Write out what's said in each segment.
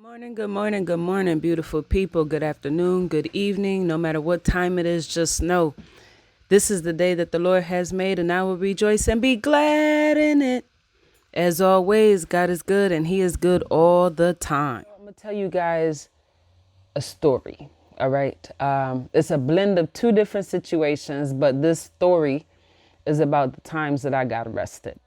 Good morning, good morning, beautiful people. Good afternoon, good evening. No matter what time it is, just know this is the day that the Lord has made, and I will rejoice and be glad in it. As always, God is good, and He is good all the time. I'm going to tell you guys a story, all right? It's a blend of two different situations, but this story is about the times that I got arrested.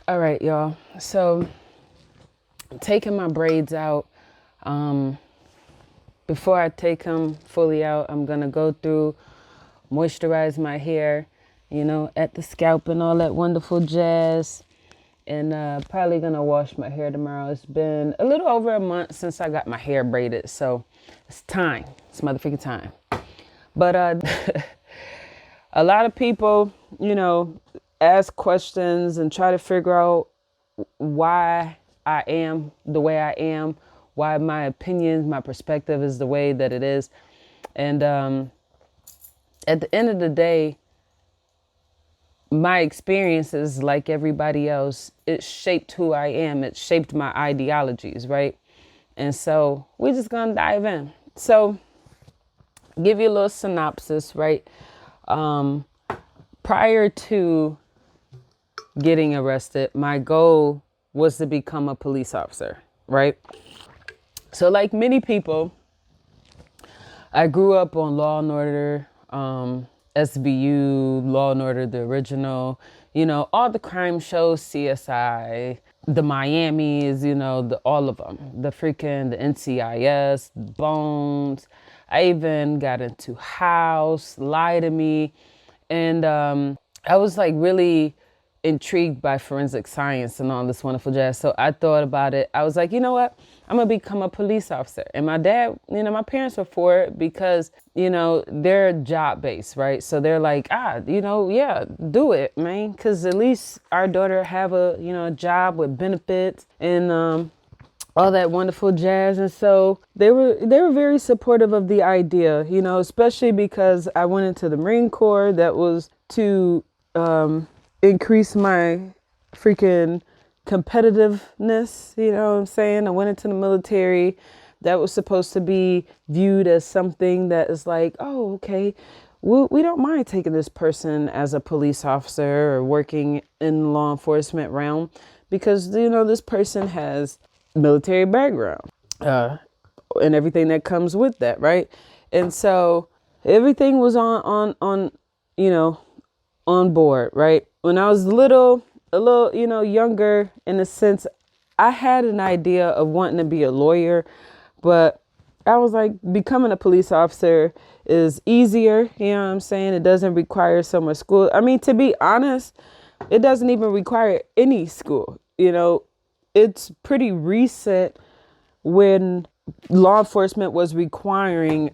All right, y'all. So, taking my braids out. Before I take them fully out, I'm going to go through, moisturize my hair, at the scalp and all that wonderful jazz. And probably going to wash my hair tomorrow. It's been a little over a month since I got my hair braided. So, it's time. It's motherfucking time. But a lot of people, ask questions and try to figure out why I am the way I am, why my opinion, my perspective is the way that it is. And at the end of the day, my experiences, like everybody else, it shaped who I am. It shaped my ideologies, right? And so we're just going to dive in. So give you a little synopsis, right? Prior to getting arrested, my goal was to become a police officer, right? So like many people, I grew up on Law and Order, SVU, Law and Order, the original, all the crime shows, CSI, the Miamis, all of them, the NCIS, Bones. I even got into House, Lie to Me. And I was like really intrigued by forensic science and all this wonderful jazz. So I thought about it. I was like, you know what? I'm going to become a police officer. And my dad, my parents were for it because, they're job based, right? So they're like, yeah, do it, man. Because at least our daughter have a job with benefits and all that wonderful jazz. And so they were very supportive of the idea, especially because I went into the Marine Corps. That was to increase my freaking competitiveness. You know what I'm saying? I went into the military. That was supposed to be viewed as something that is like, oh, okay, we don't mind taking this person as a police officer or working in the law enforcement realm because, this person has military background and everything that comes with that, right? And so everything was on board, right? When I was a little, younger, in a sense, I had an idea of wanting to be a lawyer, but I was like, becoming a police officer is easier. You know what I'm saying? It doesn't require so much school. I mean, to be honest, it doesn't even require any school. It's pretty recent when law enforcement was requiring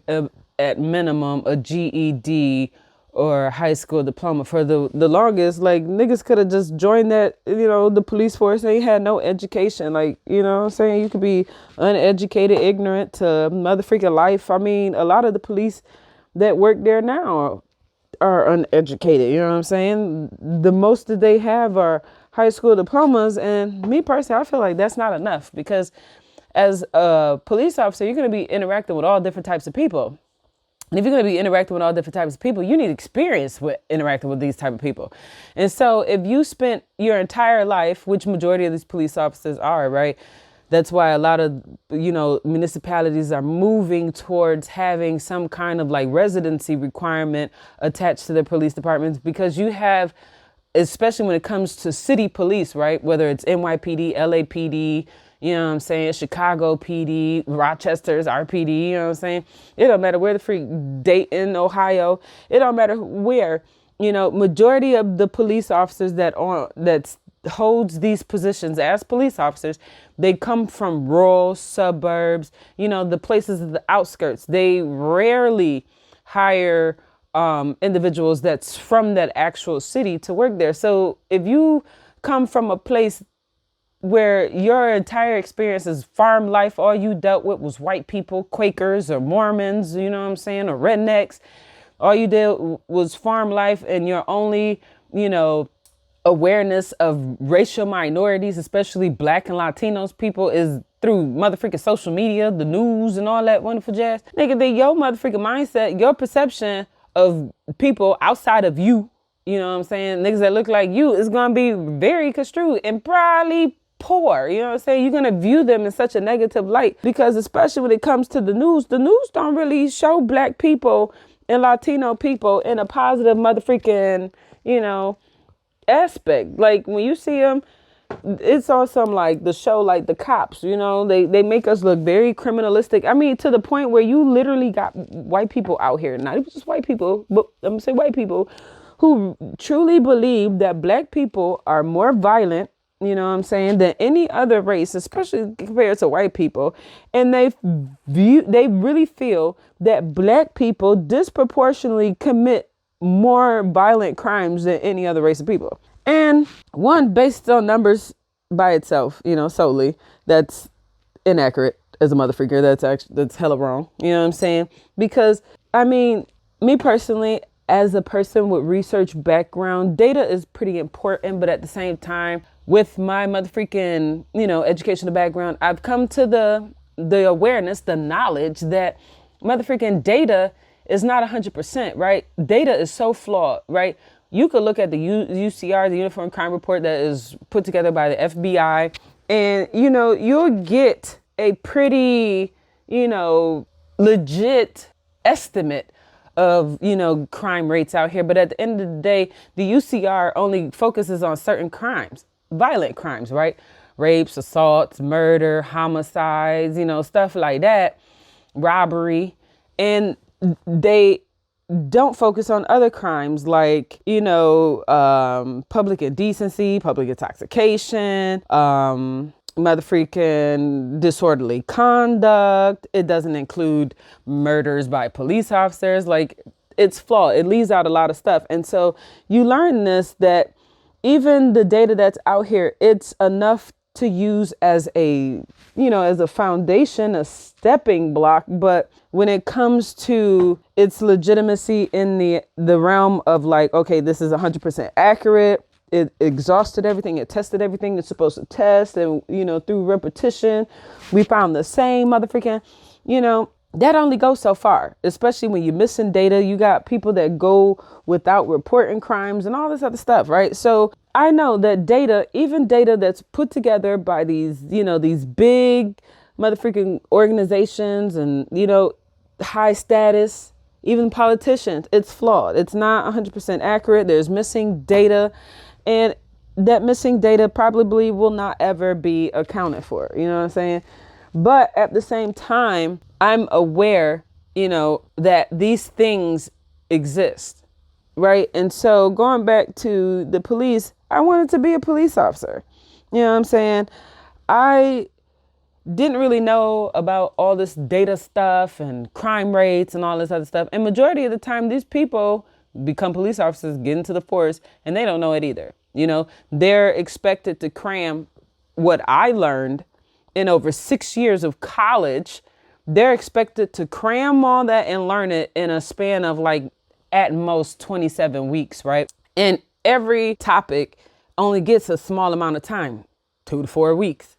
at minimum a GED or a high school diploma. For the longest, like niggas could have just joined that, the police force. They had no education. Like, what I'm saying? You could be uneducated, ignorant to motherfucking life. I mean, a lot of the police that work there now are uneducated. You know what I'm saying? The most that they have are high school diplomas. And me personally, I feel like that's not enough because as a police officer, you're going to be interacting with all different types of people. And if you're going to be interacting with all different types of people, you need experience with interacting with these type of people. And so if you spent your entire life, which majority of these police officers are, right? That's why a lot of, municipalities are moving towards having some kind of like residency requirement attached to their police departments, because you have, especially when it comes to city police, right? Whether it's NYPD, LAPD, you know what I'm saying? Chicago PD, Rochester's RPD, you know what I'm saying? It don't matter where the freak, Dayton, Ohio, it don't matter where, majority of the police officers that holds these positions as police officers, they come from rural suburbs, the places of the outskirts. They rarely hire individuals that's from that actual city to work there. So if you come from a place where your entire experience is farm life. All you dealt with was white people, Quakers or Mormons, you know what I'm saying, or rednecks. All you did was farm life, and your only, awareness of racial minorities, especially Black and Latinos people, is through motherfucking social media, the news, and all that wonderful jazz. Nigga, then your motherfucking mindset, your perception of people outside of you, you know what I'm saying, niggas that look like you, is gonna be very construed and probably poor. You know what I'm saying? You're gonna view them in such a negative light, because especially when it comes to the news don't really show Black people and Latino people in a positive motherfucking, aspect. Like when you see them, it's on some like the show, like The Cops, they make us look very criminalistic. I mean, to the point where you literally got white people out here, not even just white people, but I'm gonna say white people, who truly believe that Black people are more violent, you know what I'm saying, than any other race, especially compared to white people. And they really feel that Black people disproportionately commit more violent crimes than any other race of people. And one, based on numbers by itself, solely, that's inaccurate as a motherfucker. That's hella wrong. You know what I'm saying? Because I mean, me personally, as a person with research background, data is pretty important, but at the same time, with my motherfucking, educational background, I've come to the awareness, the knowledge that motherfucking data is not 100%, right? Data is so flawed, right? You could look at the UCR, the Uniform Crime Report, that is put together by the FBI, and, you'll get a pretty, legit estimate of, crime rates out here. But at the end of the day, the UCR only focuses on certain crimes, violent crimes, right? Rapes, assaults, murder, homicides, stuff like that, robbery. And they don't focus on other crimes like, public indecency, public intoxication, motherfreaking disorderly conduct. It doesn't include murders by police officers. Like, it's flawed. It leaves out a lot of stuff. And so you learn this, that even the data that's out here, it's enough to use as a, as a foundation, a stepping block. But when it comes to its legitimacy in the realm of like, okay, this is 100% accurate. It exhausted everything. It tested everything it's supposed to test. And, through repetition, we found the same motherfucking, that only goes so far, especially when you're missing data. You got people that go without reporting crimes and all this other stuff, right? So I know that data, even data that's put together by these, these big motherfucking organizations and, high status, even politicians, it's flawed. It's not 100% accurate. There's missing data, and that missing data probably will not ever be accounted for. You know what I'm saying? But at the same time, I'm aware, that these things exist, right? And so going back to the police, I wanted to be a police officer. You know what I'm saying? I didn't really know about all this data stuff and crime rates and all this other stuff. And majority of the time, these people become police officers, get into the force, and they don't know it either. They're expected to cram what I learned in over 6 years of college. They're expected to cram all that and learn it in a span of like at most 27 weeks, right? And every topic only gets a small amount of time, 2 to 4 weeks.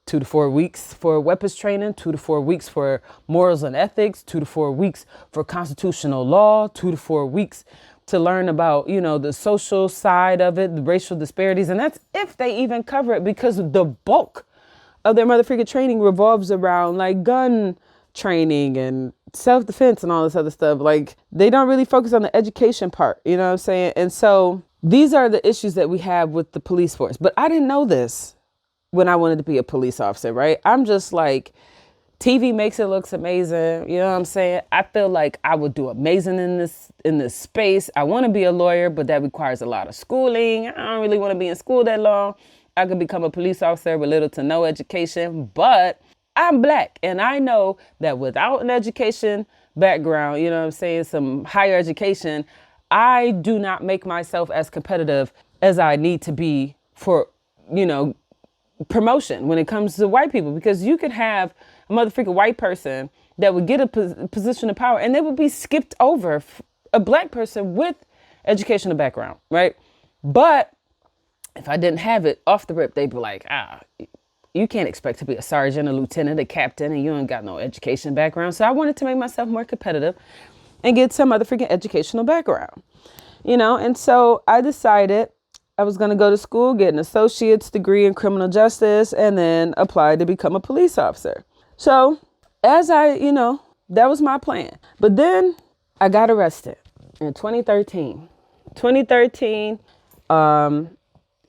2 to 4 weeks for weapons training, 2 to 4 weeks for morals and ethics, 2 to 4 weeks for constitutional law, 2 to 4 weeks to learn about, the social side of it, the racial disparities. And that's if they even cover it, because the bulk of their motherfucking training revolves around like gun training and self-defense and all this other stuff. Like, they don't really focus on the education part, you know what I'm saying? And so these are the issues that we have with the police force. But I didn't know this when I wanted to be a police officer, right? I'm just like, TV makes it look amazing. You know what I'm saying? I feel like I would do amazing in this space. I want to be a lawyer, but that requires a lot of schooling. I don't really want to be in school that long. I could become a police officer with little to no education, but I'm Black. And I know that without an education background, you know what I'm saying, some higher education, I do not make myself as competitive as I need to be for, promotion when it comes to white people, because you could have a motherfucking white person that would get a position of power and they would be skipped over a black person with educational background, right? But if I didn't have it off the rip, they'd be like, you can't expect to be a sergeant, a lieutenant, a captain, and you ain't got no education background. So I wanted to make myself more competitive and get some other freaking educational background, and so I decided I was going to go to school, get an associate's degree in criminal justice, and then apply to become a police officer. So as that was my plan. But then I got arrested in 2013. 2013,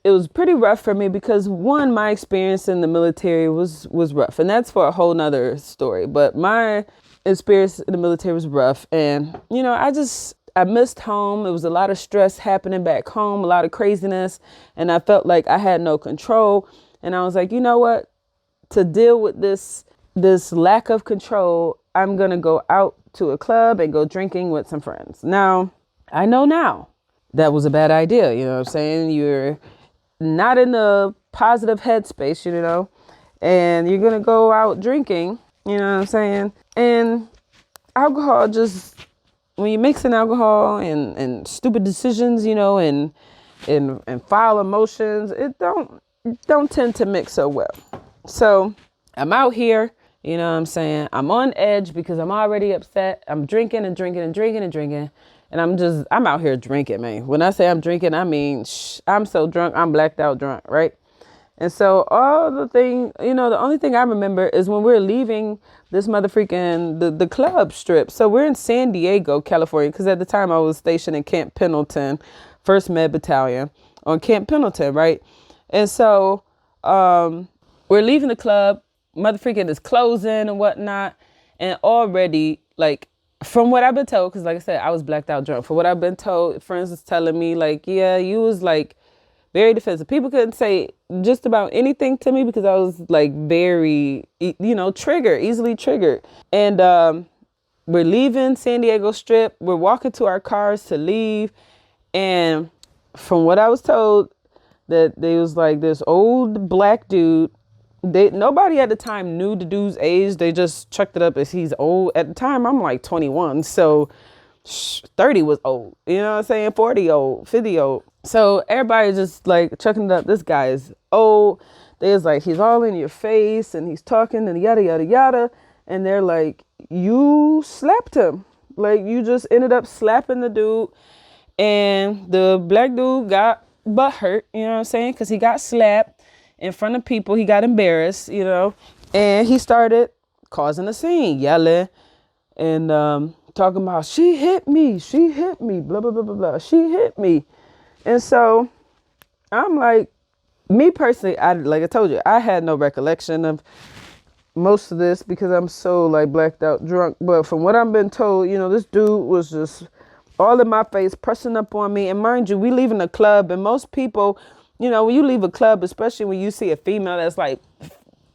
it was pretty rough for me because one, my experience in the military was rough, and that's for a whole nother story. But my experience in the military was rough, and I missed home. It was a lot of stress happening back home, a lot of craziness, and I felt like I had no control. And I was like, you know what? To deal with this lack of control, I'm gonna go out to a club and go drinking with some friends. Now, I know now that was a bad idea. You know what I'm saying? You're not in the positive headspace, and you're going to go out drinking, you know what I'm saying? And alcohol when you're mixing alcohol and stupid decisions, and foul emotions, it don't tend to mix so well. So I'm out here, you know what I'm saying? I'm on edge because I'm already upset. I'm drinking and drinking and drinking and drinking. And I'm out here drinking, man. When I say I'm drinking, I mean, I'm so drunk, I'm blacked out drunk, right? And so the only thing I remember is when we're leaving this motherfucking, the club strip. So we're in San Diego, California, because at the time I was stationed in Camp Pendleton, 1st Med Battalion on Camp Pendleton, right? And so we're leaving the club, motherfucking is closing and whatnot. And already, like, from what I've been told, because like I said, I was blacked out drunk. For what I've been told, friends was telling me, like, yeah, you was like very defensive. People couldn't say just about anything to me because I was like very, easily triggered. And we're leaving San Diego Strip. We're walking to our cars to leave. And from what I was told, that there was like this old black dude. Nobody at the time knew the dude's age. They just chucked it up as he's old. At the time, I'm like 21. So 30 was old. You know what I'm saying? 40 old, 50 old. So everybody just like chucking it up. This guy is old. They was like, he's all in your face and he's talking and yada, yada, yada. And they're like, you slapped him. Like, you just ended up slapping the dude. And the black dude got butt hurt. You know what I'm saying? Because he got slapped in front of people. He got embarrassed, and he started causing a scene, yelling and talking about, she hit me, blah, blah, blah, blah, blah, she hit me. And so I'm like, me personally, like I told you, I had no recollection of most of this because I'm so like blacked out drunk. But from what I've been told, this dude was just all in my face, pressing up on me. And mind you, we leaving the club, and most people, when you leave a club, especially when you see a female that's like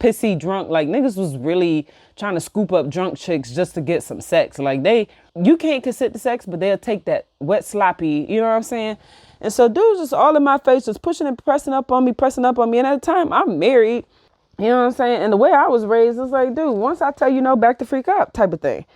pissy drunk, like niggas was really trying to scoop up drunk chicks just to get some sex. Like you can't consent to sex, but they'll take that wet sloppy, you know what I'm saying? And so dudes just all in my face, just pushing and pressing up on me. And at the time I'm married, you know what I'm saying? And the way I was raised is like, dude, once I tell you no, back the freak up type of thing.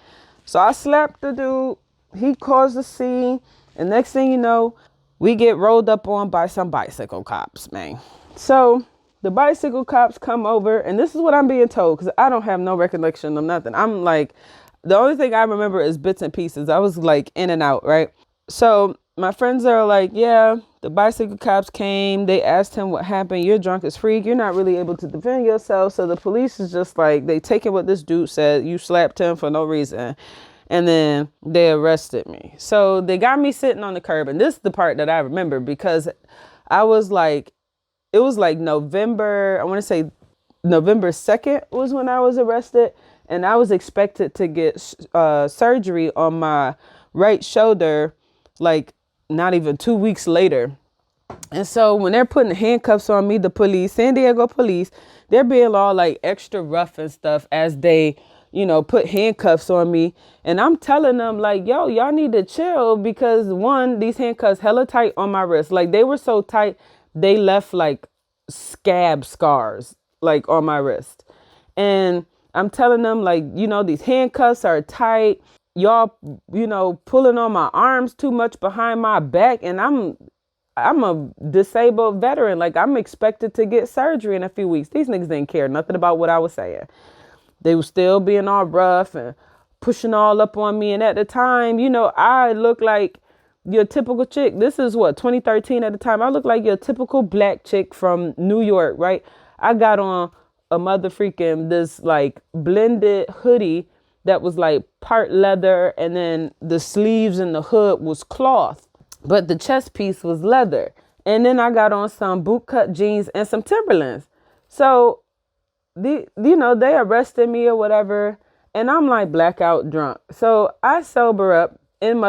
So I slapped the dude. He caused a scene. And next thing you know, we get rolled up on by some bicycle cops, man. So the bicycle cops come over, and this is what I'm being told because I don't have no recollection of nothing. I'm like, the only thing I remember is bits and pieces. I was like in and out, right? So my friends are like, yeah, the bicycle cops came. They asked him what happened. You're drunk as freak. You're not really able to defend yourself. So the police is just like, they taking what this dude said. You slapped him for no reason. And then they arrested me. So they got me sitting on the curb. And this is the part that I remember because I was like, it was like November, I want to say November 2nd was when I was arrested. And I was expected to get surgery on my right shoulder, like not even 2 weeks later. And so when they're putting handcuffs on me, the police, San Diego police, they're being all like extra rough and stuff as they, put handcuffs on me. And I'm telling them like, yo, y'all need to chill because one, these handcuffs hella tight on my wrist. Like they were so tight, they left like scab scars like on my wrist. And I'm telling them, like, these handcuffs are tight. Y'all, pulling on my arms too much behind my back. And I'm a disabled veteran. Like, I'm expected to get surgery in a few weeks. These niggas didn't care nothing about what I was saying. They were still being all rough and pushing all up on me. And at the time, I looked like your typical chick. This is what, 2013 at the time. I looked like your typical black chick from New York, right? I got on a mother freaking this like blended hoodie that was like part leather, and then the sleeves and the hood was cloth, but the chest piece was leather. And then I got on some bootcut jeans and some Timberlands. So they arrested me or whatever, and I'm like blackout drunk. So I sober up in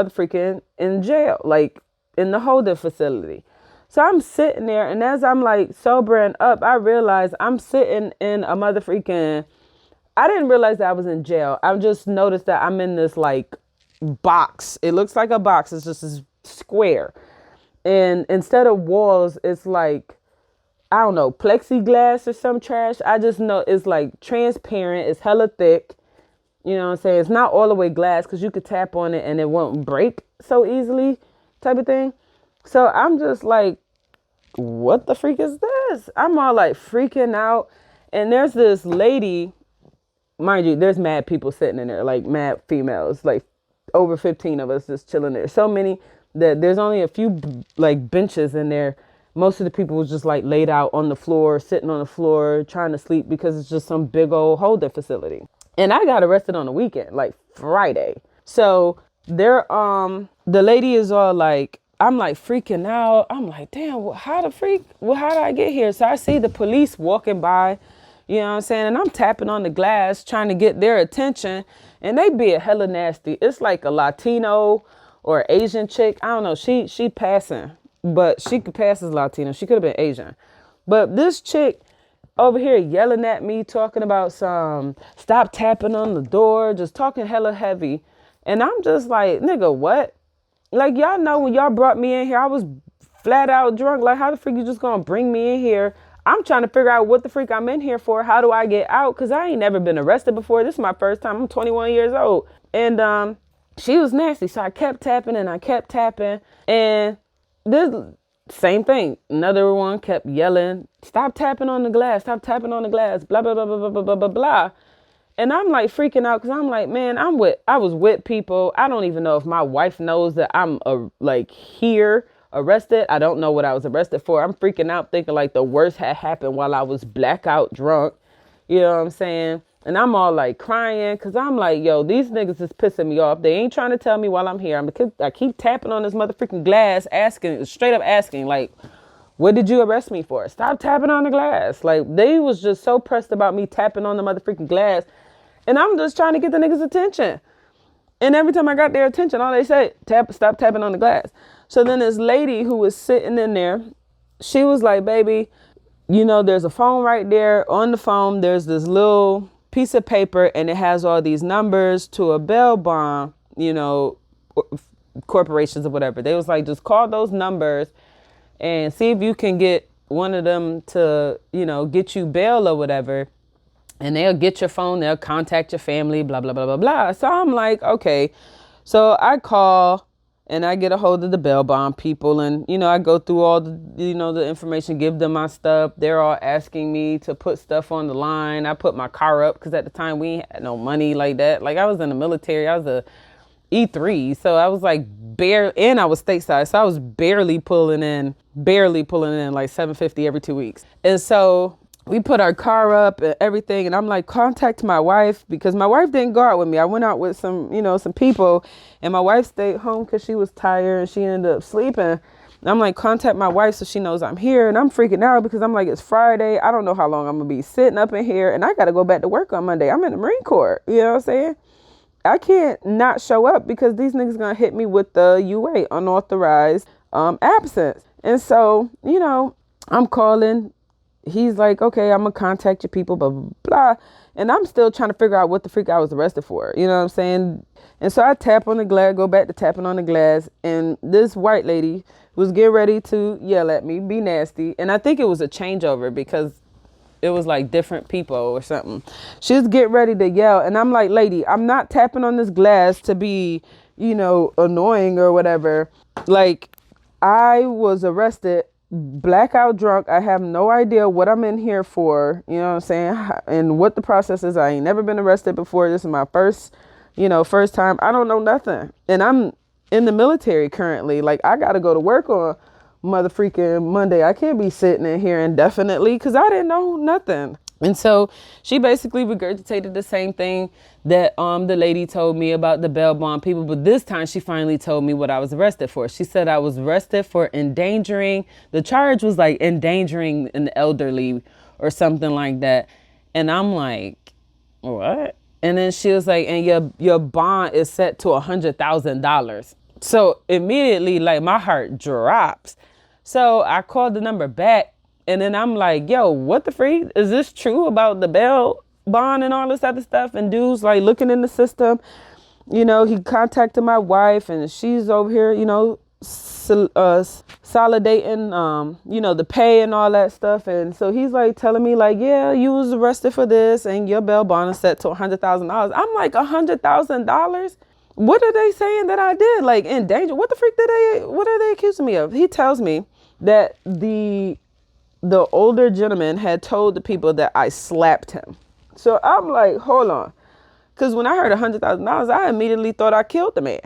jail, like in the holding facility. So I'm sitting there, and as I'm like sobering up, I realize I'm sitting in a I didn't realize that I was in jail. I just noticed that I'm in this like box. It looks like a box. It's just a square. And instead of walls, it's like, I don't know, plexiglass or some trash. I just know it's like transparent. It's hella thick. You know what I'm saying? It's not all the way glass because you could tap on it and it won't break so easily type of thing. So I'm just like, what the freak is this? I'm all like freaking out. And there's this lady, mind you, there's mad people sitting in there, like mad females, like over 15 of us just chilling there. So many that there's only a few like benches in there. Most of the people was just like laid out on the floor, sitting on the floor, trying to sleep because it's just some big old holding facility. And I got arrested on the weekend, like Friday. So the lady is all like, I'm like freaking out. I'm like, damn, how did I get here? So I see the police walking by, you know what I'm saying? And I'm tapping on the glass, trying to get their attention. And they be a hella nasty. It's like a Latino or Asian chick. I don't know. She passing, but she could pass as Latino. She could have been Asian. But this chick over here yelling at me, talking about stop tapping on the door, just talking hella heavy. And I'm just like, nigga, what? Like, y'all know when y'all brought me in here, I was flat out drunk. Like, how the freak you just gonna bring me in here? I'm trying to figure out what the freak I'm in here for. How do I get out? Because I ain't never been arrested before. This is my first time. I'm 21 years old. And she was nasty. So I kept tapping and I kept tapping. And this same thing. Another one kept yelling, stop tapping on the glass. Stop tapping on the glass. Blah, blah, blah, blah, blah, blah, blah, blah. And I'm like freaking out because I'm like, man, I was with people. I don't even know if my wife knows that I'm here arrested. I don't know what I was arrested for. I'm freaking out thinking like the worst had happened while I was blackout drunk. You know what I'm saying? And I'm all like crying because I'm like, yo, these niggas is pissing me off. They ain't trying to tell me while I'm here. I keep tapping on this motherfucking glass, straight up asking, like, what did you arrest me for? Stop tapping on the glass. Like, they was just so pressed about me tapping on the motherfucking glass. And I'm just trying to get the niggas' attention. And every time I got their attention, all they said, stop tapping on the glass. So then this lady who was sitting in there, she was like, baby, there's a phone right there. On the phone, there's this little piece of paper and it has all these numbers to a bail bond, corporations or whatever. They was like, just call those numbers and see if you can get one of them to, get you bail or whatever. And they'll get your phone, they'll contact your family, blah, blah, blah, blah, blah. So I'm like, okay. So I call and I get a hold of the bail bond people and, I go through all the, the information, give them my stuff. They're all asking me to put stuff on the line. I put my car up because at the time we ain't had no money like that. Like I was in the military, I was a E3. So I was like and I was stateside. So I was barely pulling in like $750 every 2 weeks. And so we put our car up and everything. And I'm like, contact my wife because my wife didn't go out with me. I went out with some people and my wife stayed home because she was tired and she ended up sleeping. And I'm like, contact my wife so she knows I'm here. And I'm freaking out because I'm like, it's Friday. I don't know how long I'm going to be sitting up in here. And I got to go back to work on Monday. I'm in the Marine Corps. You know what I'm saying? I can't not show up because these niggas going to hit me with the UA, unauthorized absence. And so, I'm calling he's like, okay, I'm gonna contact your people, blah, blah, blah. And I'm still trying to figure out what the freak I was arrested for. You know what I'm saying? And so I tap on the glass, go back to tapping on the glass. And this white lady was getting ready to yell at me, be nasty. And I think it was a changeover because it was like different people or something. She was getting ready to yell. And I'm like, lady, I'm not tapping on this glass to be, annoying or whatever. Like, I was arrested blackout drunk. I have no idea what I'm in here for, you know what I'm saying? And what the process is. I ain't never been arrested before. This is my first time. I don't know nothing. And I'm in the military currently. Like, I got to go to work on mother freaking Monday. I can't be sitting in here indefinitely because I didn't know nothing. And so she basically regurgitated the same thing that the lady told me about the bail bond people. But this time she finally told me what I was arrested for. She said I was arrested for endangering. The charge was like endangering an elderly or something like that. And I'm like, what? And then she was like, and your bond is set to $100,000. So immediately, like, my heart drops. So I called the number back. And then I'm like, yo, what the freak? Is this true about the bail bond and all this other stuff? And dude's like looking in the system. He contacted my wife and she's over here, solidating, the pay and all that stuff. And so he's like telling me like, yeah, you was arrested for this and your bail bond is set to $100,000. I'm like, $100,000? What are they saying that I did? Like, in danger? What the freak what are they accusing me of? He tells me that the older gentleman had told the people that I slapped him. So I'm like, hold on. Because when I heard $100,000, I immediately thought I killed the man.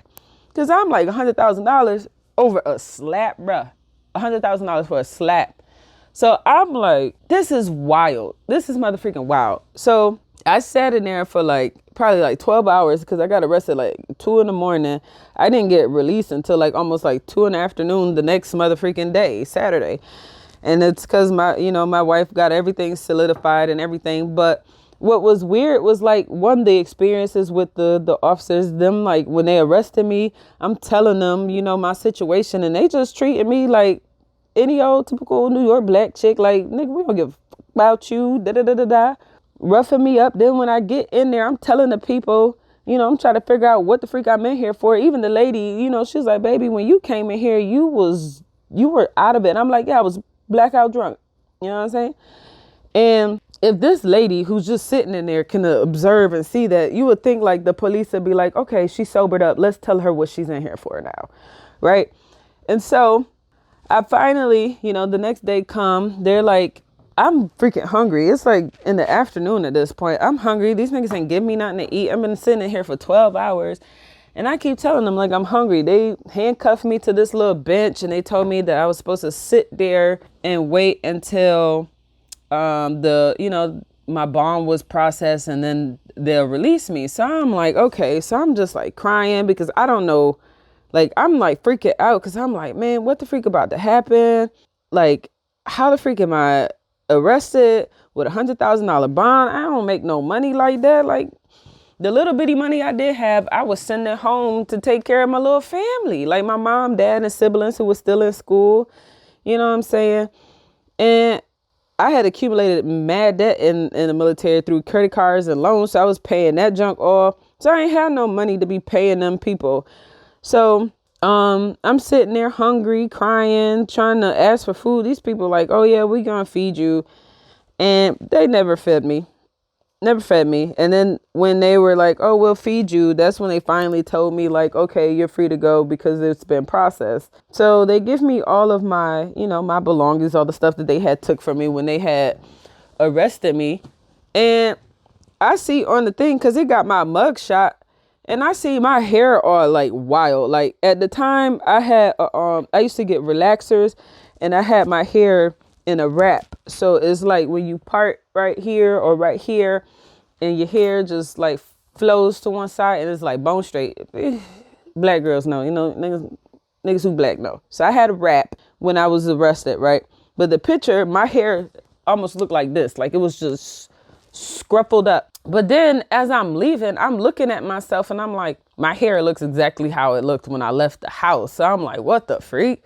Because I'm like, $100,000 over a slap, bruh. $100,000 for a slap. So I'm like, this is wild. This is motherfucking wild. So I sat in there for probably 12 hours because I got arrested 2 a.m. I didn't get released until almost 2 p.m. the next motherfucking day, Saturday. And it's because my wife got everything solidified and everything. But what was weird was the experiences with the officers, them when they arrested me, I'm telling them, my situation, and they just treated me like any old typical New York black chick. Like, nigga, we don't give a fuck about you, da-da-da-da-da. Roughing me up. Then when I get in there, I'm telling the people, I'm trying to figure out what the freak I'm in here for. Even the lady, she was like, baby, when you came in here, you were out of it. And I'm like, yeah, I was blackout drunk. You know what I'm saying? And if this lady who's just sitting in there can observe and see that, you would think the police would be like, okay, she's sobered up. Let's tell her what she's in here for now. Right. And so I finally, the next day come, they're like, I'm freaking hungry. It's in the afternoon at this point. I'm hungry. These niggas ain't give me nothing to eat. I've been sitting in here for 12 hours. And I keep telling them I'm hungry. They handcuffed me to this little bench and they told me that I was supposed to sit there and wait until my bond was processed and then they'll release me. So I'm like, okay. So I'm just crying because I don't know. I'm freaking out because I'm like, man, what the freak about to happen? How the freak am I arrested with $100,000 bond? I don't make no money like that. The little bitty money I did have, I was sending home to take care of my little family. My mom, dad, and siblings who were still in school. You know what I'm saying? And I had accumulated mad debt in the military through credit cards and loans. So I was paying that junk off. So I ain't had no money to be paying them people. So I'm sitting there hungry, crying, trying to ask for food. These people oh, yeah, we gonna feed you. And they never fed me. And then when they were oh, we'll feed you, that's when they finally told me okay, you're free to go because it's been processed. So they give me all of my, my belongings, all the stuff that they had took from me when they had arrested me. And I see on the thing, because it got my mug shot, and I see my hair all wild. At the time I had, I used to get relaxers and I had my hair in a wrap. So it's when you part right here or right here and your hair just flows to one side and it's bone straight. Black girls know, niggas who black know. So I had a wrap when I was arrested, right? But the picture, my hair almost looked like this. It was just scruffled up. But then as I'm leaving, I'm looking at myself and I'm like, my hair looks exactly how it looked when I left the house. So I'm like, what the freak?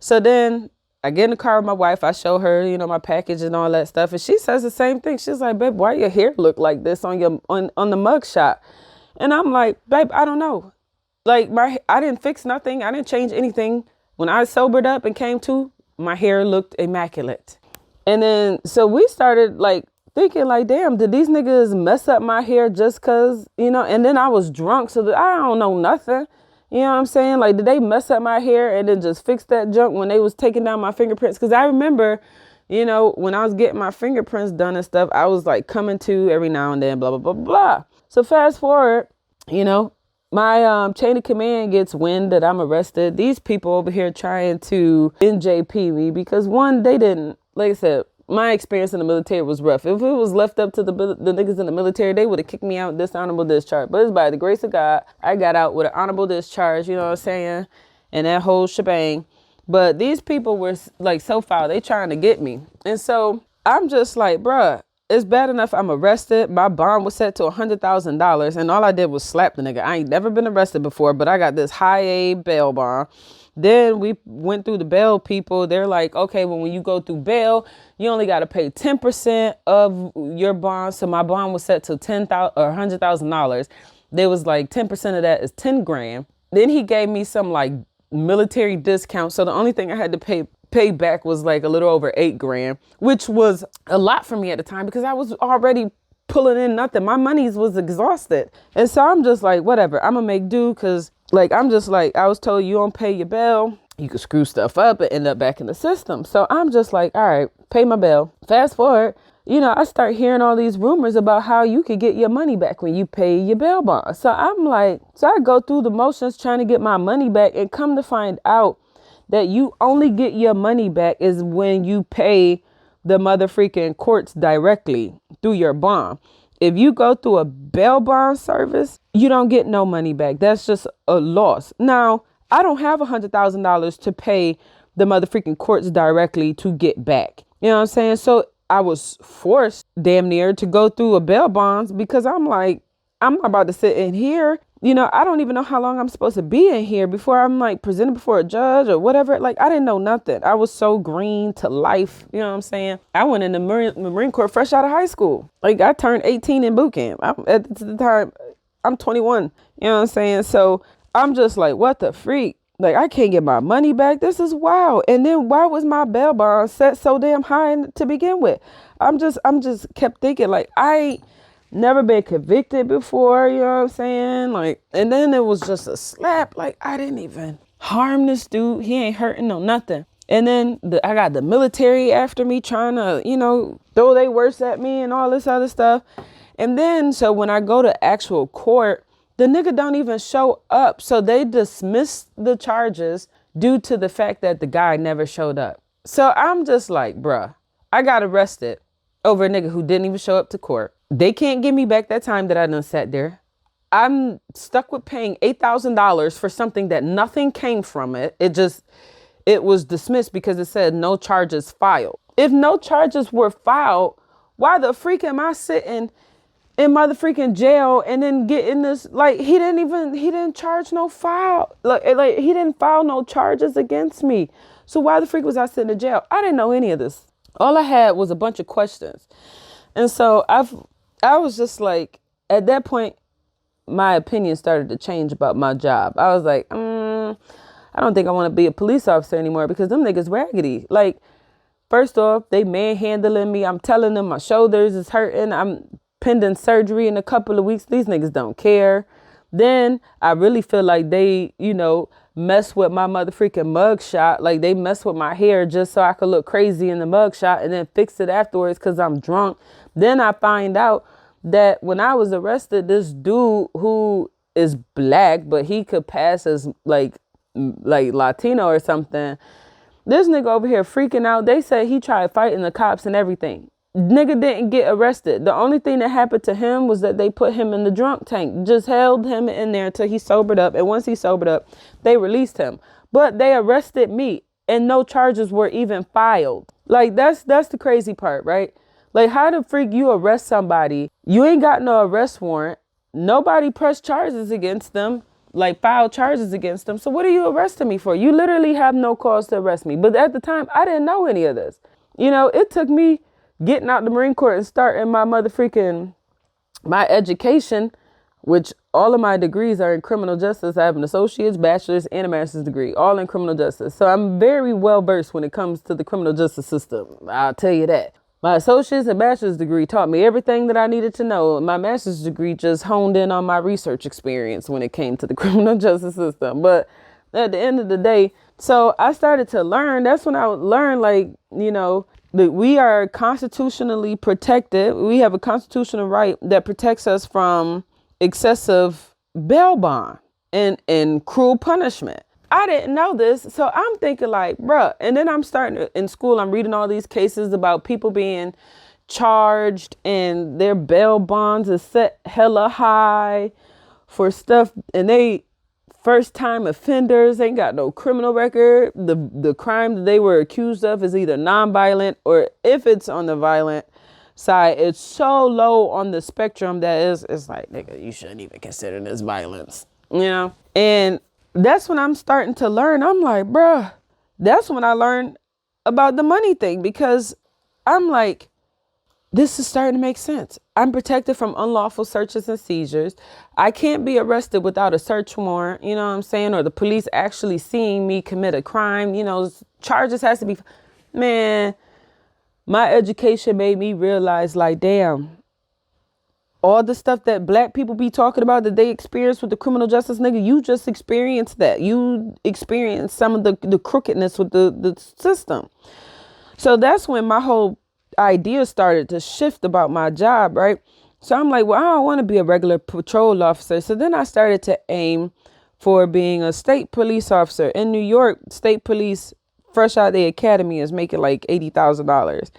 So then I get in the car with my wife. I show her, my package and all that stuff. And she says the same thing. She's like, babe, why your hair look like this on the mug shot? And I'm like, babe, I don't know. Like I didn't fix nothing. I didn't change anything. When I sobered up and came to, my hair looked immaculate. And then, so we started like thinking like, damn, did these niggas mess up my hair just cause, and then I was drunk. So that I don't know nothing. You know what I'm saying? Like, did they mess up my hair and then just fix that junk when they was taking down my fingerprints? Cause I remember, when I was getting my fingerprints done and stuff, I was like coming to every now and then, blah, blah, blah, blah. So fast forward, my chain of command gets wind that I'm arrested. These people over here trying to NJP me because one, they didn't, like I said, my experience in the military was rough. If it was left up to the niggas in the military, they would have kicked me out dishonorable discharge. But it's by the grace of God, I got out with an honorable discharge, you know what I'm saying? And that whole shebang. But these people were like so foul, they trying to get me. And so I'm just like, bruh, it's bad enough I'm arrested. My bond was set to $100,000 and all I did was slap the nigga. I ain't never been arrested before, but I got this high A bail bond. Then we went through the bail people. They're like, okay, well, when you go through bail, you only got to pay 10% of your bond. So my bond was set to $10,000 or $100,000. There was like 10% of that is 10 grand. Then he gave me some like military discount. So the only thing I had to pay back was like a little over 8 grand, which was a lot for me at the time because I was already pulling in nothing. My monies was exhausted. And so I'm just like, whatever, I'm gonna make do. Cause like, I'm just like, I was told you don't pay your bail, you could screw stuff up and end up back in the system. So I'm just like, all right, pay my bail. Fast forward, I start hearing all these rumors about how you could get your money back when you pay your bail bond. So I'm like, so I go through the motions trying to get my money back and come to find out that you only get your money back is when you pay the motherfucking courts directly through your bond. If you go through a bail bond service, you don't get no money back. That's just a loss. Now, I don't have $100,000 to pay the motherfucking courts directly to get back. You know what I'm saying? So I was forced damn near to go through a bail bonds because I'm like, I'm not about to sit in here. I don't even know how long I'm supposed to be in here before I'm like presented before a judge or whatever. Like, I didn't know nothing. I was so green to life. You know what I'm saying? I went in the Marine Corps fresh out of high school. Like, I turned 18 in boot camp. At the time, I'm 21. You know what I'm saying? So I'm just like, what the freak? Like, I can't get my money back. This is wild. And then why was my bail bond set so damn high to begin with? I'm just kept thinking like, I never been convicted before, you know what I'm saying? Like, and then it was just a slap. Like, I didn't even harm this dude. He ain't hurting no nothing. And then I got the military after me trying to, throw they worst at me and all this other stuff. And then, so when I go to actual court, the nigga don't even show up. So they dismiss the charges due to the fact that the guy never showed up. So I'm just like, bruh, I got arrested over a nigga who didn't even show up to court. They can't give me back that time that I done sat there. I'm stuck with paying $8,000 for something that nothing came from it. It was dismissed because it said no charges filed. If no charges were filed, why the freak am I sitting in motherfucking jail and then getting this? Like, he didn't charge no file. Like he didn't file no charges against me. So why the freak was I sitting in jail? I didn't know any of this. All I had was a bunch of questions. And so I was just like, at that point, my opinion started to change about my job. I was like, I don't think I want to be a police officer anymore because them niggas raggedy. Like, first off, they manhandling me. I'm telling them my shoulders is hurting. I'm pending surgery in a couple of weeks. These niggas don't care. Then I really feel like they, mess with my motherfucking mugshot. Like, they mess with my hair just so I could look crazy in the mugshot and then fix it afterwards because I'm drunk. Then I find out that when I was arrested, this dude who is black, but he could pass as like Latino or something. This nigga over here freaking out. They said he tried fighting the cops and everything. Nigga didn't get arrested. The only thing that happened to him was that they put him in the drunk tank, just held him in there until he sobered up. And once he sobered up, they released him. But they arrested me and no charges were even filed. Like, that's the crazy part, right? Like, how the freak you arrest somebody? You ain't got no arrest warrant. Nobody pressed charges against them. like file charges against them. So what are you arresting me for? You literally have no cause to arrest me. But at the time, I didn't know any of this. It took me getting out the Marine Corps and starting my education, which all of my degrees are in criminal justice. I have an associate's, bachelor's, and a master's degree, all in criminal justice. So I'm very well versed when it comes to the criminal justice system. I'll tell you that. My associate's and bachelor's degree taught me everything that I needed to know. My master's degree just honed in on my research experience when it came to the criminal justice system. But at the end of the day, so I started to learn. That's when I learned, that we are constitutionally protected. We have a constitutional right that protects us from excessive bail bond and cruel punishment. I didn't know this. So I'm thinking like, bruh. And then I'm starting in school. I'm reading all these cases about people being charged and their bail bonds are set hella high for stuff. And they first time offenders ain't got no criminal record. The crime that they were accused of is either non-violent, or if it's on the violent side, it's so low on the spectrum that it's like, nigga, you shouldn't even consider this violence, And that's when I'm starting to learn. I'm like, bruh, that's when I learned about the money thing, because I'm like, this is starting to make sense. I'm protected from unlawful searches and seizures. I can't be arrested without a search warrant, you know what I'm saying? Or the police actually seeing me commit a crime, charges has to be, man, my education made me realize like, damn, all the stuff that black people be talking about that they experience with the criminal justice, nigga, you just experienced that. You experienced some of the crookedness with the system. So that's when my whole idea started to shift about my job, right? So I'm like, well, I don't want to be a regular patrol officer. So then I started to aim for being a state police officer. In New York, state police, fresh out of the academy, is making like $80,000.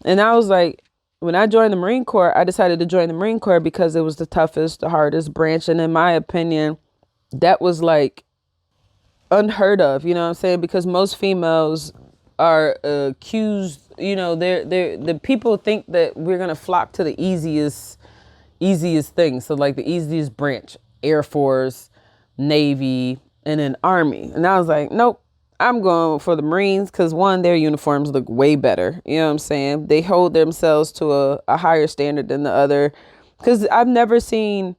And I was like, when I joined the Marine Corps, I decided to join the Marine Corps because it was the toughest, the hardest branch. And in my opinion, that was like unheard of, you know what I'm saying? Because most females are accused, the people think that we're going to flock to the easiest things. So like the easiest branch, Air Force, Navy, and then Army. And I was like, nope. I'm going for the Marines because, one, their uniforms look way better. You know what I'm saying? They hold themselves to a higher standard than the other. Because I've never seen,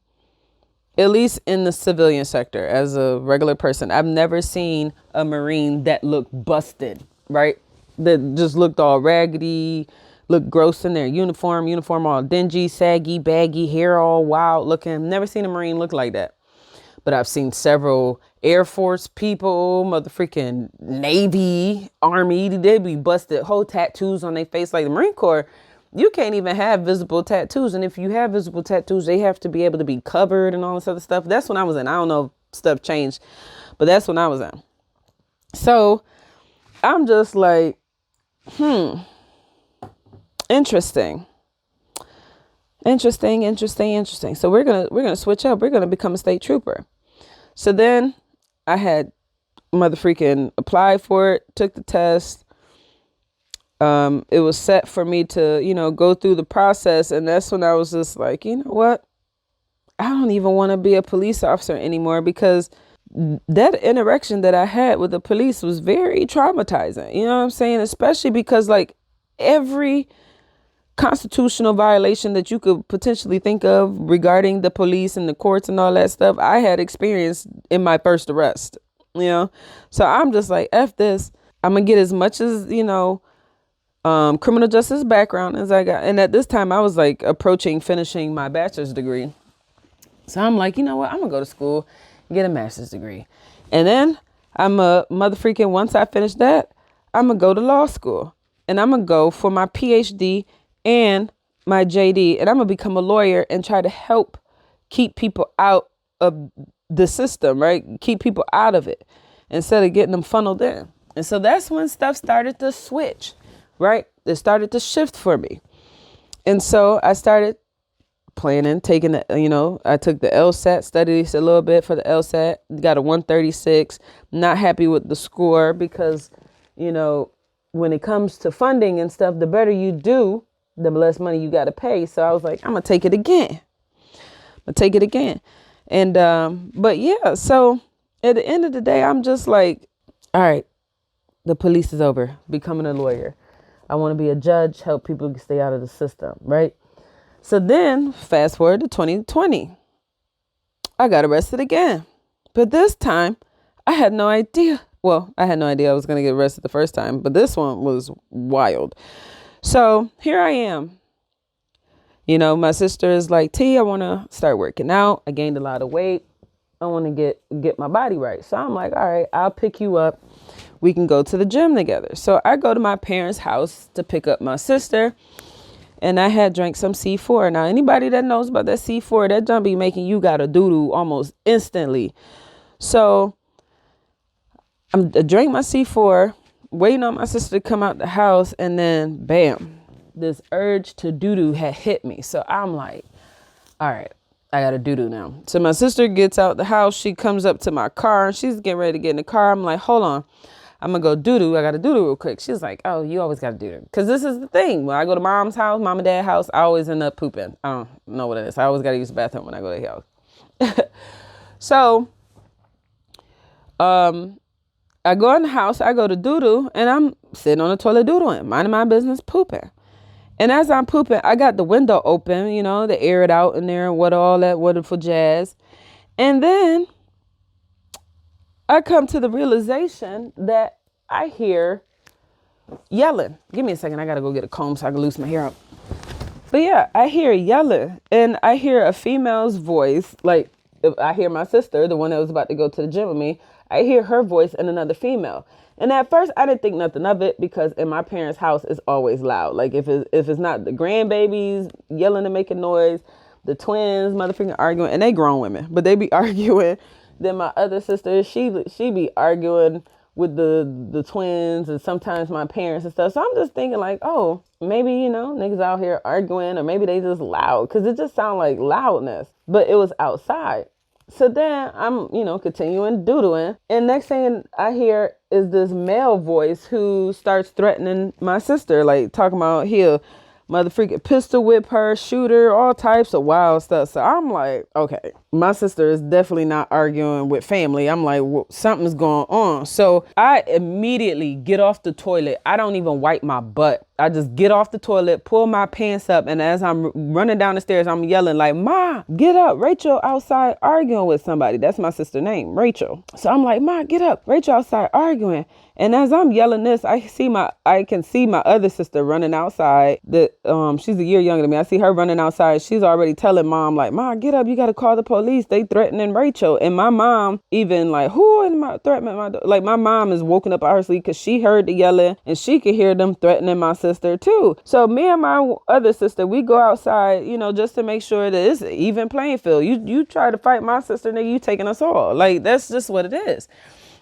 at least in the civilian sector, as a regular person, I've never seen a Marine that looked busted, right? That just looked all raggedy, looked gross in their uniform all dingy, saggy, baggy, hair all wild looking. Never seen a Marine look like that. But I've seen several Air Force people, motherfucking Navy, Army, they be busted, whole tattoos on their face. Like the Marine Corps, you can't even have visible tattoos. And if you have visible tattoos, they have to be able to be covered and all this other stuff. That's when I was in. I don't know if stuff changed, but that's when I was in. So I'm just like, interesting. So we're gonna switch up. We're gonna become a state trooper. So then I had applied for it, took the test. It was set for me to, go through the process. And that's when I was just like, you know what? I don't even want to be a police officer anymore, because that interaction that I had with the police was very traumatizing. You know what I'm saying? Especially because like every constitutional violation that you could potentially think of regarding the police and the courts and all that stuff, I had experienced in my first arrest, So I'm just like, F this. I'm going to get as much as, criminal justice background as I got. And at this time I was like approaching finishing my bachelor's degree. So I'm like, you know what? I'm going to go to school and get a master's degree. And then once I finish that, I'm going to go to law school, and I'm going to go for my PhD and my JD, and I'm going to become a lawyer and try to help keep people out of the system, right? Keep people out of it instead of getting them funneled in. And so that's when stuff started to switch, right? It started to shift for me. And so I started planning, taking I took the LSAT, studied a little bit for the LSAT, got a 136, not happy with the score because, when it comes to funding and stuff, the better you do, the less money you got to pay. So I was like, I'm going to take it again. And, but yeah, so at the end of the day, I'm just like, all right, the police is over, becoming a lawyer. I want to be a judge, help people stay out of the system, right? So then fast forward to 2020, I got arrested again. But this time I had no idea. Well, I had no idea I was going to get arrested the first time, but this one was wild. So here I am. You know, my sister is like, T, I want to start working out. I gained a lot of weight. I want to get my body right. So I'm like, all right, I'll pick you up. We can go to the gym together. So I go to my parents' house to pick up my sister. And I had drank some C4. Now, anybody that knows about that C4, that junk be making you gotta doo-doo almost instantly. So I drank my C4, waiting on my sister to come out the house. And then, bam, this urge to doo-doo had hit me. So I'm like, all right, I gotta doo-doo now. So my sister gets out the house. She comes up to my car and she's getting ready to get in the car. I'm like, hold on. I'm gonna go doo-doo. I gotta doo-doo real quick. She's like, oh, you always gotta doo-doo. Cause this is the thing. When I go to mom's house, mom and dad's house, I always end up pooping. I don't know what it is. I always gotta use the bathroom when I go to their house. So, I go in the house, I go to doo-doo, and I'm sitting on the toilet doodling, minding my business, pooping. And as I'm pooping, I got the window open, you know, to air it out in there and what all that wonderful jazz. And then I come to the realization that I hear yelling. Give me a second. I got to go get a comb so I can loosen my hair up. But yeah, I hear yelling and I hear a female's voice. Like if I hear my sister, the one that was about to go to the gym with me, I hear her voice and another female. And at first I didn't think nothing of it because in my parents' house, it's always loud. Like if it's not the grandbabies yelling and making noise, the twins motherfucking arguing, and they grown women, but they be arguing. Then my other sister, she be arguing with the twins and sometimes my parents and stuff. So I'm just thinking like, oh, maybe, you know, niggas out here arguing or maybe they just loud because it just sounds like loudness, but it was outside. So then I'm, you know, continuing doodling. And next thing I hear is this male voice who starts threatening my sister, like talking about he'll motherfucking pistol whip her, shoot her, all types of wild stuff. So I'm like, okay, my sister is definitely not arguing with family. I'm like, well, something's going on. So I immediately get off the toilet. I don't even wipe my butt. I just get off the toilet, pull my pants up. And as I'm running down the stairs, I'm yelling like, Ma, get up. Rachel outside arguing with somebody. That's my sister's name, Rachel. So I'm like, Ma, get up. Rachel outside arguing. And as I'm yelling this, I can see my other sister running outside. She's a year younger than me. I see her running outside. She's already telling mom like, Ma, get up. You got to call the police. They threatening Rachel. And my mom even like, who is my threatening my daughter? Like my mom is woken up out her sleep because she heard the yelling and she could hear them threatening my sister too. So me and my other sister, we go outside, you know, just to make sure that it's an even playing field. You try to fight my sister, nigga, you taking us all. Like that's just what it is.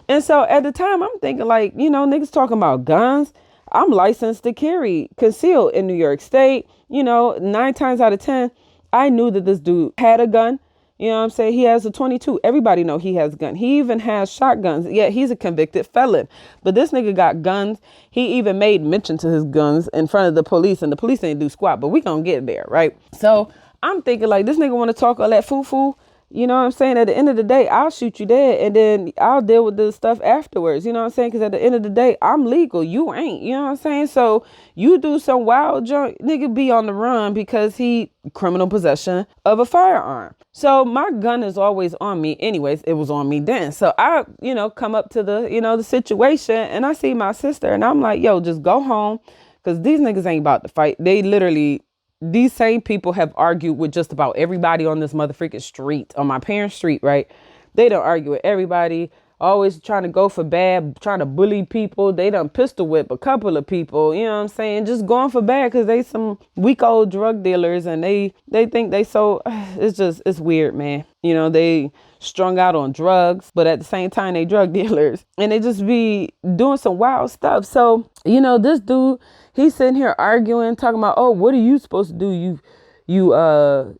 And so at the time I'm thinking like, you know, niggas talking about guns. I'm licensed to carry concealed in New York State. You know, 9 times out of 10, I knew that this dude had a gun. You know what I'm saying? He has a 22. Everybody know he has a gun. He even has shotguns. Yeah, he's a convicted felon. But this nigga got guns. He even made mention to his guns in front of the police. And the police ain't do squat. But we gonna get there, right? So I'm thinking like, this nigga want to talk all that foo-foo. You know what I'm saying? At the end of the day, I'll shoot you dead and then I'll deal with this stuff afterwards. You know what I'm saying? Because at the end of the day, I'm legal. You ain't. You know what I'm saying? So you do some wild junk, nigga be on the run because he criminal possession of a firearm. So my gun is always on me. Anyways, it was on me then. So I, you know, come up to the, you know, the situation and I see my sister and I'm like, yo, just go home because these niggas ain't about to fight. They literally... These same people have argued with just about everybody on this motherfucking street, on my parents' street, right? They don't argue with everybody, always trying to go for bad, trying to bully people. They done pistol whip a couple of people, you know what I'm saying? Just going for bad because they some weak old drug dealers and they think they so, it's weird, man. You know, they strung out on drugs, but at the same time, they drug dealers and they just be doing some wild stuff. So, you know, this dude, he's sitting here arguing, talking about, oh, what are you supposed to do? You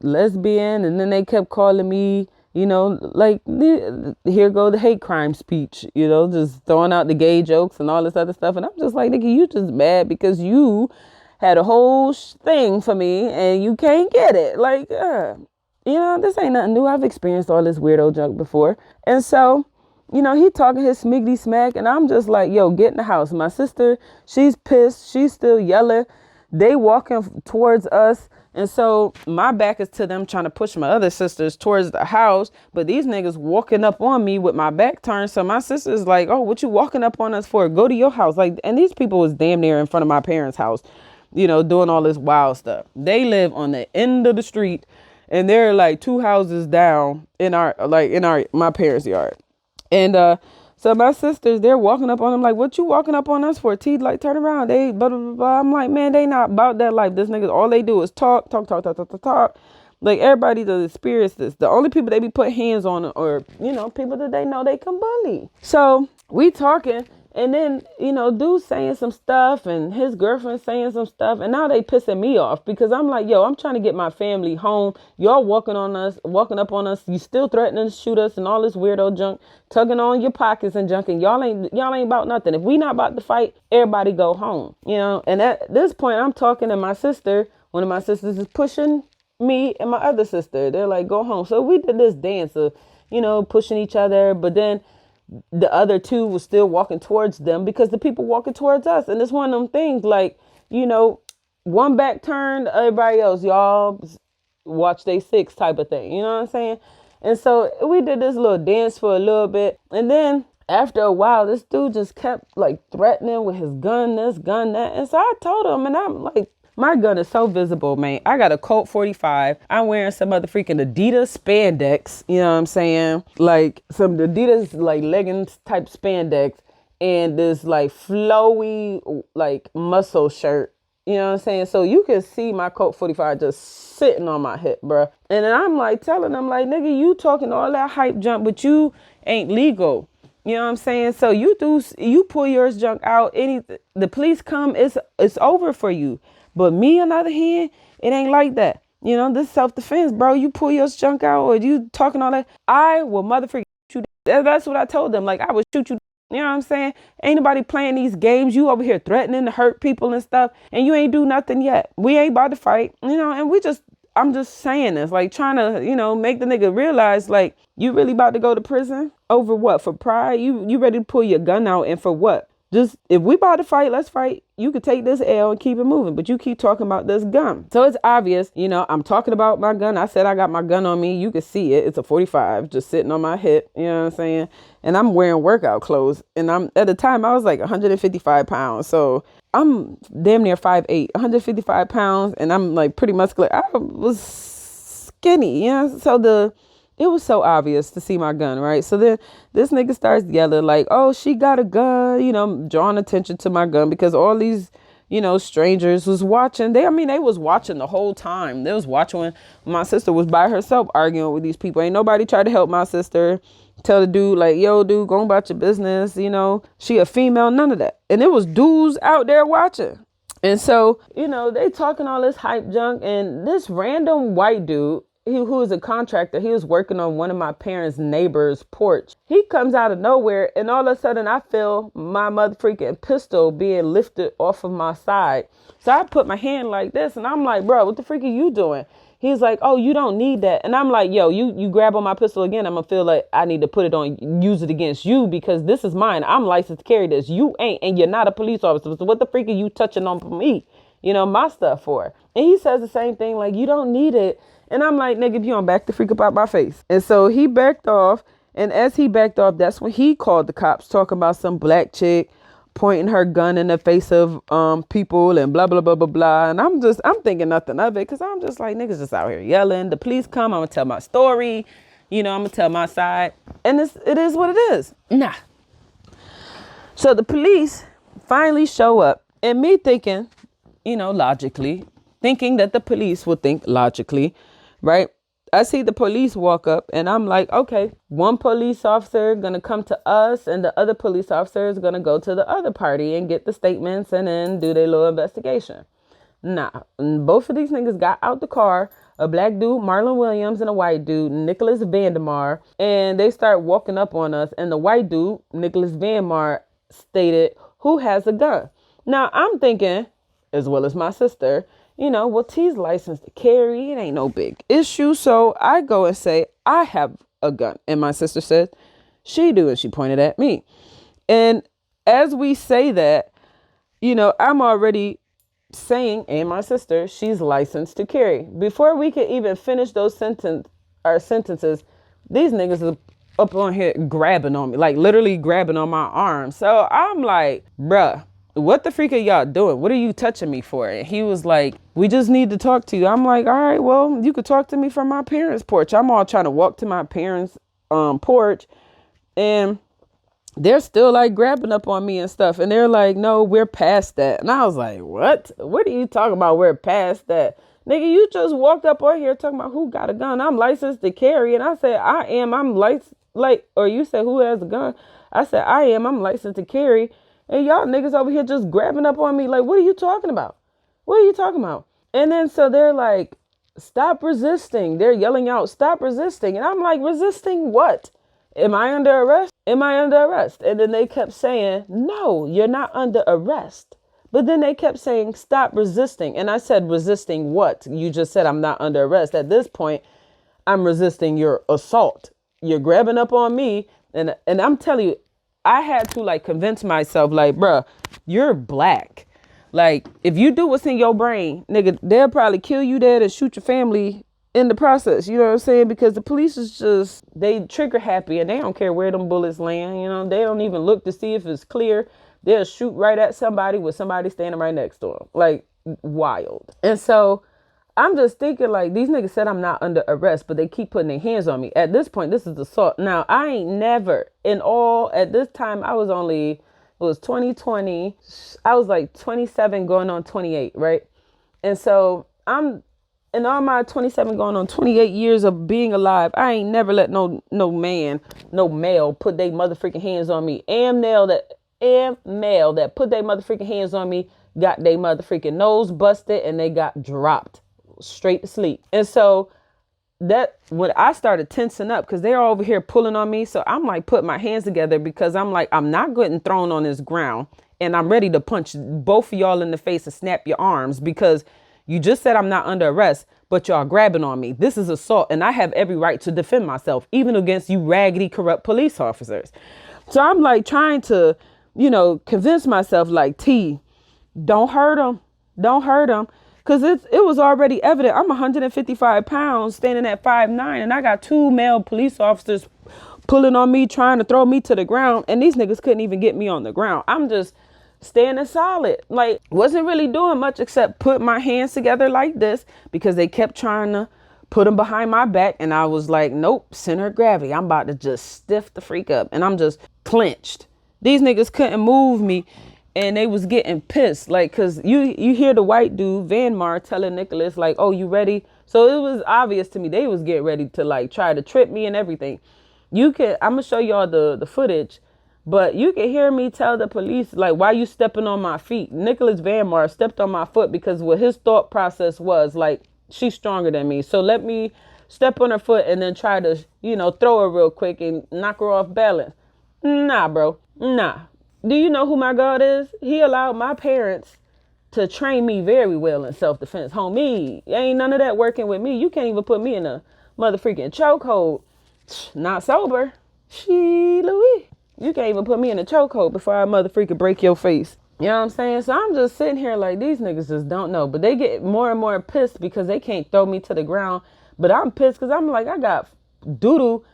lesbian. And then they kept calling me, you know, like, here go the hate crime speech, you know, just throwing out the gay jokes and all this other stuff. And I'm just like, nigga, you just mad because you had a whole thing for me and you can't get it. Like, This ain't nothing new. I've experienced all this weirdo junk before. And so, he talking his smiggity smack, and I'm just like, yo, get in the house. My sister, she's pissed. She's still yelling. They walking towards us. And so my back is to them trying to push my other sisters towards the house. But these niggas walking up on me with my back turned. So my sister's like, oh, what you walking up on us for? Go to your house. Like, and these people was damn near in front of my parents' house, doing all this wild stuff. They live on the end of the street, and they're like 2 houses down in my parents' yard. And so my sisters, they're walking up on them like, what you walking up on us for? T, like, turn around. They blah, blah, blah, blah. I'm like, man, they not about that life. This niggas, all they do is talk, talk, talk, talk, talk, talk, talk. Like, everybody does experience this. The only people they be putting hands on are, people that they know they can bully. So we talking. And then, dude saying some stuff and his girlfriend saying some stuff. And now they pissing me off because I'm like, yo, I'm trying to get my family home. Y'all walking up on us. You still threatening to shoot us and all this weirdo junk, tugging on your pockets and junk. And y'all ain't about nothing. If we not about to fight, everybody go home, And at this point, I'm talking to my sister. One of my sisters is pushing me and my other sister. They're like, go home. So we did this dance of, pushing each other. But then the other two was still walking towards them because the people walking towards us. And it's one of them things like, one back turned, everybody else, y'all watch they six type of thing. You know what I'm saying? And so we did this little dance for a little bit. And then after a while, this dude just kept like threatening with his gun, this, gun, that. And so I told him, and I'm like, my gun is so visible, man. I got a Colt 45. I'm wearing some other freaking Adidas spandex. You know what I'm saying? Like some Adidas like leggings type spandex and this like flowy like muscle shirt. You know what I'm saying? So you can see my Colt 45 just sitting on my hip, bro. And then I'm like telling them like, nigga, you talking all that hype junk, but you ain't legal. You know what I'm saying? So you pull yours junk out. The police come, it's over for you. But me, on the other hand, it ain't like that. This self-defense, bro. You pull your junk out or you talking all that, I will motherfucking shoot you. That's what I told them. Like, I would shoot you. You know what I'm saying? Ain't nobody playing these games. You over here threatening to hurt people and stuff. And you ain't do nothing yet. We ain't about to fight. And I'm just saying this. Like, trying to, make the nigga realize, like, you really about to go to prison? Over what? For pride? You ready to pull your gun out and for what? Just, if we about to fight, let's fight. You could take this L and keep it moving, but you keep talking about this gun. So it's obvious, I'm talking about my gun. I said I got my gun on me. You can see it. It's a 45 just sitting on my hip. You know what I'm saying? And I'm wearing workout clothes. And at the time I was like 155 pounds. So I'm damn near 5'8", 155 pounds. And I'm like pretty muscular. I was skinny, So it was so obvious to see my gun, right? So then this nigga starts yelling like, oh, she got a gun, drawing attention to my gun because all these, strangers was watching. They was watching the whole time. They was watching when my sister was by herself arguing with these people. Ain't nobody tried to help my sister. Tell the dude like, yo, dude, go about your business. She a female, none of that. And it was dudes out there watching. And so, they talking all this hype junk and this random white dude, who was a contractor, he was working on one of my parents' neighbor's porch. He comes out of nowhere and all of a sudden I feel my mother freaking pistol being lifted off of my side. So I put my hand like this and I'm like, bro, what the freak are you doing? He's like, oh, you don't need that. And I'm like, yo, you grab on my pistol again, I'm gonna feel like I need to put it on, use it against you because this is mine. I'm licensed to carry this. You ain't, and you're not a police officer. So what the freak are you touching on for me? My stuff for? And he says the same thing, like, you don't need it. And I'm like, nigga, if you don't back the freak up out my face. And so he backed off. And as he backed off, that's when he called the cops, talking about some black chick pointing her gun in the face of people and blah, blah, blah, blah, blah. And I'm thinking nothing of it because I'm just like, niggas just out here yelling. The police come, I'm going to tell my story. I'm going to tell my side. And it is what it is. Nah. So the police finally show up and me thinking, logically, thinking that the police will think logically. Right. I see the police walk up and I'm like, OK, one police officer going to come to us and the other police officer is going to go to the other party and get the statements and then do their little investigation. Nah, both of these niggas got out the car, a black dude, Marlon Williams, and a white dude, Nicholas Vandemar, and they start walking up on us. And the white dude, Nicholas Vandemar, stated, who has a gun? Now I'm thinking, as well as my sister, Well, T's licensed to carry. It ain't no big issue. So I go and say, I have a gun. And my sister said, she do. And she pointed at me. And as we say that, I'm already saying, and my sister, she's licensed to carry. Before we could even finish our sentences, these niggas are up on here grabbing on me, like literally grabbing on my arm. So I'm like, bruh, what the freak are y'all doing? What are you touching me for? And he was like, we just need to talk to you. I'm like, all right, well, you could talk to me from my parents' porch. I'm all trying to walk to my parents' porch, and they're still like grabbing up on me and stuff. And they're like, no, we're past that. And I was like, what? What are you talking about? We're past that. Nigga, you just walked up on here talking about who got a gun. I'm licensed to carry. And I said, I am. I'm licensed. Or you said, who has a gun? I said, I am. I'm licensed to carry. And y'all niggas over here just grabbing up on me. Like, what are you talking about? What are you talking about? And then so they're like, stop resisting. They're yelling out, stop resisting. And I'm like, resisting what? Am I under arrest? Am I under arrest? And then they kept saying, no, you're not under arrest. But then they kept saying, stop resisting. And I said, resisting what? You just said I'm not under arrest. At this point, I'm resisting your assault. You're grabbing up on me. And I'm telling you, I had to like convince myself, like, bruh, you're black. Like, if you do what's in your brain, nigga, they'll probably kill you dead and shoot your family in the process. You know what I'm saying? Because the police is just, they trigger happy and they don't care where them bullets land. They don't even look to see if it's clear. They'll shoot right at somebody with somebody standing right next to them. Like, wild. And so I'm just thinking, like, these niggas said I'm not under arrest, but they keep putting their hands on me. At this point, this is assault. Now, I ain't never at this time, it was 2020. I was like 27 going on 28, right? And so in all my 27 going on 28 years of being alive, I ain't never let no male put their motherfucking hands on me. And male that put their motherfucking hands on me got their motherfucking nose busted and they got dropped straight to sleep. And so that when I started tensing up, because they're over here pulling on me. So I'm like putting my hands together because I'm like, I'm not getting thrown on this ground and I'm ready to punch both of y'all in the face and snap your arms because you just said I'm not under arrest, but y'all grabbing on me. This is assault and I have every right to defend myself, even against you raggedy, corrupt police officers. So I'm like trying to, convince myself like, T, don't hurt him. Don't hurt him. Because it was already evident. I'm 155 pounds standing at 5'9", and I got two male police officers pulling on me, trying to throw me to the ground. And these niggas couldn't even get me on the ground. I'm just standing solid. Like, wasn't really doing much except put my hands together like this because they kept trying to put them behind my back. And I was like, nope, center of gravity. I'm about to just stiff the freak up. And I'm just clenched. These niggas couldn't move me. And they was getting pissed, like, because you hear the white dude, Van Mar, telling Nicholas, like, oh, you ready? So it was obvious to me they was getting ready to, like, try to trip me and everything. I'm going to show y'all the footage, but you can hear me tell the police, like, why you stepping on my feet? Nicholas Van Mar stepped on my foot because what his thought process was, like, she's stronger than me. So let me step on her foot and then try to, throw her real quick and knock her off balance. Nah, bro. Nah. Do you know who my God is? He allowed my parents to train me very well in self-defense. Homie, ain't none of that working with me. You can't even put me in a motherfucking chokehold. Not sober. She Louis. You can't even put me in a chokehold before I motherfucking break your face. You know what I'm saying? So I'm just sitting here like these niggas just don't know. But they get more and more pissed because they can't throw me to the ground. But I'm pissed because I'm like, I got doodle,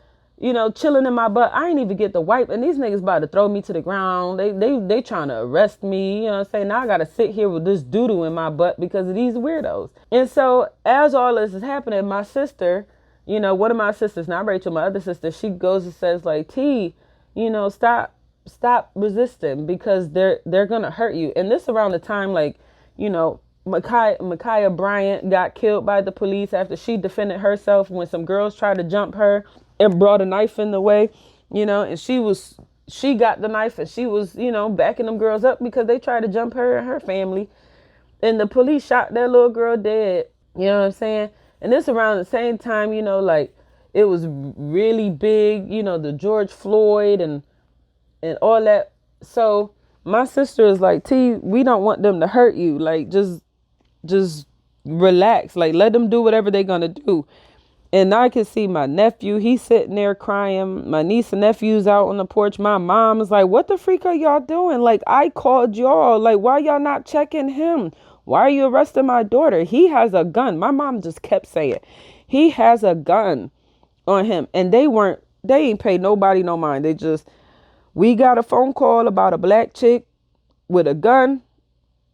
chilling in my butt. I ain't even get the wipe. And these niggas about to throw me to the ground. They trying to arrest me. You know what I'm saying? Now I got to sit here with this doodle in my butt because of these weirdos. And so as all this is happening, my sister, one of my sisters, not Rachel, my other sister, she goes and says like, T, stop resisting because they're going to hurt you. And this around the time, like, Micaiah Bryant got killed by the police after she defended herself when some girls tried to jump her and brought a knife in the way, and she got the knife and she was, backing them girls up because they tried to jump her and her family. And the police shot that little girl dead. You know what I'm saying? And this around the same time, like it was really big, the George Floyd and all that. So my sister is like, T, we don't want them to hurt you. Like, just relax. Like, let them do whatever they're going to do. And I can see my nephew, he's sitting there crying. My niece and nephew's out on the porch. My mom is like, what the freak are y'all doing? Like, I called y'all. Like, why y'all not checking him? Why are you arresting my daughter? He has a gun. My mom just kept saying, he has a gun on him. And they ain't paid nobody no mind. We got a phone call about a black chick with a gun.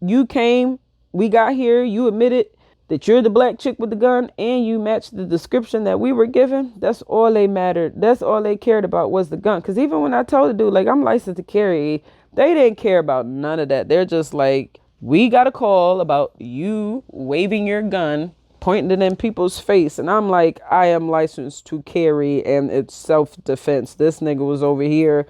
You came, we got here, you admitted that you're the black chick with the gun and you matched the description that we were given. That's all they mattered. That's all they cared about was the gun. Because even when I told the dude, like, I'm licensed to carry, they didn't care about none of that. They're just like, we got a call about you waving your gun, pointing it in people's face. And I'm like, I am licensed to carry and it's self-defense. This nigga was over here,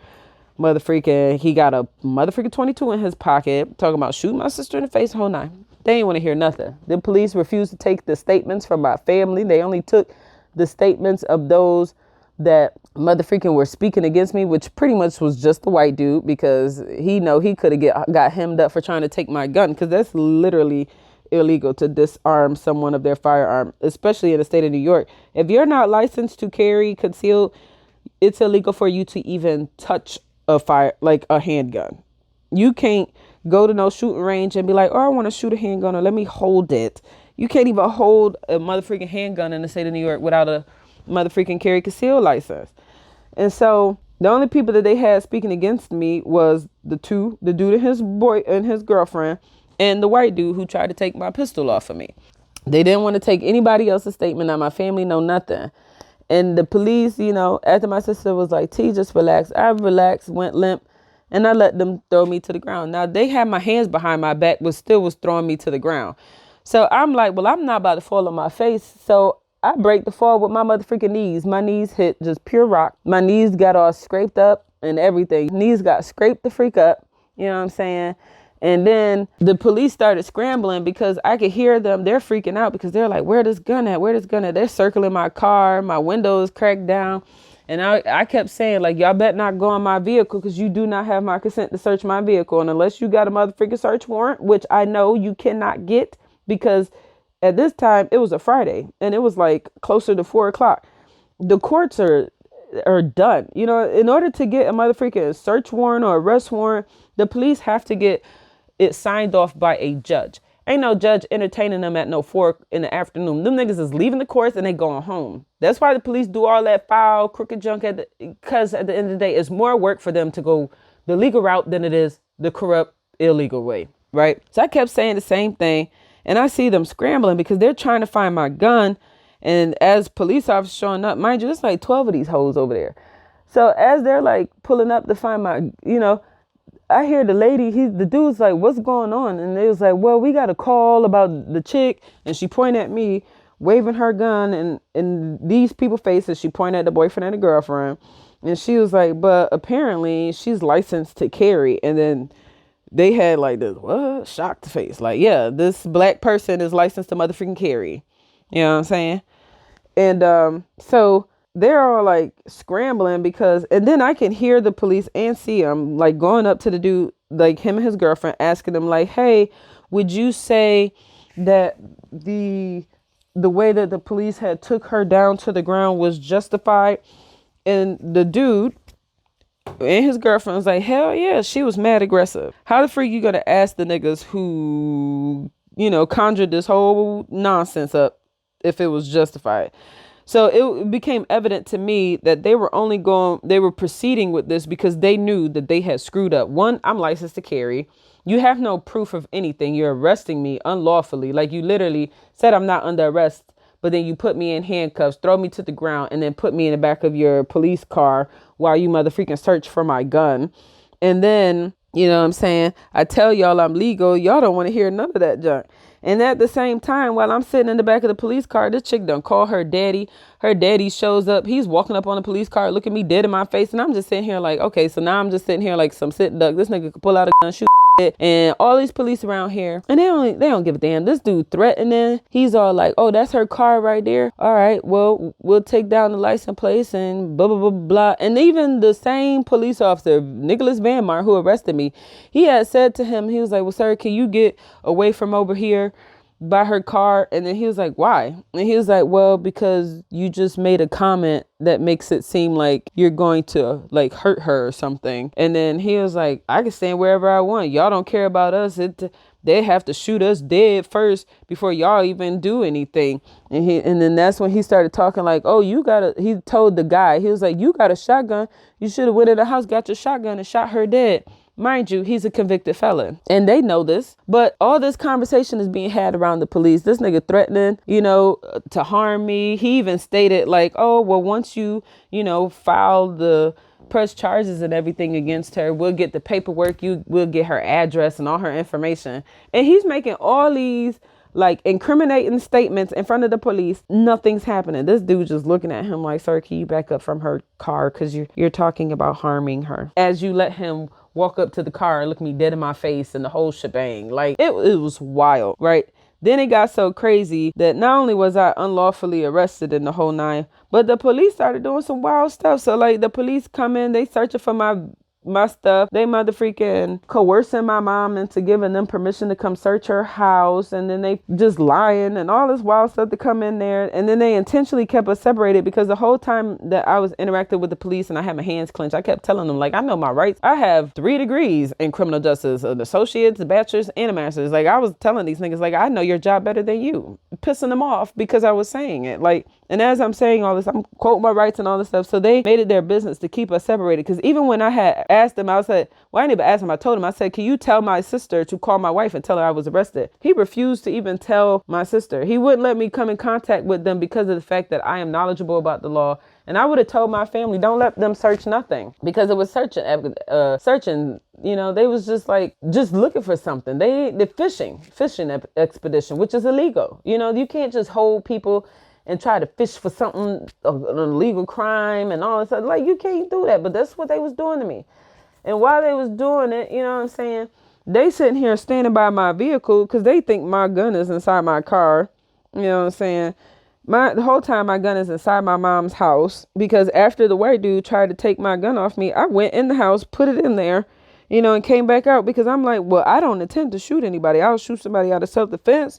he got a motherfucking 22 in his pocket, talking about shooting my sister in the face, whole nine. They ain't want to hear nothing. The police refused to take the statements from my family. They only took the statements of those that were speaking against me, which pretty much was just the white dude, because he could have got hemmed up for trying to take my gun, because that's literally illegal to disarm someone of their firearm, especially in the state of New York. If you're not licensed to carry concealed, it's illegal for you to even touch a handgun. You can't go to no shooting range and be like, oh, I want to shoot a handgun, or let me hold it. You can't even hold a motherfucking handgun in the state of New York without a motherfucking carry concealed license. And so the only people that they had speaking against me was the dude and his girlfriend, and the white dude who tried to take my pistol off of me. They didn't want to take anybody else's statement. Not my family, no nothing. And the police, after my sister was like, T, just relax. I relaxed, went limp, and I let them throw me to the ground. Now, they had my hands behind my back, but still was throwing me to the ground. So I'm like, well, I'm not about to fall on my face. So I break the fall with my motherfucking knees. My knees hit just pure rock. My knees got all scraped up and everything. Knees got scraped the freak up. You know what I'm saying? And then the police started scrambling because I could hear them. They're freaking out because they're like, where this gun at? Where this gun at? They're circling my car. My windows cracked down. And I kept saying, like, y'all better not go on my vehicle because you do not have my consent to search my vehicle. And unless you got a motherfucking search warrant, which I know you cannot get, because at this time it was a Friday and it was like closer to 4:00. The courts are done. In order to get a motherfucking search warrant or arrest warrant, the police have to get it signed off by a judge. Ain't no judge entertaining them at no 4 in the afternoon. Them niggas is leaving the courts and they going home. That's why the police do all that foul, crooked junk because at the end of the day, it's more work for them to go the legal route than it is the corrupt, illegal way, right? So I kept saying the same thing, and I see them scrambling because they're trying to find my gun. And as police officers showing up, mind you, it's like 12 of these hoes over there. So as they're like pulling up to find my, I hear the dude's like, what's going on? And they was like, well, we got a call about the chick. And she pointed at me, waving her gun in these people's faces. She pointed at the boyfriend and the girlfriend. And she was like, but apparently she's licensed to carry. And then they had like this, what? Shocked face. Like, yeah, this black person is licensed to motherfucking carry. You know what I'm saying? And so they're all like scrambling and then I can hear the police and see them like going up to the dude, like him and his girlfriend, asking them like, hey, would you say that the way that the police had took her down to the ground was justified? And the dude and his girlfriend was like, hell yeah, she was mad aggressive. How the freak you gonna ask the niggas who, conjured this whole nonsense up if it was justified? So it became evident to me that they were proceeding with this because they knew that they had screwed up. One, I'm licensed to carry. You have no proof of anything. You're arresting me unlawfully. Like, you literally said I'm not under arrest, but then you put me in handcuffs, throw me to the ground, and then put me in the back of your police car while you motherfucking search for my gun. And then, you know what I'm saying, I tell y'all I'm legal. Y'all don't want to hear none of that junk. And at the same time, while I'm sitting in the back of the police car, this chick done call her daddy. Her daddy shows up. He's walking up on the police car, looking me dead in my face. And I'm just sitting here like, okay, so now I'm just sitting here like some sitting duck. This nigga could pull out a gun, shoot shit. And all these police around here, and they don't give a damn. This dude threatening. He's all like, oh, that's her car right there. All right, well, we'll take down the license plate and blah, blah, blah, blah. And even the same police officer, Nicholas Van Mar, who arrested me, he had said to him, he was like, well, sir, can you get away from over here? by her car. And then he was like, why? And he was like, well, because you just made a comment that makes it seem like you're going to like hurt her or something. And then he was like, I can stand wherever I want. Y'all don't care about us. They have to shoot us dead first before y'all even do anything. And then that's when he started talking like, oh, he told the guy, he was like, you got a shotgun. You should have went in the house, got your shotgun and shot her dead. Mind you, he's a convicted felon and they know this, but all this conversation is being had around the police. This nigga threatening, to harm me. He even stated like, oh, well, once you file the press charges and everything against her, we'll get the paperwork, we'll get her address and all her information. And he's making all these like incriminating statements in front of the police. Nothing's happening. This dude just looking at him like, sir, can you back up from her car? Because you're talking about harming her. As you let him walk up to the car and look me dead in my face and the whole shebang. Like it was wild, right? Then it got so crazy that not only was I unlawfully arrested in the whole nine, but the police started doing some wild stuff. So like the police come in, they searching for my stuff. They motherfucking coercing my mom into giving them permission to come search her house. And then they just lying and all this wild stuff to come in there. And then they intentionally kept us separated because the whole time that I was interacting with the police and I had my hands clenched, I kept telling them like, I know my rights. I have 3 degrees in criminal justice, an associate's, a bachelor's, and a master's. Like I was telling these niggas like, I know your job better than you, pissing them off because I was saying it. Like, and as I'm saying all this, I'm quoting my rights and all this stuff. So they made it their business to keep us separated. Because even when I had asked him, I said, well, I didn't even ask him. I told him, I said, can you tell my sister to call my wife and tell her I was arrested? He refused to even tell my sister. He wouldn't let me come in contact with them because of the fact that I am knowledgeable about the law. And I would have told my family, don't let them search nothing, because it was searching, they was just looking for something. The fishing expedition, which is illegal. You can't just hold people and try to fish for something, an illegal crime and all this stuff. Like, you can't do that. But that's what they was doing to me. And while they was doing it, they sitting here standing by my vehicle because they think my gun is inside my car. The whole time my gun is inside my mom's house, because after the white dude tried to take my gun off me, I went in the house, put it in there, and came back out because I'm like, well, I don't intend to shoot anybody. I'll shoot somebody out of self-defense,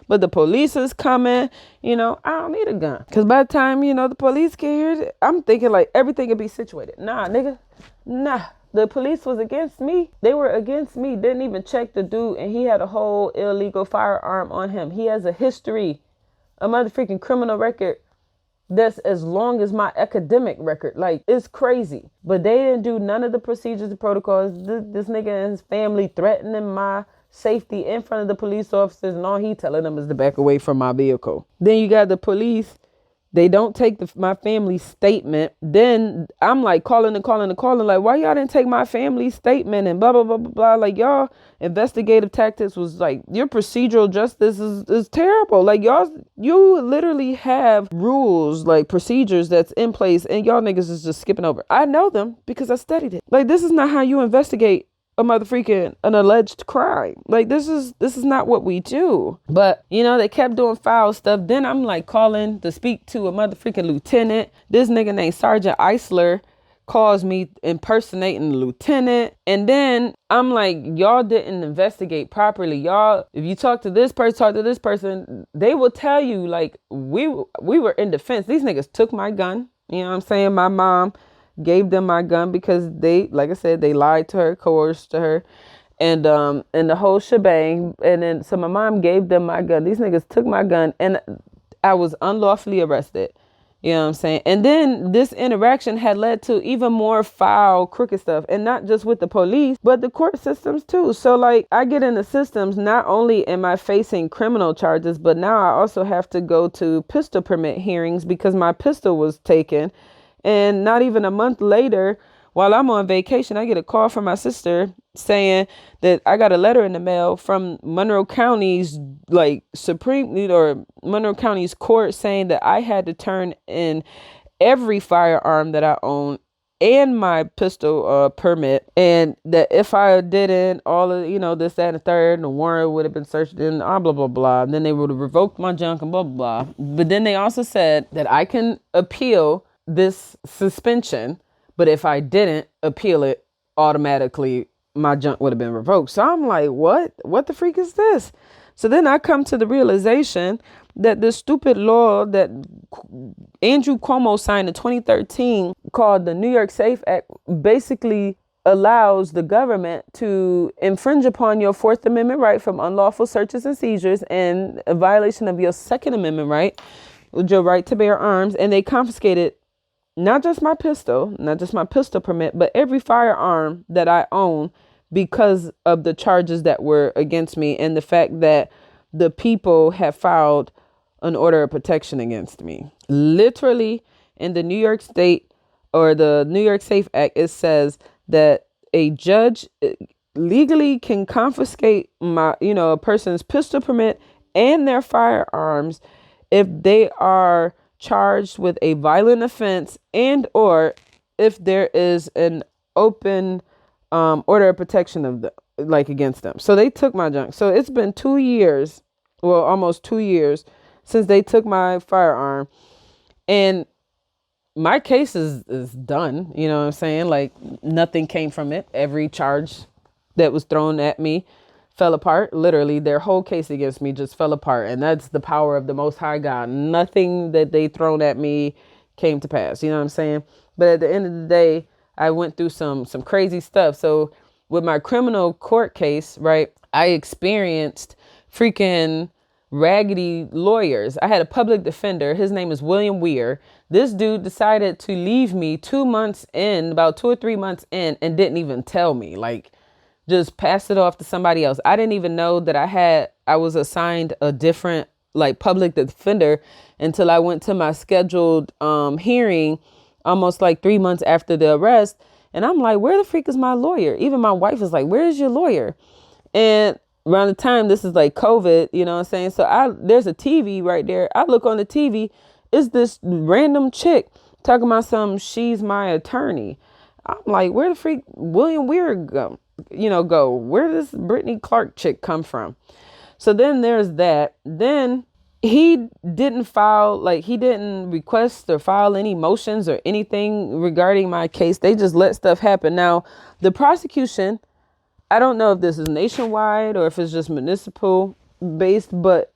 But the police is coming, I don't need a gun. Because by the time, the police get here, I'm thinking like everything could be situated. Nah, nigga. Nah. The police was against me. They were against me. Didn't even check the dude. And he had a whole illegal firearm on him. He has a history, a motherfucking criminal record that's as long as my academic record. Like, it's crazy. But they didn't do none of the procedures and protocols. This nigga and his family threatening my safety in front of the police officers, and all he telling them is to back away from my vehicle. Then you got the police. They don't take my family's statement. Then I'm like calling, like, why y'all didn't take my family's statement and blah, blah, blah, blah, blah. Like, y'all investigative tactics was like, your procedural justice is terrible. Like, you literally have rules, like procedures that's in place, and y'all niggas is just skipping over. I know them because I studied it. Like, this is not how you investigate an alleged crime. Like, this is not what we do. But they kept doing foul stuff. Then I'm like calling to speak to a motherfucking lieutenant. This nigga named Sergeant Eisler calls me impersonating the lieutenant. And then I'm like, y'all didn't investigate properly. Y'all, if you talk to this person, they will tell you like we were in defense. These niggas took my gun. You know what I'm saying? My mom gave them my gun because they, like I said, they lied to her, coerced to her, and the whole shebang. And then so my mom gave them my gun. These niggas took my gun and I was unlawfully arrested. You know what I'm saying? And then this interaction had led to even more foul, crooked stuff. And not just with the police, but the court systems too. So like, I get in the systems, not only am I facing criminal charges, but now I also have to go to pistol permit hearings because my pistol was taken. And not even a month later, while I'm on vacation, I get a call from my sister saying that I got a letter in the mail from Monroe County's Monroe County's court saying that I had to turn in every firearm that I own and my pistol permit, and that if I didn't, all of this, that, and the third, the warrant would have been searched and blah, blah, blah. And then they would have revoked my junk and blah, blah, blah. But then they also said that I can appeal this suspension, but if I didn't appeal it, automatically my junk would have been revoked. So I'm like, what the freak is this? So then I come to the realization that this stupid law that Andrew Cuomo signed in 2013 called the New York Safe Act basically allows the government to infringe upon your Fourth Amendment right from unlawful searches and seizures and a violation of your Second Amendment right, with your right to bear arms. And they confiscated not just my pistol permit, but every firearm that I own because of the charges that were against me and the fact that the people have filed an order of protection against me. Literally in the New York State or the New York Safe Act, it says that a judge legally can confiscate a person's pistol permit and their firearms if they are charged with a violent offense and or if there is an open order of protection against them. So they took my junk. So it's been 2 years, well, almost 2 years since they took my firearm, and my case is done. You know what I'm saying? Like, nothing came from it. Every charge that was thrown at me fell apart. Literally, their whole case against me just fell apart. And that's the power of the Most High God. Nothing that they thrown at me came to pass. You know what I'm saying? But at the end of the day, I went through some crazy stuff. So with my criminal court case, right, I experienced freaking raggedy lawyers. I had a public defender. His name is William Weir. This dude decided to leave me about 2 or 3 months in, and didn't even tell me, like just passed it off to somebody else. I didn't even know that I was assigned a different like public defender until I went to my scheduled hearing almost like 3 months after the arrest. And I'm like, where the freak is my lawyer? Even my wife is like, where is your lawyer? And around the time, this is like COVID, you know what I'm saying? So there's a TV right there. I look on the TV. It's this random chick talking about she's my attorney. I'm like, where the freak William Weir go? Where does Brittany Clark chick come from? So then there's that. Then he didn't request or file any motions or anything regarding my case. They just let stuff happen. Now, the prosecution, I don't know if this is nationwide or if it's just municipal based, but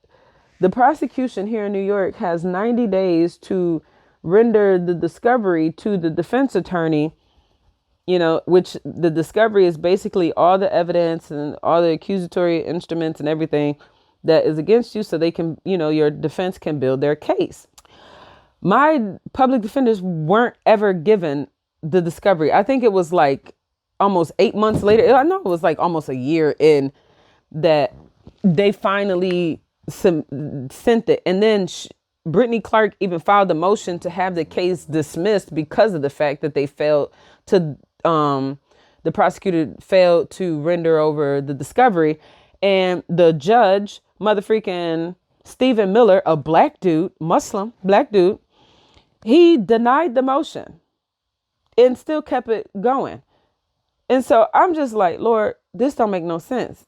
the prosecution here in New York has 90 days to render the discovery to the defense attorney, which the discovery is basically all the evidence and all the accusatory instruments and everything that is against you so they can, your defense can build their case. My public defenders weren't ever given the discovery. I think it was like almost 8 months later. I know it was like almost a year in that they finally sent it. And then Brittany Clark even filed a motion to have the case dismissed because of the fact that the prosecutor failed to render over the discovery. And the judge, motherfreaking Stephen Miller, a black dude, Muslim black dude, he denied the motion and still kept it going. And so I'm just like, Lord, this don't make no sense.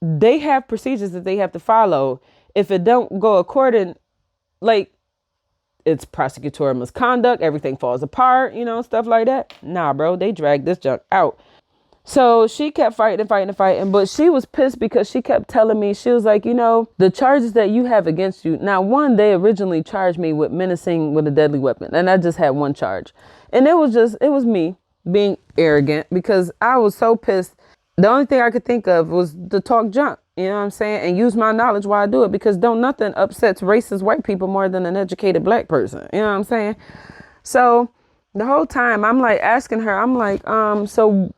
They have procedures that they have to follow. If it don't go according, like it's prosecutorial misconduct, everything falls apart, stuff like that. Nah, bro, they dragged this junk out. So she kept fighting, but she was pissed because she kept telling me, she was like, the charges that you have against you. Now, they originally charged me with menacing with a deadly weapon, and I just had one charge. And it was me being arrogant because I was so pissed. The only thing I could think of was to talk junk, you know what I'm saying? And use my knowledge while I do it, because don't nothing upsets racist white people more than an educated black person. You know what I'm saying? So the whole time I'm like asking her, I'm like, so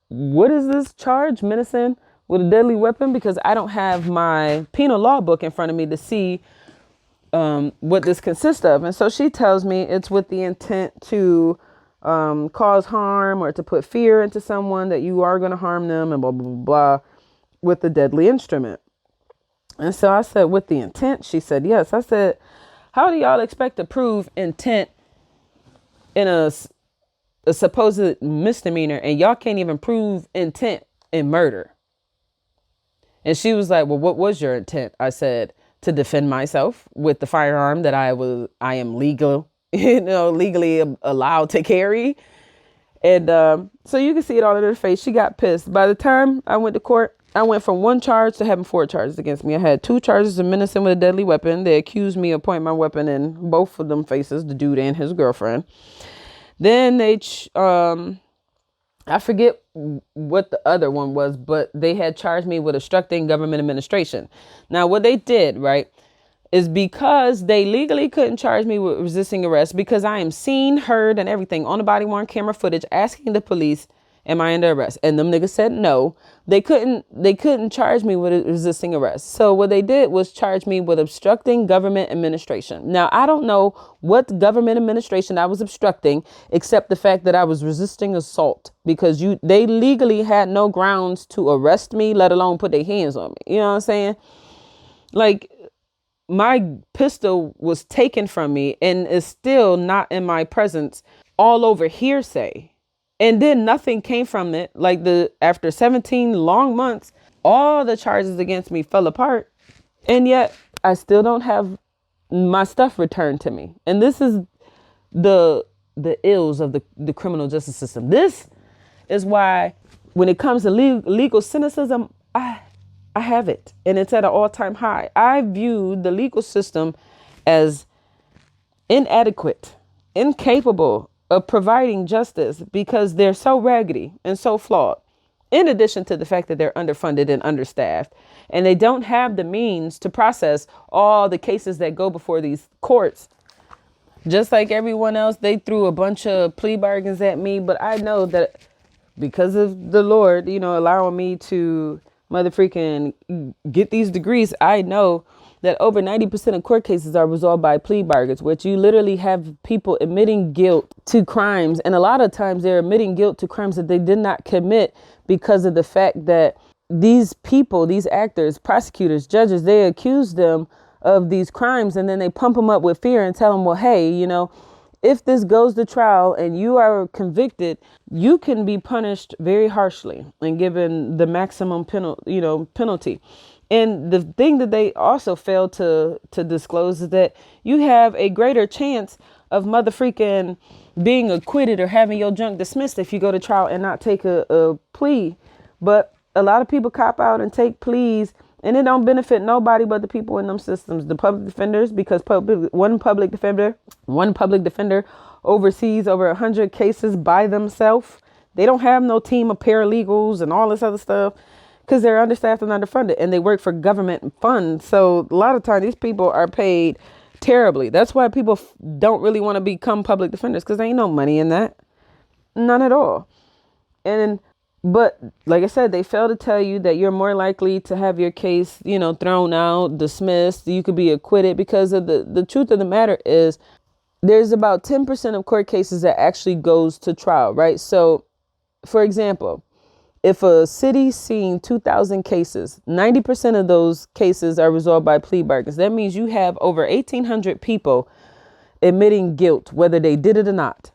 what is this charge, menacing with a deadly weapon? Because I don't have my penal law book in front of me to see what this consists of. And so she tells me it's with the intent to cause harm or to put fear into someone that you are going to harm them and blah, blah, blah, blah, with the deadly instrument. And so I said, with the intent? She said, yes. I said, how do y'all expect to prove intent in a supposed misdemeanor, and y'all can't even prove intent in murder? And she was like, well, what was your intent? I said, to defend myself with the firearm that I am legally allowed to carry. And so you can see it all in her face. She got pissed. By the time I went to court, I went from one charge to having 4 charges against me. I had 2 charges of menacing with a deadly weapon. They accused me of pointing my weapon in both of them faces, the dude and his girlfriend. Then I forget what the other one was, but they had charged me with obstructing government administration. Now, what they did, right, is because they legally couldn't charge me with resisting arrest because I am seen, heard, and everything on the body worn camera footage asking the police, am I under arrest? And them niggas said no. They couldn't charge me with resisting arrest. So what they did was charge me with obstructing government administration. Now, I don't know what government administration I was obstructing, except the fact that I was resisting assault, because they legally had no grounds to arrest me, let alone put their hands on me. You know what I'm saying? Like, my pistol was taken from me and is still not in my presence, all over hearsay. And then nothing came from it. Like, after 17 long months, all the charges against me fell apart. And yet I still don't have my stuff returned to me. And this is the ills of the criminal justice system. This is why when it comes to legal cynicism, I have it, and it's at an all-time high. I view the legal system as inadequate, incapable of providing justice because they're so raggedy and so flawed. In addition to the fact that they're underfunded and understaffed, and they don't have the means to process all the cases that go before these courts. Just like everyone else, they threw a bunch of plea bargains at me, but I know that because of the Lord, allowing me to motherfreaking get these degrees, I know that over 90% of court cases are resolved by plea bargains, which you literally have people admitting guilt to crimes. And a lot of times they're admitting guilt to crimes that they did not commit because of the fact that these people, these actors, prosecutors, judges, they accuse them of these crimes, and then they pump them up with fear and tell them, well, hey, if this goes to trial and you are convicted, you can be punished very harshly and given the maximum penalty. And the thing that they also failed to disclose is that you have a greater chance of motherfreaking being acquitted or having your junk dismissed if you go to trial and not take a plea. But a lot of people cop out and take pleas, and it don't benefit nobody but the people in them systems, the public defenders, because one public defender oversees over 100 cases by themselves. They don't have no team of paralegals and all this other stuff because they're understaffed and underfunded, and they work for government funds. So a lot of times these people are paid terribly. That's why people don't really want to become public defenders, because there ain't no money in that. None at all. But like I said, they fail to tell you that you're more likely to have your case, thrown out, dismissed. You could be acquitted because of the truth of the matter is there's about 10% of court cases that actually goes to trial, right? So, for example, if a city's seen 2,000 cases, 90% of those cases are resolved by plea bargains. That means you have over 1,800 people admitting guilt, whether they did it or not,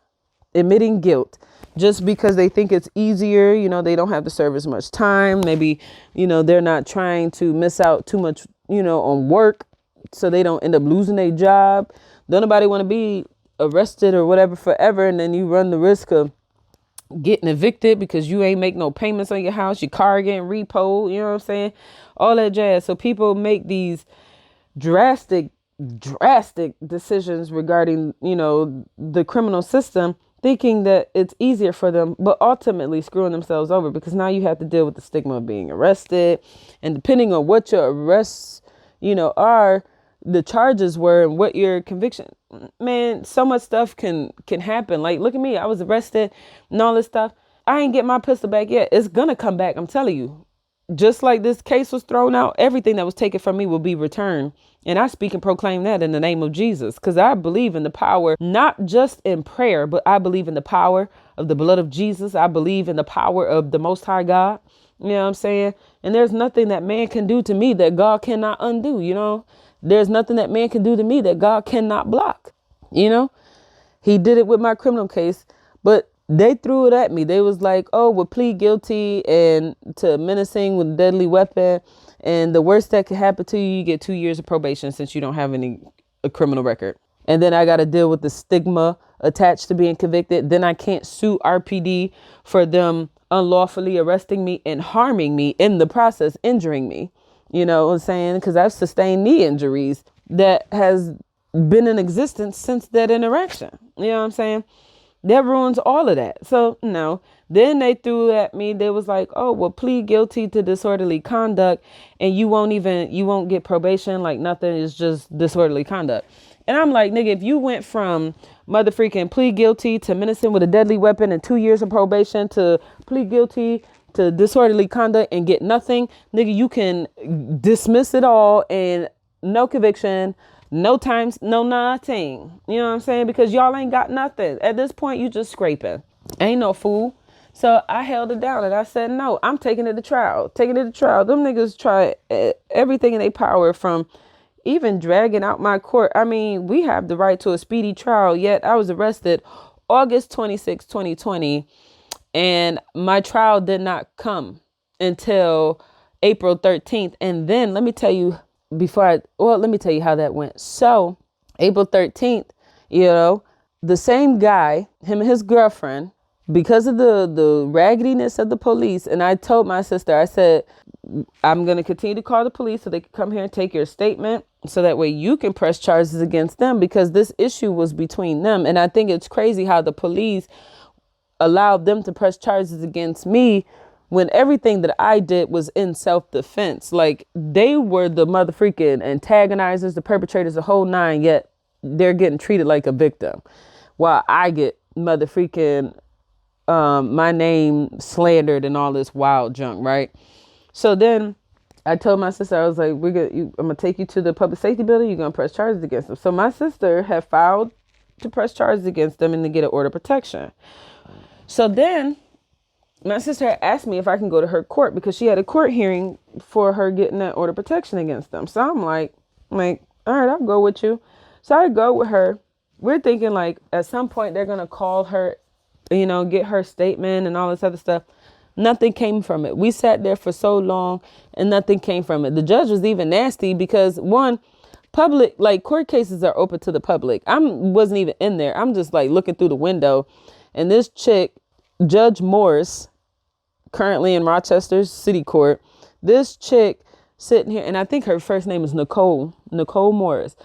admitting guilt. Just because they think it's easier, they don't have to serve as much time. Maybe, they're not trying to miss out too much, on work, so they don't end up losing their job. Don't nobody want to be arrested or whatever forever, and then you run the risk of getting evicted because you ain't make no payments on your house, your car getting repoed, you know what I'm saying? All that jazz. So people make these drastic decisions regarding, the criminal system, thinking that it's easier for them, but ultimately screwing themselves over, because now you have to deal with the stigma of being arrested. And depending on what your arrests, are, the charges were and what your conviction, man, so much stuff can happen. Like, look at me. I was arrested and all this stuff. I ain't get my pistol back yet. It's going to come back. I'm telling you. Just like this case was thrown out, everything that was taken from me will be returned. And I speak and proclaim that in the name of Jesus, because I believe in the power, not just in prayer, but I believe in the power of the blood of Jesus. I believe in the power of the Most High God. You know what I'm saying? And there's nothing that man can do to me that God cannot undo. There's nothing that man can do to me that God cannot block. He did it with my criminal case, but they threw it at me. They was like, oh, we'll plead guilty and to menacing with a deadly weapon. And the worst that could happen to you, you get 2 years of probation since you don't have a criminal record. And then I got to deal with the stigma attached to being convicted. Then I can't sue RPD for them unlawfully arresting me and harming me in the process, injuring me. You know what I'm saying? Because I've sustained knee injuries that has been in existence since that interaction. You know what I'm saying? That ruins all of that. So no. Then they threw at me. They was like, oh, well, plead guilty to disorderly conduct and you won't get probation. Like nothing, is just disorderly conduct. And I'm like, nigga, if you went from mother freaking plead guilty to menacing with a deadly weapon and 2 years of probation to plead guilty to disorderly conduct and get nothing, nigga, you can dismiss it all and no conviction, no times, no nothing. You know what I'm saying? Because y'all ain't got nothing. At this point, you just scraping. Ain't no fool. So I held it down and I said, no, I'm taking it to trial. Taking it to trial. Them niggas try everything in their power, from even dragging out my court. I mean, we have the right to a speedy trial, yet I was arrested August 26, 2020, and my trial did not come until April 13th. And then let me tell you let me tell you how that went. So April 13th, the same guy, him and his girlfriend, because of the raggediness of the police. And I told my sister, I said, I'm going to continue to call the police so they can come here and take your statement, so that way you can press charges against them, because this issue was between them. And I think it's crazy how the police allowed them to press charges against me when everything that I did was in self-defense. Like, they were the motherfucking antagonizers, the perpetrators, the whole nine, yet they're getting treated like a victim, while I get motherfucking my name slandered and all this wild junk, right? So then I told my sister, I was like, I'm gonna take you to the public safety building. You're gonna press charges against them. So my sister had filed to press charges against them and to get an order of protection. So then my sister had asked me if I can go to her court, because she had a court hearing for her getting that order of protection against them. So I'm like, all right, I'll go with you. So I go with her. We're thinking like at some point they're gonna call her, get her statement and all this other stuff. Nothing came from it. We sat there for so long and nothing came from it. The judge was even nasty because, one, public, like, court cases are open to the public. I wasn't even in there. I'm just like looking through the window, and this chick, Judge Morris, currently in Rochester City Court, this chick sitting here, and I think her first name is Nicole Morris,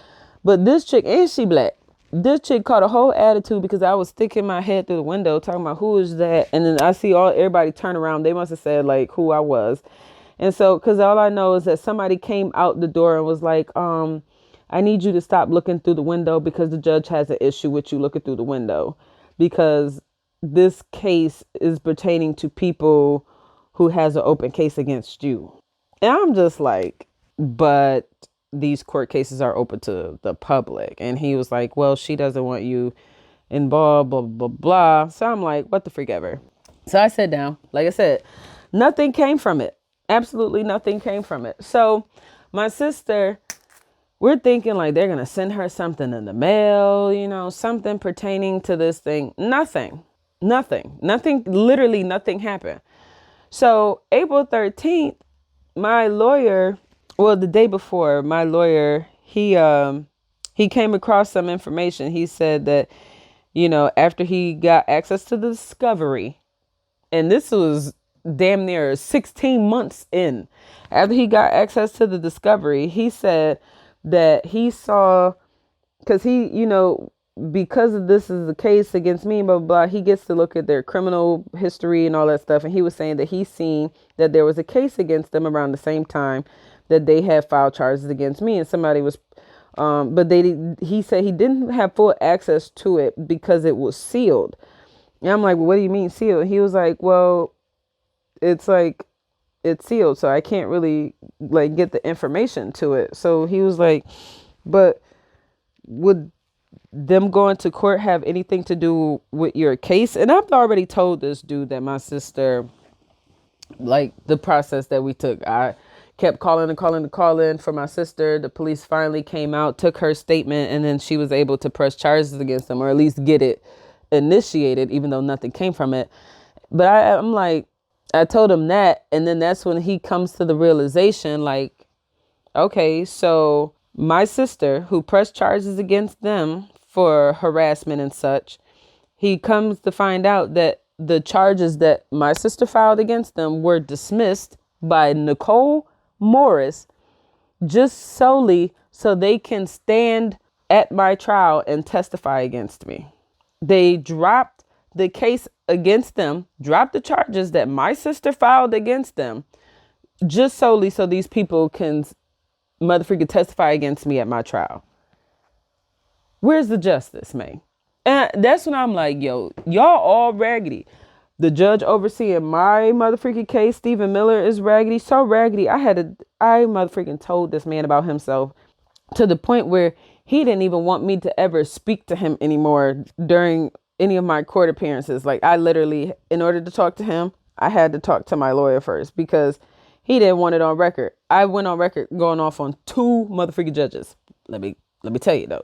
but this chick, and she black. This chick caught a whole attitude because I was sticking my head through the window talking about who is that, and then I see everybody turn around. They must have said like who I was. And so, because all I know is that somebody came out the door and was like, I need you to stop looking through the window because the judge has an issue with you looking through the window, because this case is pertaining to people who has an open case against you. And I'm just like, but these court cases are open to the public. And he was like, well, she doesn't want you involved, blah, blah, blah. So I'm like, what the freak ever. So I sat down. Like I said, nothing came from it. Absolutely nothing came from it. So my sister, we're thinking like they're going to send her something in the mail, something pertaining to this thing. Nothing, literally nothing happened. So April 13th, my lawyer, the day before, my lawyer, he came across some information. He said that, after he got access to the discovery, and this was damn near 16 months in, after he got access to the discovery, he said that he saw, because because of this is the case against me, blah, blah, blah, he gets to look at their criminal history and all that stuff. And he was saying that he's seen that there was a case against them around the same time that they had filed charges against me, and somebody was, he said he didn't have full access to it because it was sealed. And I'm like, well, what do you mean sealed? He was like, well, it's sealed, so I can't really like get the information to it. So he was like, but would them going to court have anything to do with your case? And I've already told this dude that my sister, like the process that we took, I kept calling for my sister. The police finally came out, took her statement, and then she was able to press charges against them, or at least get it initiated, even though nothing came from it. But I'm like, I told him that, and then that's when he comes to the realization, like, okay, so my sister, who pressed charges against them for harassment and such, he comes to find out that the charges that my sister filed against them were dismissed by Nicole Morris just solely so they can stand at my trial and testify against me. They dropped the case against them, dropped the charges that my sister filed against them, just solely so these people can motherfucker testify against me at my trial. Where's the justice, man? And that's when I'm like, yo, y'all all raggedy. The judge overseeing my motherfucking case, Stephen Miller, is raggedy. So raggedy. I motherfucking told this man about himself to the point where he didn't even want me to ever speak to him anymore during any of my court appearances. Like, I literally, in order to talk to him, I had to talk to my lawyer first because he didn't want it on record. I went on record going off on 2 motherfucking judges. Let me tell you though.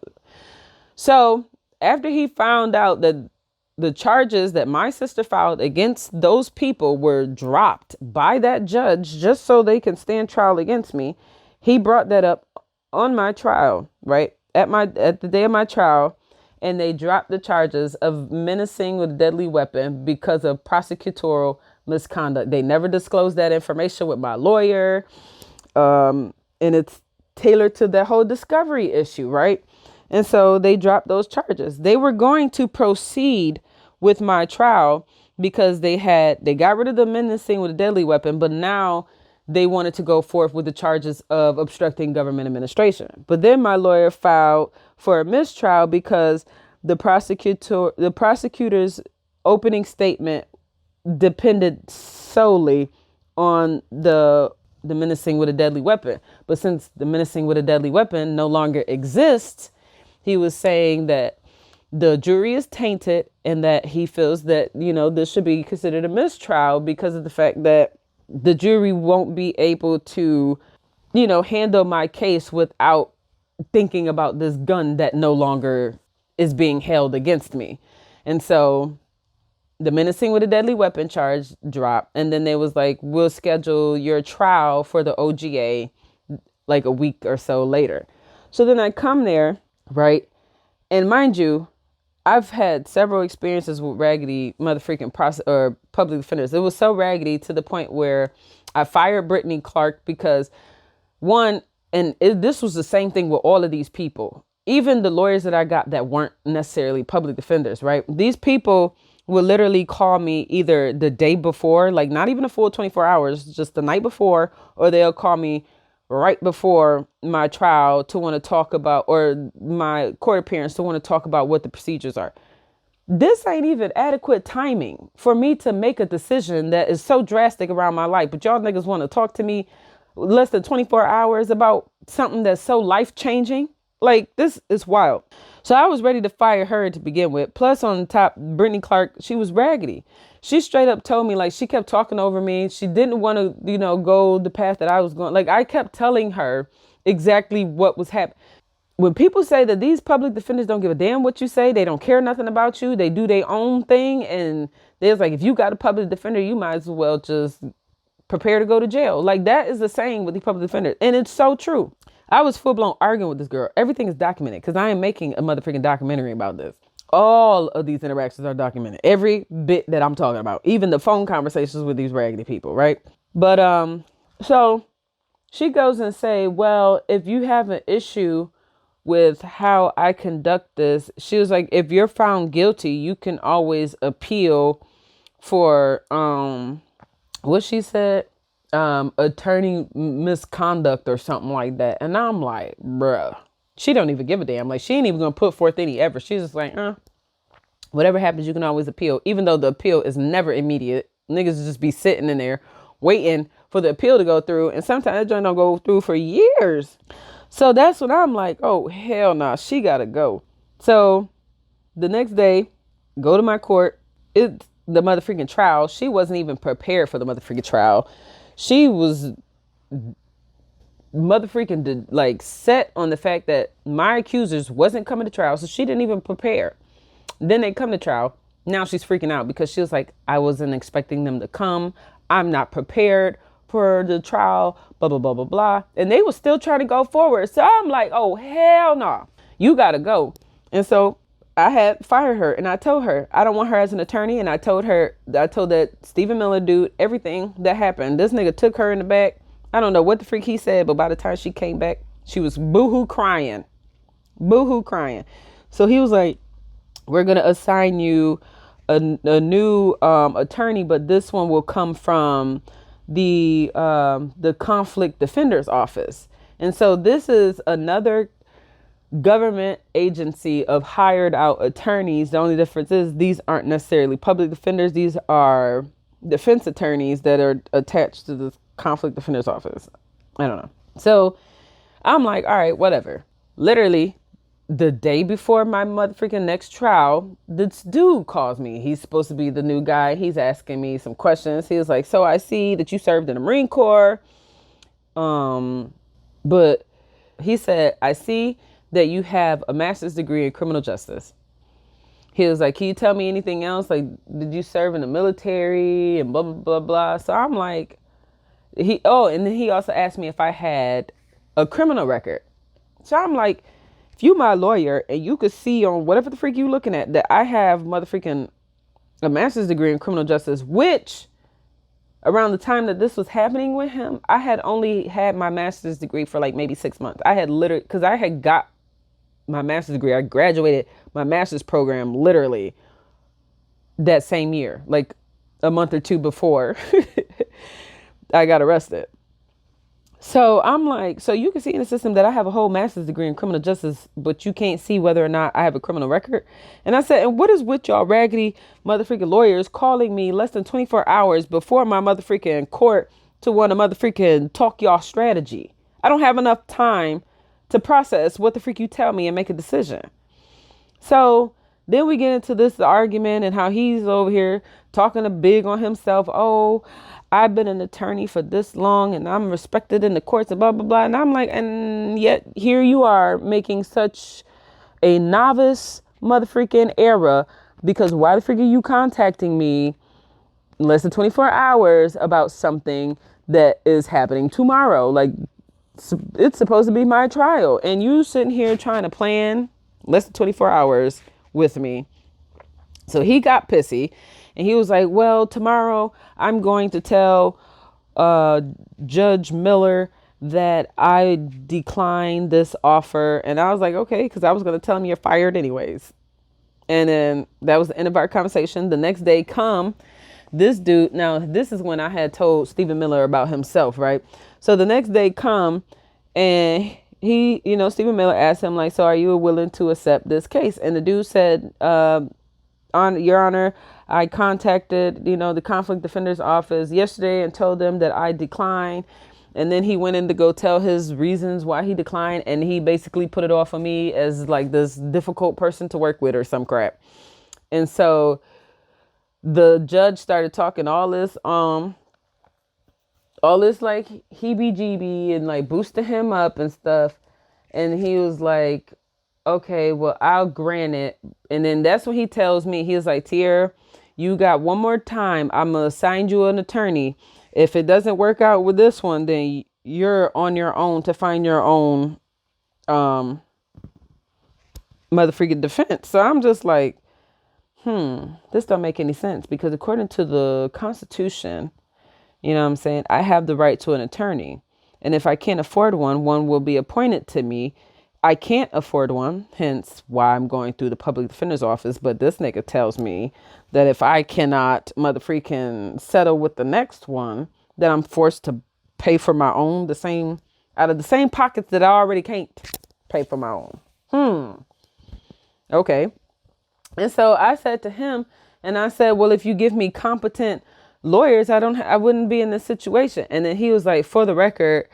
So after he found out that the charges that my sister filed against those people were dropped by that judge just so they can stand trial against me, he brought that up on my trial, right? At the day of my trial, and they dropped the charges of menacing with a deadly weapon because of prosecutorial misconduct. They never disclosed that information with my lawyer. And it's tailored to the whole discovery issue, right? And so they dropped those charges. They were going to proceed with my trial because they got rid of the menacing with a deadly weapon, but now they wanted to go forth with the charges of obstructing government administration. But then my lawyer filed for a mistrial because the prosecutor's opening statement depended solely on the menacing with a deadly weapon. But since the menacing with a deadly weapon no longer exists, he was saying that the jury is tainted and that he feels that, this should be considered a mistrial because of the fact that the jury won't be able to, handle my case without thinking about this gun that no longer is being held against me. And so the menacing with a deadly weapon charge dropped. And then they was like, we'll schedule your trial for the OGA like a week or so later. So then I come there, right? And mind you, I've had several experiences with raggedy motherfucking public defenders. It was so raggedy to the point where I fired Brittany Clark because this was the same thing with all of these people. Even the lawyers that I got that weren't necessarily public defenders, right? These people will literally call me either the day before, like not even a full 24 hours, just the night before, or they'll call me right before my trial to want to talk about, or my court appearance to want to talk about what the procedures are. This ain't even adequate timing for me to make a decision that is so drastic around my life. But y'all niggas want to talk to me less than 24 hours about something that's so life changing. Like, this is wild. So I was ready to fire her to begin with. Plus on top, Brittany Clark, she was raggedy. She straight up told me, like, she kept talking over me. She didn't want to, go the path that I was going. Like, I kept telling her exactly what was happening. When people say that these public defenders don't give a damn what you say, they don't care nothing about you, they do their own thing. And there's like, if you got a public defender, you might as well just prepare to go to jail. Like, that is the saying with the public defenders. And it's so true. I was full blown arguing with this girl. Everything is documented because I am making a motherfucking documentary about this. All of these interactions are documented. Every bit that I'm talking about, even the phone conversations with these raggedy people, right? But so she goes and say, well, if you have an issue with how I conduct this, she was like, if you're found guilty, you can always appeal for what she said, attorney misconduct or something like that. And I'm like, bruh, she don't even give a damn. Like, she ain't even gonna put forth any effort. She's just like, whatever happens, you can always appeal, even though the appeal is never immediate. Niggas just be sitting in there waiting for the appeal to go through, and sometimes that joint don't go through for years. So that's when I'm like, oh hell nah, she gotta go. So the next day, go to my court. It's the motherfucking trial. She wasn't even prepared for the motherfucking trial. She was motherfucking like set on the fact that my accusers wasn't coming to trial, so she didn't even prepare. Then they come to trial. Now she's freaking out because she was like, I wasn't expecting them to come. I'm not prepared for the trial, blah, blah, blah, blah, blah. And they were still trying to go forward. So I'm like, oh, hell no, you got to go. And so I had fired her, and I told her I don't want her as an attorney. And I told that Stephen Miller dude everything that happened. This nigga took her in the back. I don't know what the freak he said, but by the time she came back, she was boohoo crying, boohoo crying. So he was like, "We're gonna assign you a new attorney, but this one will come from the conflict defender's office." And so this is another government agency of hired out attorneys. The only difference is these aren't necessarily public defenders. These are defense attorneys that are attached to the conflict defender's office. I don't know. So I'm like, all right, whatever. Literally the day before my motherfucking next trial, this dude calls me. He's supposed to be the new guy. He's asking me some questions. He was like, so I see that you served in the Marine Corps. But he said, I see that you have a master's degree in criminal justice. He was like, can you tell me anything else? Like, did you serve in the military and blah, blah, blah, blah. So I'm like, and then he also asked me if I had a criminal record. So I'm like, if you my lawyer and you could see on whatever the freak you looking at that I have motherfucking a master's degree in criminal justice, which around the time that this was happening with him, I had only had my master's degree for like maybe 6 months. I had literally, because I had got my master's degree, I graduated my master's program literally that same year, like a month or two before I got arrested. So I'm like, so you can see in the system that I have a whole master's degree in criminal justice, but you can't see whether or not I have a criminal record. And I said, and what is with y'all raggedy motherfucking lawyers calling me less than 24 hours before my motherfucking court to want to motherfucking talk y'all strategy? I don't have enough time to process what the freak you tell me and make a decision. So then we get into this argument and how he's over here talking a big on himself. Oh, I've been an attorney for this long and I'm respected in the courts and blah, blah, blah. And I'm like, and yet here you are making such a novice motherfucking error, because why the freak are you contacting me in less than 24 hours about something that is happening tomorrow? Like, it's supposed to be my trial and you sitting here trying to plan less than 24 hours with me. So he got pissy and he was like, well, tomorrow I'm going to tell Judge Miller that I declined this offer. And I was like, okay, because I was going to tell him you're fired anyways. And then that was the end of our conversation. The next day this dude, now this is when I had told Stephen Miller about himself, right? So the next day and he, Stephen Miller asked him like, so are you willing to accept this case? And the dude said, on Your Honor, I contacted, the conflict defender's office yesterday and told them that I declined. And then he went in to go tell his reasons why he declined. And he basically put it off on me as like this difficult person to work with or some crap. And so the judge started talking all this like heebie-jeebie and like boosting him up and stuff. And he was like, okay, well, I'll grant it. And then that's when he tells me, he was like, Tier, you got one more time. I'm going to assign you an attorney. If it doesn't work out with this one, then you're on your own to find your own motherfucking defense. So I'm just like, this don't make any sense, because according to the Constitution, you know what I'm saying, I have the right to an attorney. And if I can't afford one will be appointed to me. I can't afford one, hence why I'm going through the public defender's office. But this nigga tells me that if I cannot motherfreaking settle with the next one, that I'm forced to pay for my own, out of the same pockets that I already can't pay for my own. Okay. And so I said to him, and I said, well, if you give me competent lawyers, I wouldn't be in this situation. And then he was like, for the record,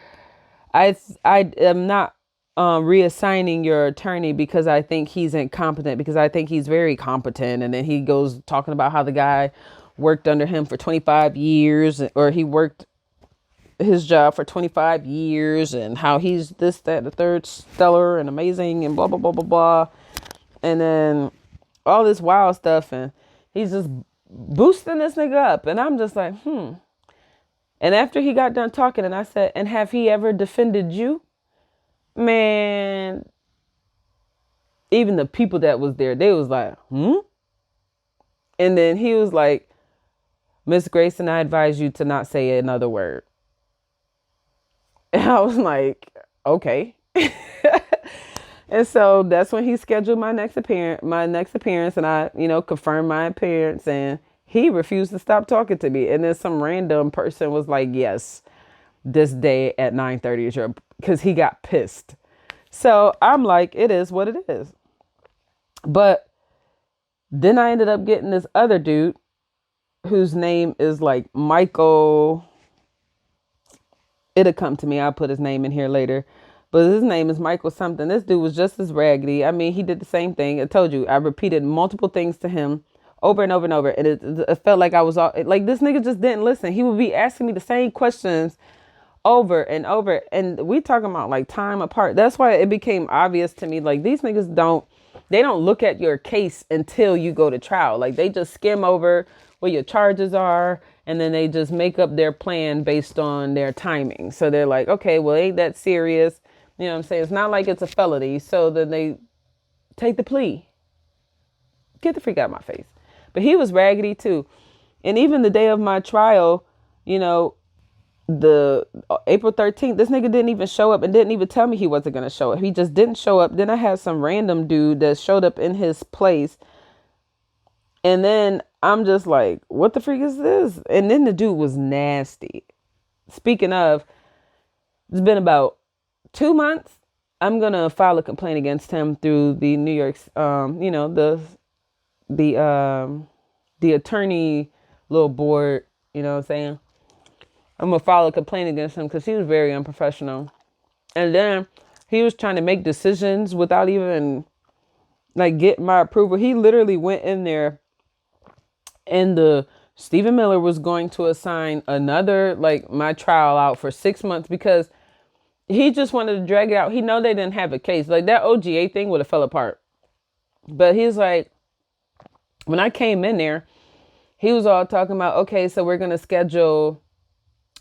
I am not reassigning your attorney because I think he's incompetent, because I think he's very competent. And then he goes talking about how the guy worked under him for 25 years, or he worked his job for 25 years, and how he's this, that, the third, stellar and amazing and blah, blah, blah, blah, blah. And then all this wild stuff. And he's just boosting this nigga up. And I'm just like, And after he got done talking, and I said, and have he ever defended you? Man, even the people that was there, they was like, hmm? And then he was like, Miss Grayson, I advise you to not say another word. And I was like, okay. And so that's when he scheduled my next appearance, and I, confirmed my appearance, and he refused to stop talking to me. And then some random person was like, yes, this day at 9:30 is your, because he got pissed. So I'm like, it is what it is. But then I ended up getting this other dude whose name is like Michael. It'll come to me. I'll put his name in here later. But his name is Michael something. This dude was just as raggedy. I mean, he did the same thing. I told you, I repeated multiple things to him over and over and over. And it felt like I was all like, this nigga just didn't listen. He would be asking me the same questions over and over. And we talking about like time apart. That's why it became obvious to me, like these niggas they don't look at your case until you go to trial. Like they just skim over what your charges are, and then they just make up their plan based on their timing. So they're like, okay, well, ain't that serious? You know what I'm saying? It's not like it's a felony. So then they take the plea. Get the freak out of my face. But he was raggedy too. And even the day of my trial, the April 13th, this nigga didn't even show up and didn't even tell me he wasn't going to show up. He just didn't show up. Then I had some random dude that showed up in his place. And then I'm just like, what the freak is this? And then the dude was nasty. Speaking of, it's been about 2 months. I'm going to file a complaint against him through the New York's, the attorney little board, you know what I'm saying? I'm going to file a complaint against him because he was very unprofessional. And then he was trying to make decisions without even like getting my approval. He literally went in there, and Stephen Miller was going to assign another, like my trial out for 6 months because he just wanted to drag it out. He know they didn't have a case. Like that OGA thing would have fell apart. But he's like, when I came in there, he was all talking about, okay, so we're going to schedule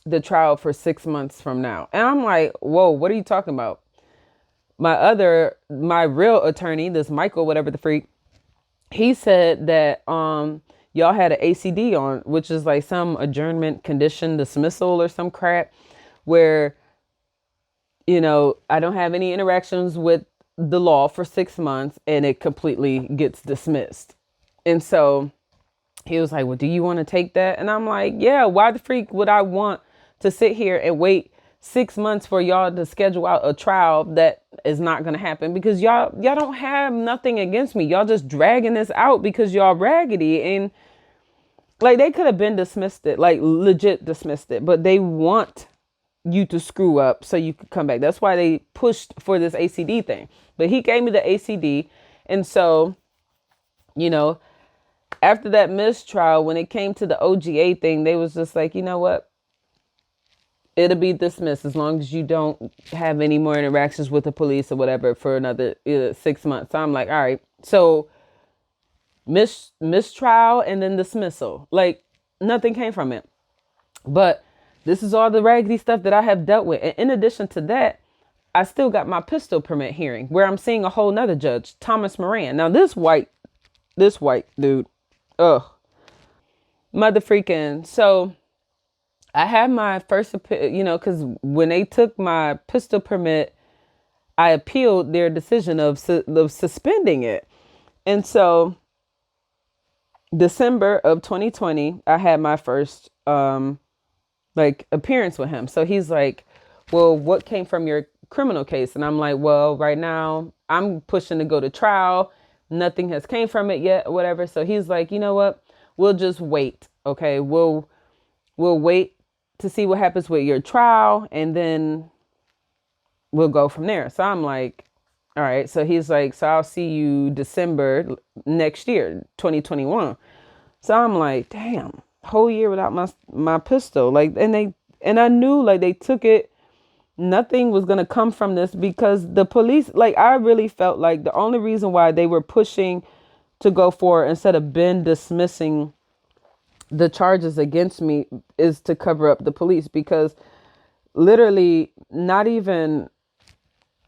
the trial for 6 months from now. And I'm like, whoa, what are you talking about? My real attorney, this Michael, whatever the freak, he said that y'all had an ACD on, which is like some adjournment condition dismissal or some crap where, I don't have any interactions with the law for 6 months and it completely gets dismissed. And so he was like, well, do you want to take that? And I'm like, yeah, why the freak would I want to sit here and wait 6 months for y'all to schedule out a trial that is not going to happen? Because y'all don't have nothing against me. Y'all just dragging this out because y'all raggedy. And like they could have been dismissed it, like legit dismissed it, but they want you to screw up so you could come back. That's why they pushed for this ACD thing. But he gave me the ACD. And so, after that mistrial, when it came to the OGA thing, they was just like, you know what? It'll be dismissed as long as you don't have any more interactions with the police or whatever for another 6 months. So I'm like, all right. So mistrial and then dismissal. Like nothing came from it. But this is all the raggedy stuff that I have dealt with. And in addition to that, I still got my pistol permit hearing where I'm seeing a whole nother judge, Thomas Moran. Now this white dude, ugh, mother freaking. So I had my first, because when they took my pistol permit, I appealed their decision of suspending it. And so December of 2020, I had my first appearance with him. So he's like, well, what came from your criminal case? And I'm like, well, right now I'm pushing to go to trial. Nothing has came from it yet, or whatever. So he's like, you know what? We'll just wait. Okay. We'll wait to see what happens with your trial, and then we'll go from there. So I'm like, all right. So he's like, so I'll see you December next year, 2021. So I'm like, damn, whole year without my pistol. Like, and I knew like they took it. Nothing was going to come from this because the police, like, I really felt like the only reason why they were pushing to go for it instead of Ben dismissing the charges against me is to cover up the police, because literally not even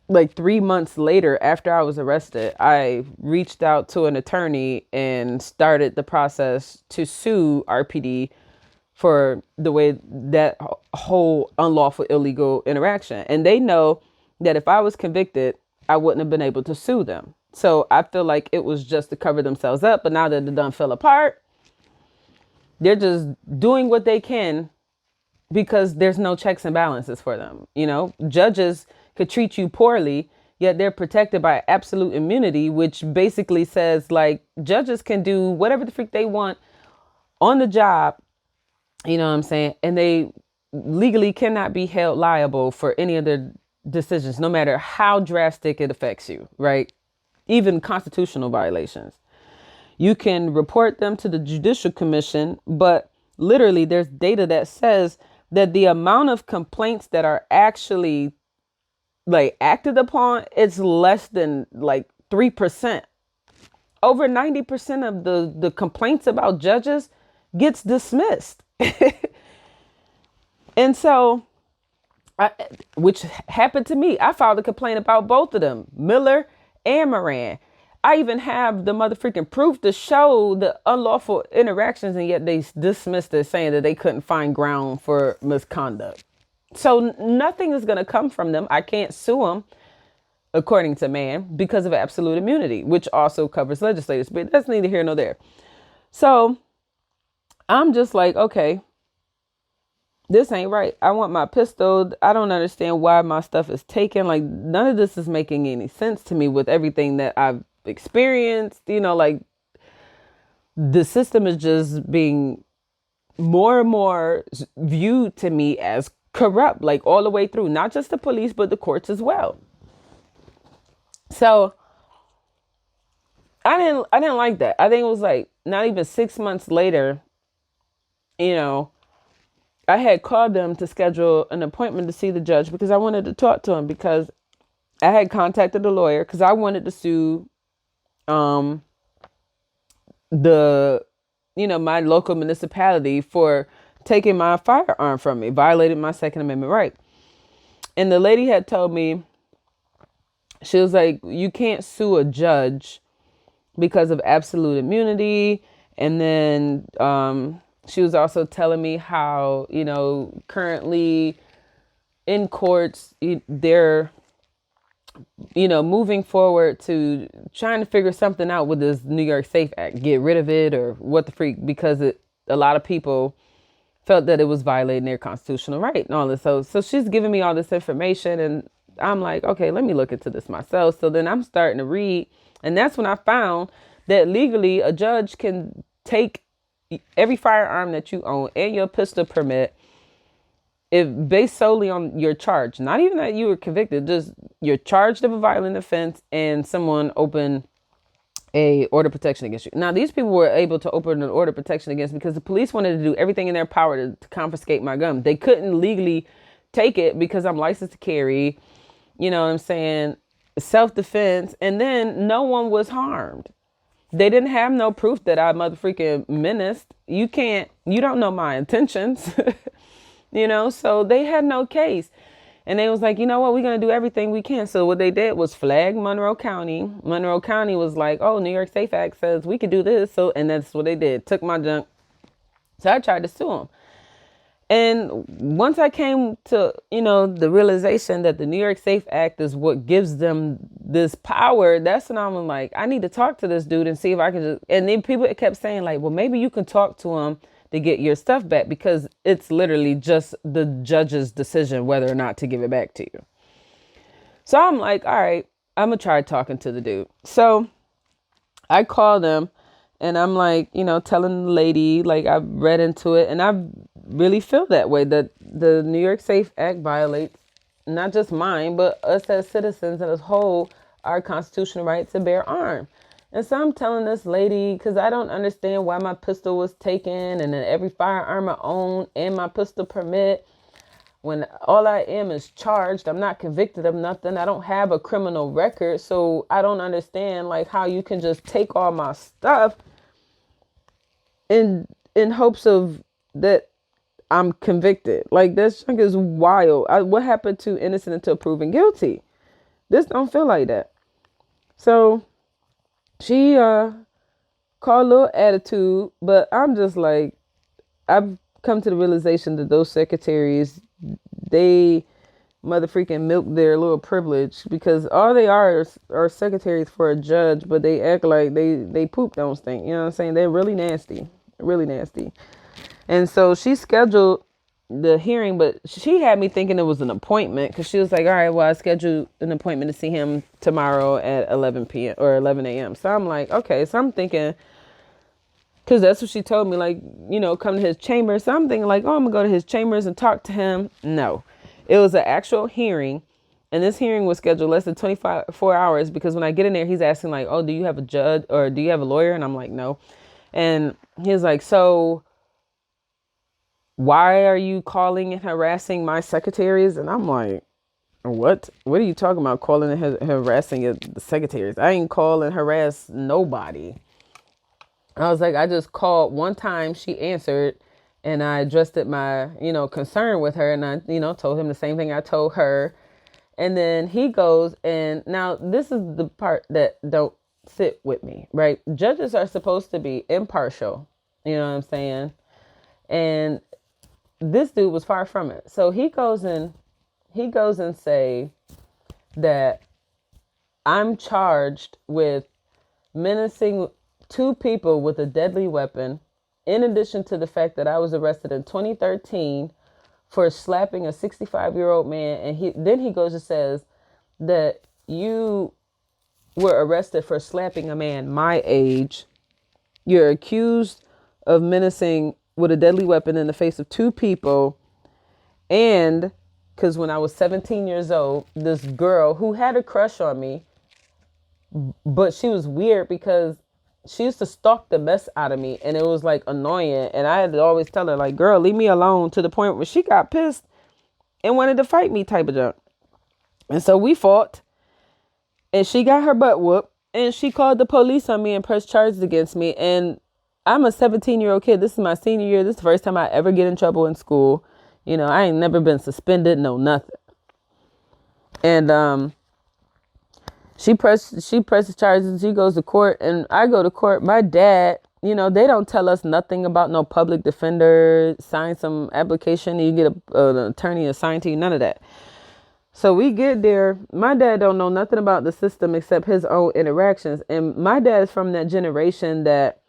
like 3 months later, after I was arrested, I reached out to an attorney and started the process to sue RPD for the way that whole unlawful illegal interaction. And they know that if I was convicted, I wouldn't have been able to sue them. So I feel like it was just to cover themselves up. But now that it done fell apart, they're just doing what they can because there's no checks and balances for them. You know, judges could treat you poorly, yet they're protected by absolute immunity, which basically says like judges can do whatever the freak they want on the job. You know what I'm saying? And they legally cannot be held liable for any of their decisions, no matter how drastic it affects you, right? Even constitutional violations. You can report them to the Judicial Commission, but literally there's data that says that the amount of complaints that are actually like acted upon, it's less than like 3%. Over 90% of the complaints about judges gets dismissed. And so, which happened to me. I filed a complaint about both of them, Miller and Moran. I even have the motherfucking proof to show the unlawful interactions, and yet they dismissed it, saying that they couldn't find ground for misconduct. So nothing is going to come from them. I can't sue them, according to man, because of absolute immunity, which also covers legislators. But that's neither here nor there. So I'm just like, okay, this ain't right. I want my pistol. I don't understand why my stuff is taken. Like, none of this is making any sense to me with everything that I've experienced. You know, like, the system is just being more and more viewed to me as corrupt, like all the way through, not just the police, but the courts as well. So I didn't like that. I think it was like not even 6 months later, you know, I had called them to schedule an appointment to see the judge because I wanted to talk to him, because I had contacted a lawyer because I wanted to sue my local municipality for taking my firearm from me, violated my Second Amendment right. And the lady had told me, she was like, you can't sue a judge because of absolute immunity. And then she was also telling me how, you know, currently in courts, they're, you know, moving forward to trying to figure something out with this New York Safe Act, get rid of it or what the freak, because a lot of people felt that it was violating their constitutional right and all this. So she's giving me all this information, and I'm like, okay, let me look into this myself. So then I'm starting to read, and that's when I found that legally a judge can take every firearm that you own and your pistol permit, if based solely on your charge, not even that you were convicted, just you're charged of a violent offense and someone opened a order of protection against you. Now, these people were able to open an order of protection against me because the police wanted to do everything in their power to confiscate my gun. They couldn't legally take it because I'm licensed to carry, you know what I'm saying, self-defense, and then no one was harmed. They didn't have no proof that I motherfucking menaced. You don't know my intentions, you know, so they had no case. And they was like, you know what, we're going to do everything we can. So what they did was flag Monroe County. Monroe County was like, oh, New York Safe Act says we could do this. So, and that's what they did. Took my junk. So I tried to sue them. And once I came to, you know, the realization that the New York Safe Act is what gives them this power, that's when I'm like, I need to talk to this dude and see if I can just, and then people kept saying like, well, maybe you can talk to him to get your stuff back, because it's literally just the judge's decision whether or not to give it back to you. So I'm like, all right, I'm going to try talking to the dude. So I called him and I'm like, you know, telling the lady, like, I've read into it and I really feel that way, that the New York Safe Act violates not just mine, but us as citizens as a whole, our constitutional right to bear arms. And so I'm telling this lady, because I don't understand why my pistol was taken and then every firearm I own and my pistol permit, when all I am is charged. I'm not convicted of nothing. I don't have a criminal record. So I don't understand like how you can just take all my stuff in hopes of that I'm convicted. Like, this junk is wild. What happened to innocent until proven guilty? This don't feel like that. So she called a little attitude, but I'm just like, I've come to the realization that those secretaries, they mother freaking milk their little privilege, because all they are secretaries for a judge, but they act like they poop don't stink. You know what I'm saying? They're really nasty, really nasty. And so she scheduled the hearing, but she had me thinking it was an appointment, because she was like, all right, well, I scheduled an appointment to see him tomorrow at 11 p.m. or 11 a.m. So I'm like, okay. So I'm thinking, because that's what she told me, like, come to his chambers. So I'm thinking like, oh, I'm going to go to his chambers and talk to him. No, it was an actual hearing. And this hearing was scheduled less than 4 hours, because when I get in there, he's asking like, oh, do you have a judge or do you have a lawyer? And I'm like, no. And he's like, so why are you calling and harassing my secretaries? And I'm like, what are you talking about, calling and harassing the secretaries? I ain't call and harass nobody. I was like, I just called one time, she answered, and I addressed my, concern with her. And I, told him the same thing I told her. And then he goes, and now this is the part that don't sit with me, right? Judges are supposed to be impartial. You know what I'm saying? And this dude was far from it. So he goes and say that I'm charged with menacing two people with a deadly weapon, in addition to the fact that I was arrested in 2013 for slapping a 65-year-old man. And then he goes and says that you were arrested for slapping a man my age. You're accused of menacing with a deadly weapon in the face of two people. And because when I was 17 years old, this girl who had a crush on me, but she was weird because she used to stalk the mess out of me, and it was like annoying. And I had to always tell her like, girl, leave me alone, to the point where she got pissed and wanted to fight me type of junk. And so we fought, and she got her butt whooped, and she called the police on me and pressed charges against me. And I'm a 17-year-old kid. This is my senior year. This is the first time I ever get in trouble in school. I ain't never been suspended, no nothing. And she presses charges. She goes to court, and I go to court. My dad, they don't tell us nothing about no public defender, sign some application, you get an attorney assigned to you, none of that. So we get there. My dad don't know nothing about the system except his own interactions. And my dad is from that generation that,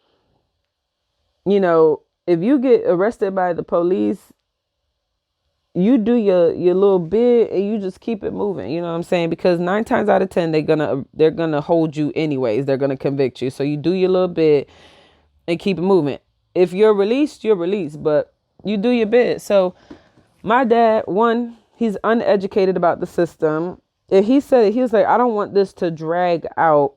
if you get arrested by the police, you do your little bit and you just keep it moving. You know what I'm saying? Because 9 times out of 10, they're gonna hold you anyways. They're gonna convict you. So you do your little bit and keep it moving. If you're released, you're released, but you do your bit. So my dad, one, he's uneducated about the system. And he said it, he was like, I don't want this to drag out,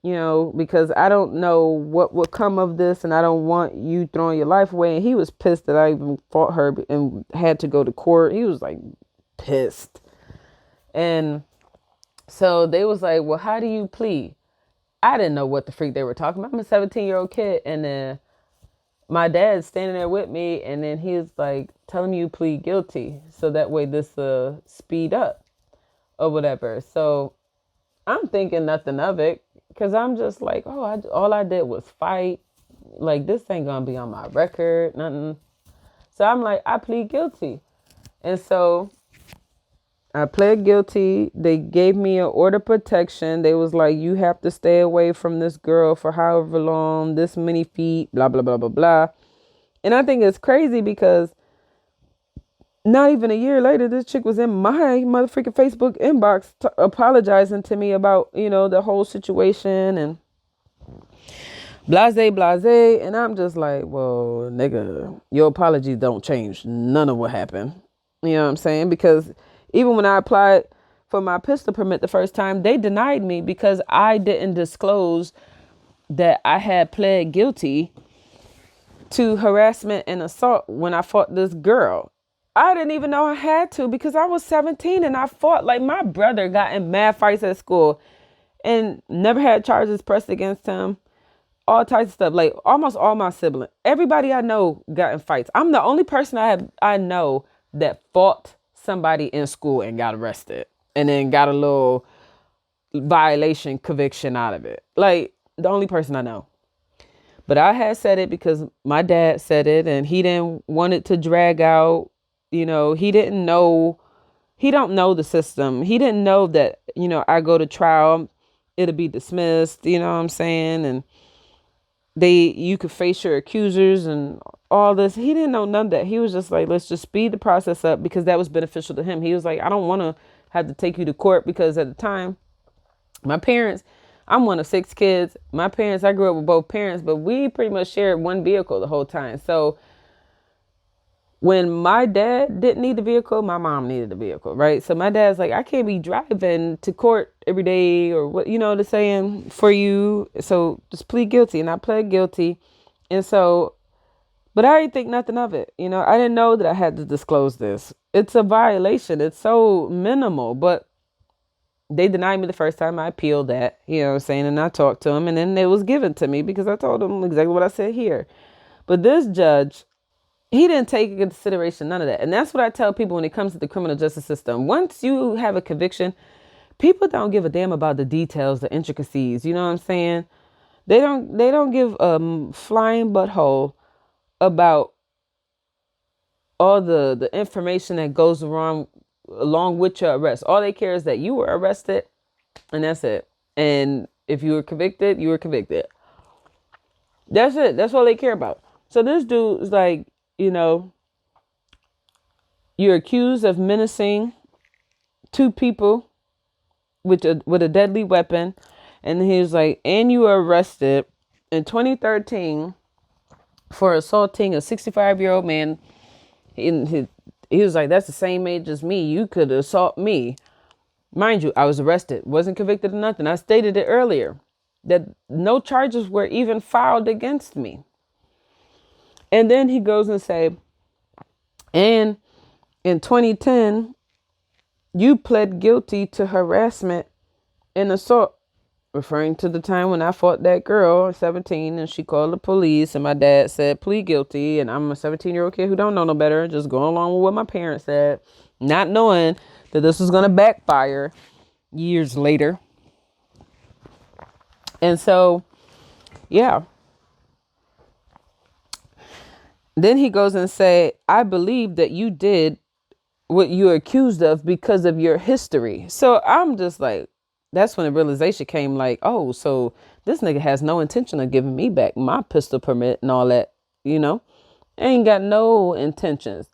because I don't know what would come of this, and I don't want you throwing your life away. And he was pissed that I even fought her and had to go to court. He was like pissed. And so they was like, well, how do you plead? I didn't know what the freak they were talking about. I'm a 17-year-old kid. And then my dad's standing there with me, and then he's like, tell him you plead guilty, so that way this speed up or whatever. So I'm thinking nothing of it, because I'm just like, oh, all I did was fight. Like, this ain't gonna be on my record, nothing. So I'm like, I plead guilty. And so I pled guilty. They gave me an order of protection. They was like, you have to stay away from this girl for however long, this many feet, blah, blah, blah, blah, blah. And I think it's crazy because not even a year later, this chick was in my motherfucking Facebook inbox apologizing to me about, the whole situation and blase. And I'm just like, well, nigga, your apologies don't change none of what happened. You know what I'm saying? Because even when I applied for my pistol permit the first time, they denied me because I didn't disclose that I had pled guilty to harassment and assault when I fought this girl. I didn't even know I had to, because I was 17 and I fought. Like, my brother got in mad fights at school and never had charges pressed against him. All types of stuff. Like, almost all my siblings, everybody I know got in fights. I'm the only person I know that fought somebody in school and got arrested and then got a little violation conviction out of it. Like, the only person I know. But I had said it because my dad said it, and he didn't want it to drag out. He didn't know. He don't know the system. He didn't know that, I go to trial, it'll be dismissed, you know what I'm saying? And you could face your accusers and all this. He didn't know none of that. He was just like, let's just speed the process up, because that was beneficial to him. He was like, I don't want to have to take you to court, because at the time, my parents, I'm one of 6 kids. My parents, I grew up with both parents, but we pretty much shared one vehicle the whole time. So when my dad didn't need the vehicle, my mom needed the vehicle, right? So my dad's like, I can't be driving to court every day, or what, the saying, for you. So just plead guilty. And I pled guilty. And so, but I didn't think nothing of it. I didn't know that I had to disclose this. It's a violation. It's so minimal, but they denied me the first time. I appealed that, and I talked to them, and then it was given to me because I told them exactly what I said here. But this judge, he didn't take into consideration none of that. And that's what I tell people when it comes to the criminal justice system. Once you have a conviction, people don't give a damn about the details, the intricacies. You know what I'm saying? They don't give a flying butthole about all the information that goes along with your arrest. All they care is that you were arrested, and that's it. And if you were convicted, you were convicted. That's it. That's all they care about. So this dude is like, you're accused of menacing 2 people with a deadly weapon. And he was like, and you were arrested in 2013 for assaulting a 65-year-old man. He was like, that's the same age as me. You could assault me. Mind you, I was arrested, wasn't convicted of nothing. I stated it earlier that no charges were even filed against me. And then he goes and say, and in 2010, you pled guilty to harassment and assault, referring to the time when I fought that girl, 17, and she called the police, and my dad said, plead guilty. And I'm a 17-year-old kid who don't know no better, just going along with what my parents said, not knowing that this was going to backfire years later. And so, yeah. Then he goes and say, I believe that you did what you're accused of because of your history. So I'm just like, that's when the realization came, like, oh, so this nigga has no intention of giving me back my pistol permit and all that, ain't got no intentions.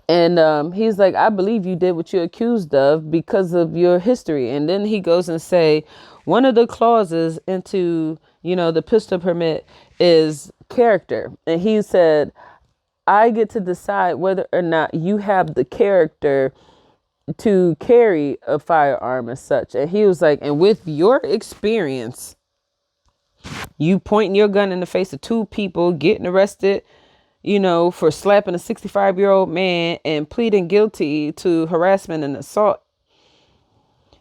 And he's like, I believe you did what you're accused of because of your history. And then he goes and say, one of the clauses into, the pistol permit is character. And he said, I get to decide whether or not you have the character to carry a firearm as such. And he was like, and with your experience, you pointing your gun in the face of 2 people, getting arrested, for slapping a 65-year-old man and pleading guilty to harassment and assault.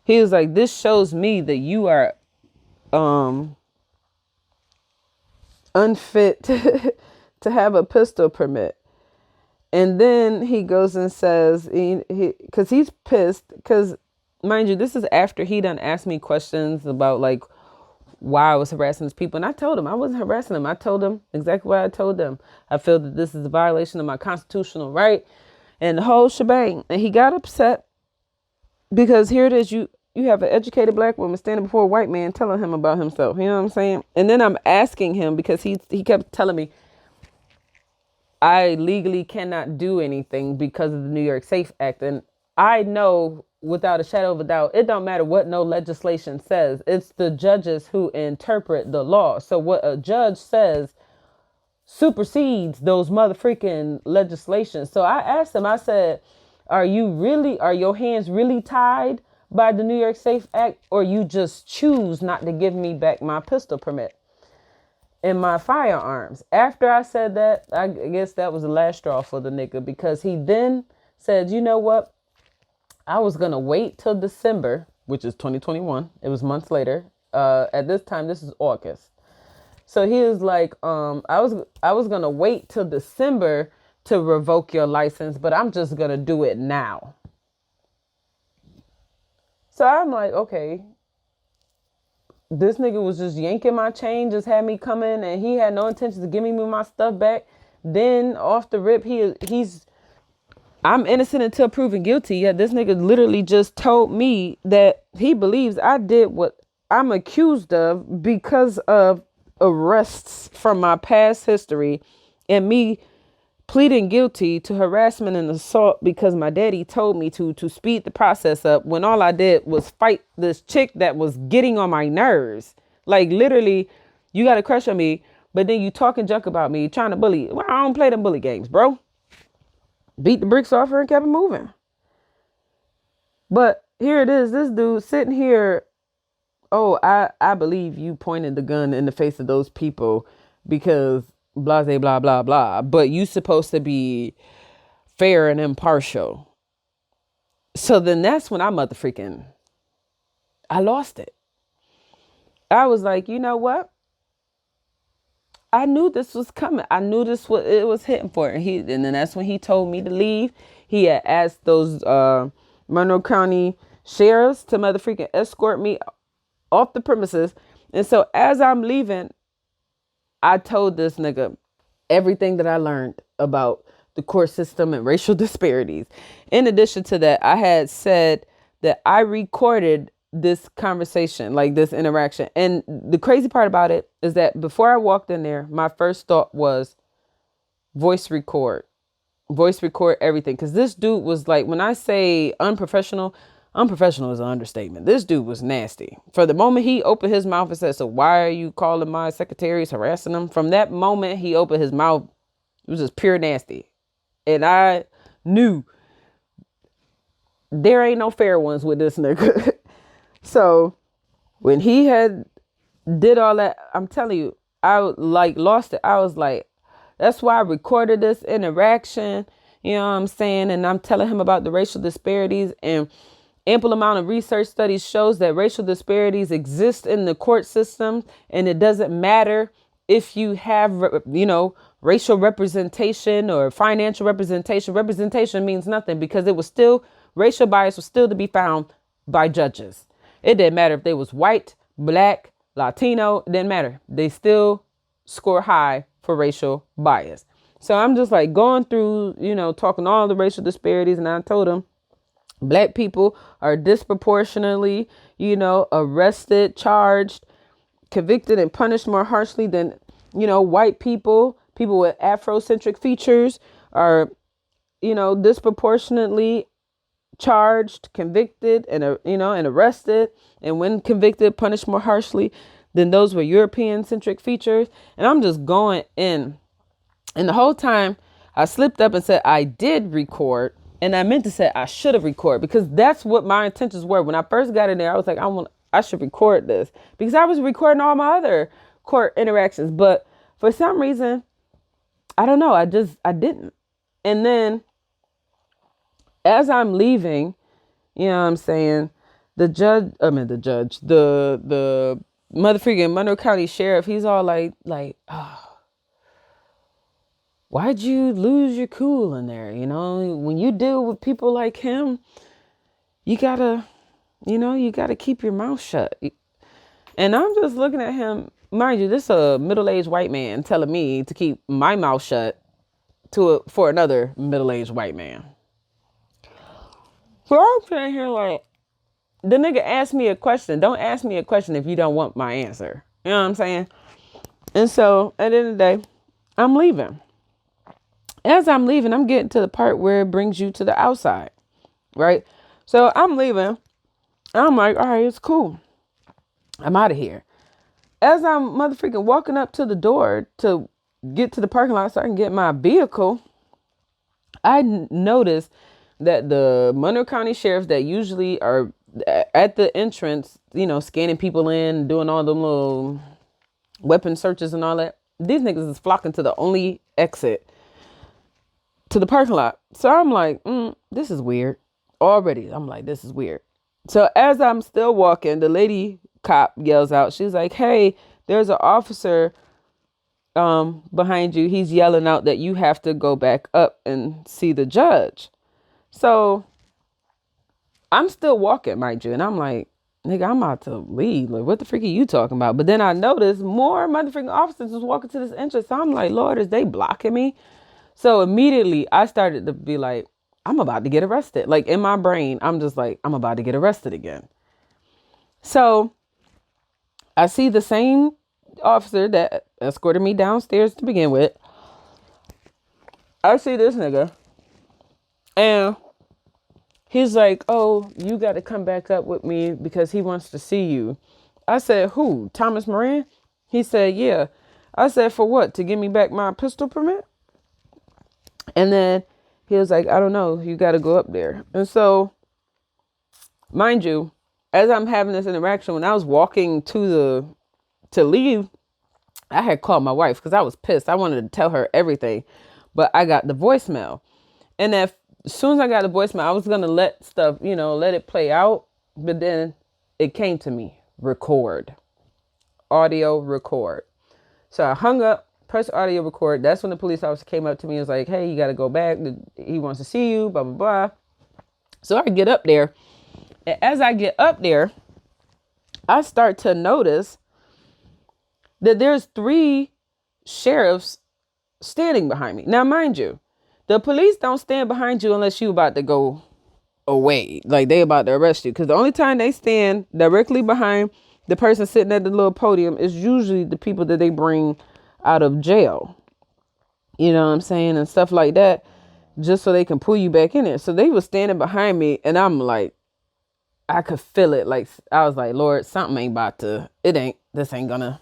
He was like, this shows me that you are unfit to have a pistol permit. And then he goes and says, because he's pissed, because mind you, this is after he done asked me questions about like why I was harassing these people. And I told him I wasn't harassing them. I told them exactly what I told them. I feel that this is a violation of my constitutional right and the whole shebang. And he got upset because here it is. You have an educated black woman standing before a white man telling him about himself. You know what I'm saying? And then I'm asking him because he kept telling me, I legally cannot do anything because of the New York Safe Act. And I know without a shadow of a doubt, it don't matter what no legislation says. It's the judges who interpret the law. So what a judge says supersedes those motherfucking legislations. So I asked him, I said, are your hands really tied by the New York Safe Act, or you just choose not to give me back my pistol permit and my firearms? After I said that, I guess that was the last straw for the nigga, because he then said, you know what? I was going to wait till December, which is 2021. It was months later. At this time, this is August. So he was like, I was going to wait till December to revoke your license, but I'm just going to do it now. So I'm like, okay, this nigga was just yanking my chain, just had me coming, and he had no intention of giving me my stuff back. Then off the rip, I'm innocent until proven guilty. Yeah, this nigga literally just told me that he believes I did what I'm accused of because of arrests from my past history and me pleading guilty to harassment and assault because my daddy told me to speed the process up when all I did was fight this chick that was getting on my nerves. Like literally, you got a crush on me, but then you talking junk about me, trying to bully. Well, I don't play them bully games, bro. Beat the bricks off her and kept it moving. But here it is, this dude sitting here. Oh, I believe you pointed the gun in the face of those people because blah, blah, blah, blah, blah. But you supposed to be fair and impartial. So then that's when I lost it. I was like, you know what? I knew this was coming. I knew it was hitting for it. And then that's when he told me to leave. He had asked those Monroe County sheriffs to motherfucking escort me off the premises. And so as I'm leaving, I told this nigga everything that I learned about the court system and racial disparities. In addition to that, I had said that I recorded this conversation, like this interaction. And the crazy part about it is that before I walked in there, my first thought was voice record everything. Because this dude was like, when I say unprofessional is an understatement. This dude was nasty. For the moment he opened his mouth and said, so why are you calling my secretaries, harassing them? From that moment he opened his mouth, it was just pure nasty. And I knew there ain't no fair ones with this nigga. So when he had did all that, I'm telling you, I like lost it. I was like, that's why I recorded this interaction. You know what I'm saying? And I'm telling him about the racial disparities, and ample amount of research studies shows that racial disparities exist in the court system. And it doesn't matter if you have, racial representation or financial representation. Representation means nothing because racial bias was still to be found by judges. It didn't matter if they was white, black, Latino, it didn't matter. They still score high for racial bias. So I'm just like going through, talking all the racial disparities. And I told him black people are disproportionately, arrested, charged, convicted, and punished more harshly than, white people. People with Afrocentric features are, disproportionately charged, convicted, and arrested, and when convicted, punished more harshly than those with European centric features. And I'm just going in, and the whole time I slipped up and said I did record, and I meant to say I should have recorded, because that's what my intentions were. When I first got in there, I was like, I should record this, because I was recording all my other court interactions, but for some reason, I don't know, I didn't. And then as I'm leaving, you know what I'm saying, the motherfucking Monroe County sheriff, he's all like, oh, why'd you lose your cool in there? When you deal with people like him, you gotta keep your mouth shut. And I'm just looking at him, mind you, this is a middle-aged white man telling me to keep my mouth shut for another middle-aged white man. So I'm sitting here like, the nigga asked me a question. Don't ask me a question if you don't want my answer. You know what I'm saying? And so at the end of the day, I'm leaving. As I'm leaving, I'm getting to the part where it brings you to the outside, right? So I'm leaving. I'm like, all right, it's cool. I'm out of here. As I'm motherfucking walking up to the door to get to the parking lot so I can get my vehicle, I noticed that the Monroe County sheriffs that usually are at the entrance, scanning people in, doing all them little weapon searches and all that, these niggas is flocking to the only exit to the parking lot. So I'm like, this is weird. Already, I'm like, this is weird. So as I'm still walking, the lady cop yells out, she's like, hey, there's an officer behind you. He's yelling out that you have to go back up and see the judge. So I'm still walking, mind you. And I'm like, nigga, I'm about to leave. Like, what the freak are you talking about? But then I noticed more motherfucking officers was walking to this entrance. So I'm like, Lord, is they blocking me? So immediately I started to be like, I'm about to get arrested. Like in my brain, I'm just like, I'm about to get arrested again. So I see the same officer that escorted me downstairs to begin with. I see this nigga and he's like, oh, you got to come back up with me because he wants to see you. I said, who? Thomas Moran? He said, yeah. I said, for what? To give me back my pistol permit? And then he was like, I don't know. You got to go up there. And so, mind you, as I'm having this interaction, when I was walking to leave, I had called my wife because I was pissed. I wanted to tell her everything, but I got the voicemail. And as soon as I got the voicemail, I was going to let stuff, let it play out. But then it came to me, record, audio record. So I hung up, pressed audio record. That's when the police officer came up to me and was like, hey, you got to go back. He wants to see you, blah, blah, blah. So I get up there. And as I get up there, I start to notice that there's 3 sheriffs standing behind me. Now, mind you, the police don't stand behind you unless you about to go away. Like they about to arrest you. Because the only time they stand directly behind the person sitting at the little podium is usually the people that they bring out of jail. You know what I'm saying? And stuff like that. Just so they can pull you back in there. So they were standing behind me and I'm like, I could feel it. Like I was like, Lord, something ain't about to, this ain't gonna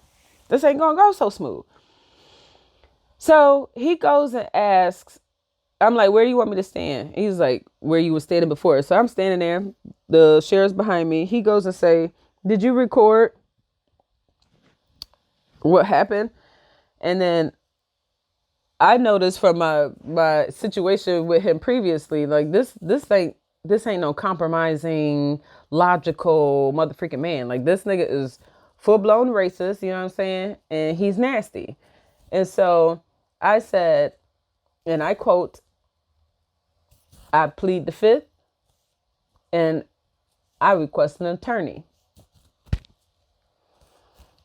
go so smooth. So he goes and asks, I'm like, where do you want me to stand? He's like, where you were standing before. So I'm standing there. The sheriff's behind me. He goes and say, did you record what happened? And then I noticed from my situation with him previously, like this ain't no compromising, logical motherfucking man. Like this nigga is full blown racist, you know what I'm saying? And he's nasty. And so I said, and I quote, I plead the 5th and I request an attorney.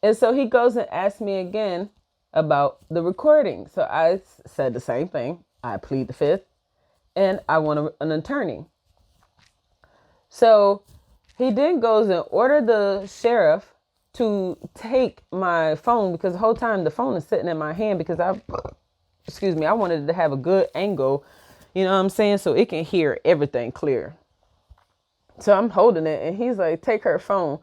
And so he goes and asks me again about the recording. So I said the same thing. I plead the 5th and I want an attorney. So he then goes and ordered the sheriff to take my phone because the whole time the phone is sitting in my hand because I wanted to have a good angle, you know what I'm saying? So it can hear everything clear. So I'm holding it and he's like, take her phone.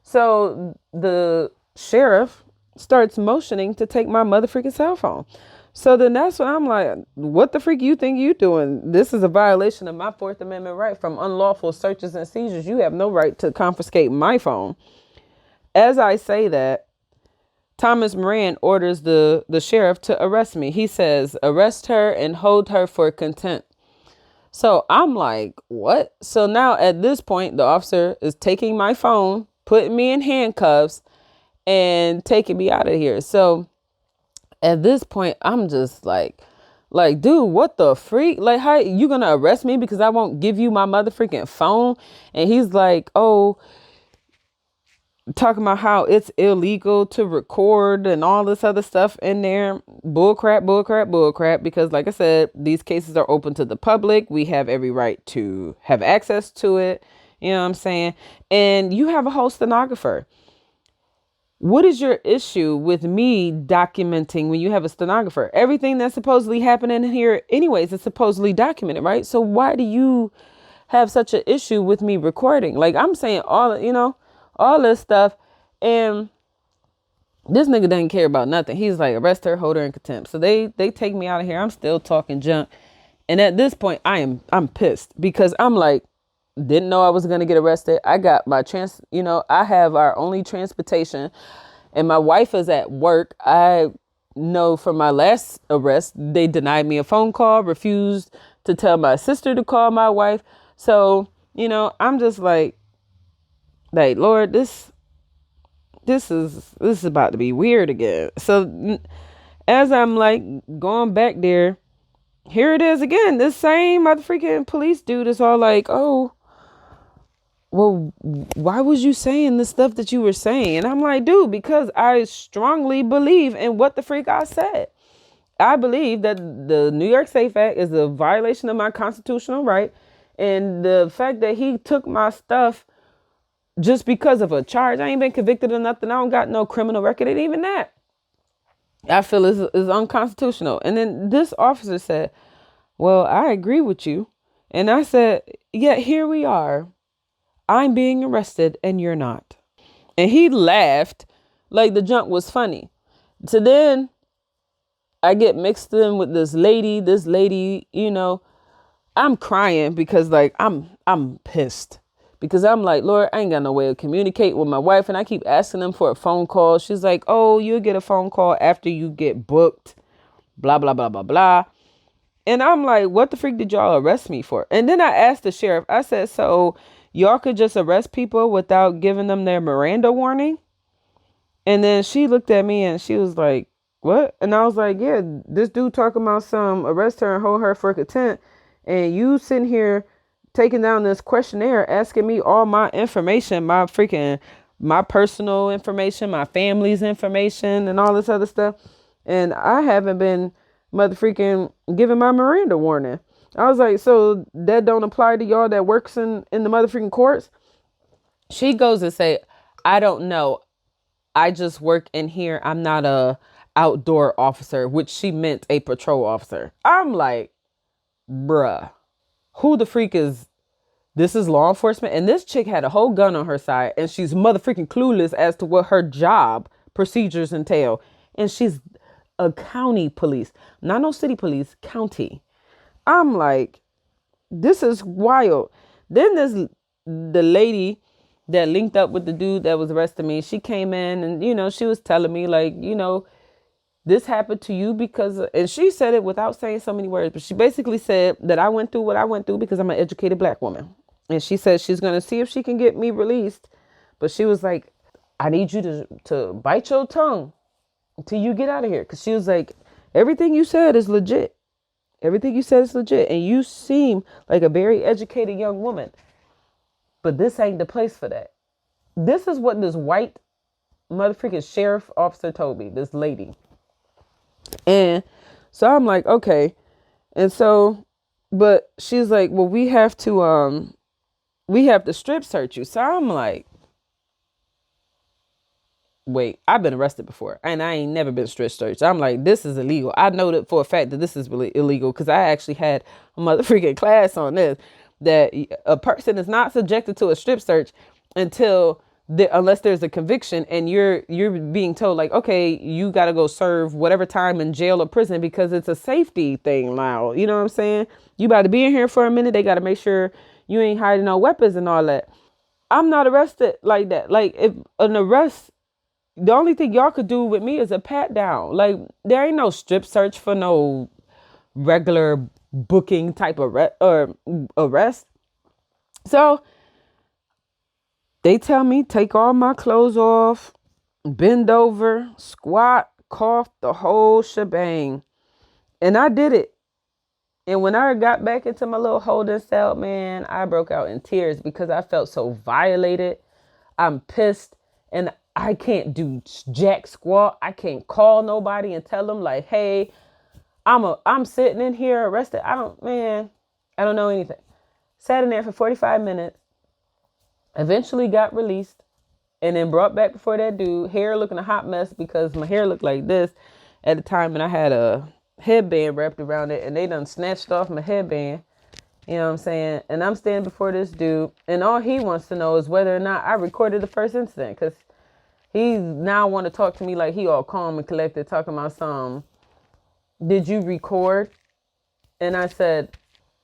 So the sheriff starts motioning to take my motherfucking cell phone. So then that's when I'm like, what the freak you think you doing? This is a violation of my 4th Amendment right from unlawful searches and seizures. You have no right to confiscate my phone. As I say that, Thomas Moran orders the sheriff to arrest me. He says, arrest her and hold her for contempt. So I'm like, what? So now at this point, the officer is taking my phone, putting me in handcuffs and taking me out of here. So at this point, I'm just like, dude, what the freak? Like, how you gonna arrest me because I won't give you my motherfucking phone? And he's like, oh, talking about how it's illegal to record and all this other stuff in there. Bullcrap. Because like I said, these cases are open to the public. We have every right to have access to it. You know what I'm saying? And you have a whole stenographer. What is your issue with me documenting when you have a stenographer? Everything that's supposedly happening here anyways is supposedly documented, right? So why do you have such an issue with me recording? Like I'm saying all this stuff, and this nigga doesn't care about nothing. He's like, arrest her, hold her in contempt. So they take me out of here. I'm still talking junk. And at this point I'm pissed because I'm like, didn't know I was going to get arrested. I got my I have our only transportation and my wife is at work. I know from my last arrest, they denied me a phone call, refused to tell my sister to call my wife. So, I'm just like, Lord, this is about to be weird again. So as I'm like going back there, here it is again. This same motherfucking police dude is all like, oh, well, why was you saying the stuff that you were saying? And I'm like, dude, because I strongly believe in what the freak I said. I believe that the New York Safe Act is a violation of my constitutional right. And the fact that he took my stuff just because of a charge, I ain't been convicted of nothing. I don't got no criminal record. And even that, I feel is unconstitutional. And then this officer said, well, I agree with you. And I said, yeah, here we are. I'm being arrested and you're not. And he laughed like the junk was funny. So then I get mixed in with this lady, I'm crying because like I'm pissed because I'm like, Lord, I ain't got no way to communicate with my wife. And I keep asking them for a phone call. She's like, oh, you'll get a phone call after you get booked, blah, blah, blah, blah, blah. And I'm like, what the freak did y'all arrest me for? And then I asked the sheriff, I said, so y'all could just arrest people without giving them their Miranda warning? And then she looked at me and she was like, what? And I was like, yeah, this dude talking about some arrest her and hold her for contempt. And you sitting here taking down this questionnaire, asking me all my information, my personal information, my family's information and all this other stuff. And I haven't been mother freaking giving my Miranda warning. I was like, so that don't apply to y'all that works in the mother freaking courts? She goes and say, I don't know. I just work in here. I'm not a outdoor officer, which she meant a patrol officer. I'm like, bruh, who the freak is? This is law enforcement. And this chick had a whole gun on her side and she's mother freaking clueless as to what her job procedures entail. And she's a county police, not no city police, county. I'm like, this is wild. Then the lady that linked up with the dude that was arresting me, she came in and, she was telling me like, this happened to you because, and she said it without saying so many words, but she basically said that I went through what I went through because I'm an educated black woman. And she said she's going to see if she can get me released. But she was like, I need you to bite your tongue until you get out of here. Because she was like, everything you said is legit. Everything you said is legit. And you seem like a very educated young woman. But this ain't the place for that. This is what this white motherfucking sheriff officer told me, this lady. And so I'm like, okay. And so, but she's like, well, we have to strip search you. So I'm like, wait, I've been arrested before and I ain't never been strip searched. I'm like, this is illegal. I know that for a fact that this is really illegal because I actually had a motherfucking class on this, that a person is not subjected to a strip search unless there's a conviction and you're being told like, okay, you got to go serve whatever time in jail or prison because it's a safety thing now. You know what I'm saying? You about to be in here for a minute. They got to make sure you ain't hiding no weapons and all that. I'm not arrested like that. Like if an arrest, the only thing y'all could do with me is a pat down. Like there ain't no strip search for no regular booking type of arrest. So they tell me take all my clothes off, bend over, squat, cough, the whole shebang. And I did it. And when I got back into my little holding cell, man, I broke out in tears because I felt so violated. I'm pissed and I can't do jack squat. I can't call nobody and tell them like, hey, I'm sitting in here arrested. I don't know anything. Sat in there for 45 minutes. Eventually got released and then brought back before that dude. Hair looking a hot mess because my hair looked like this at the time. And I had a headband wrapped around it and they done snatched off my headband. You know what I'm saying? And I'm standing before this dude and all he wants to know is whether or not I recorded the first incident. Because he now want to talk to me like he all calm and collected talking about something. Did you record? And I said,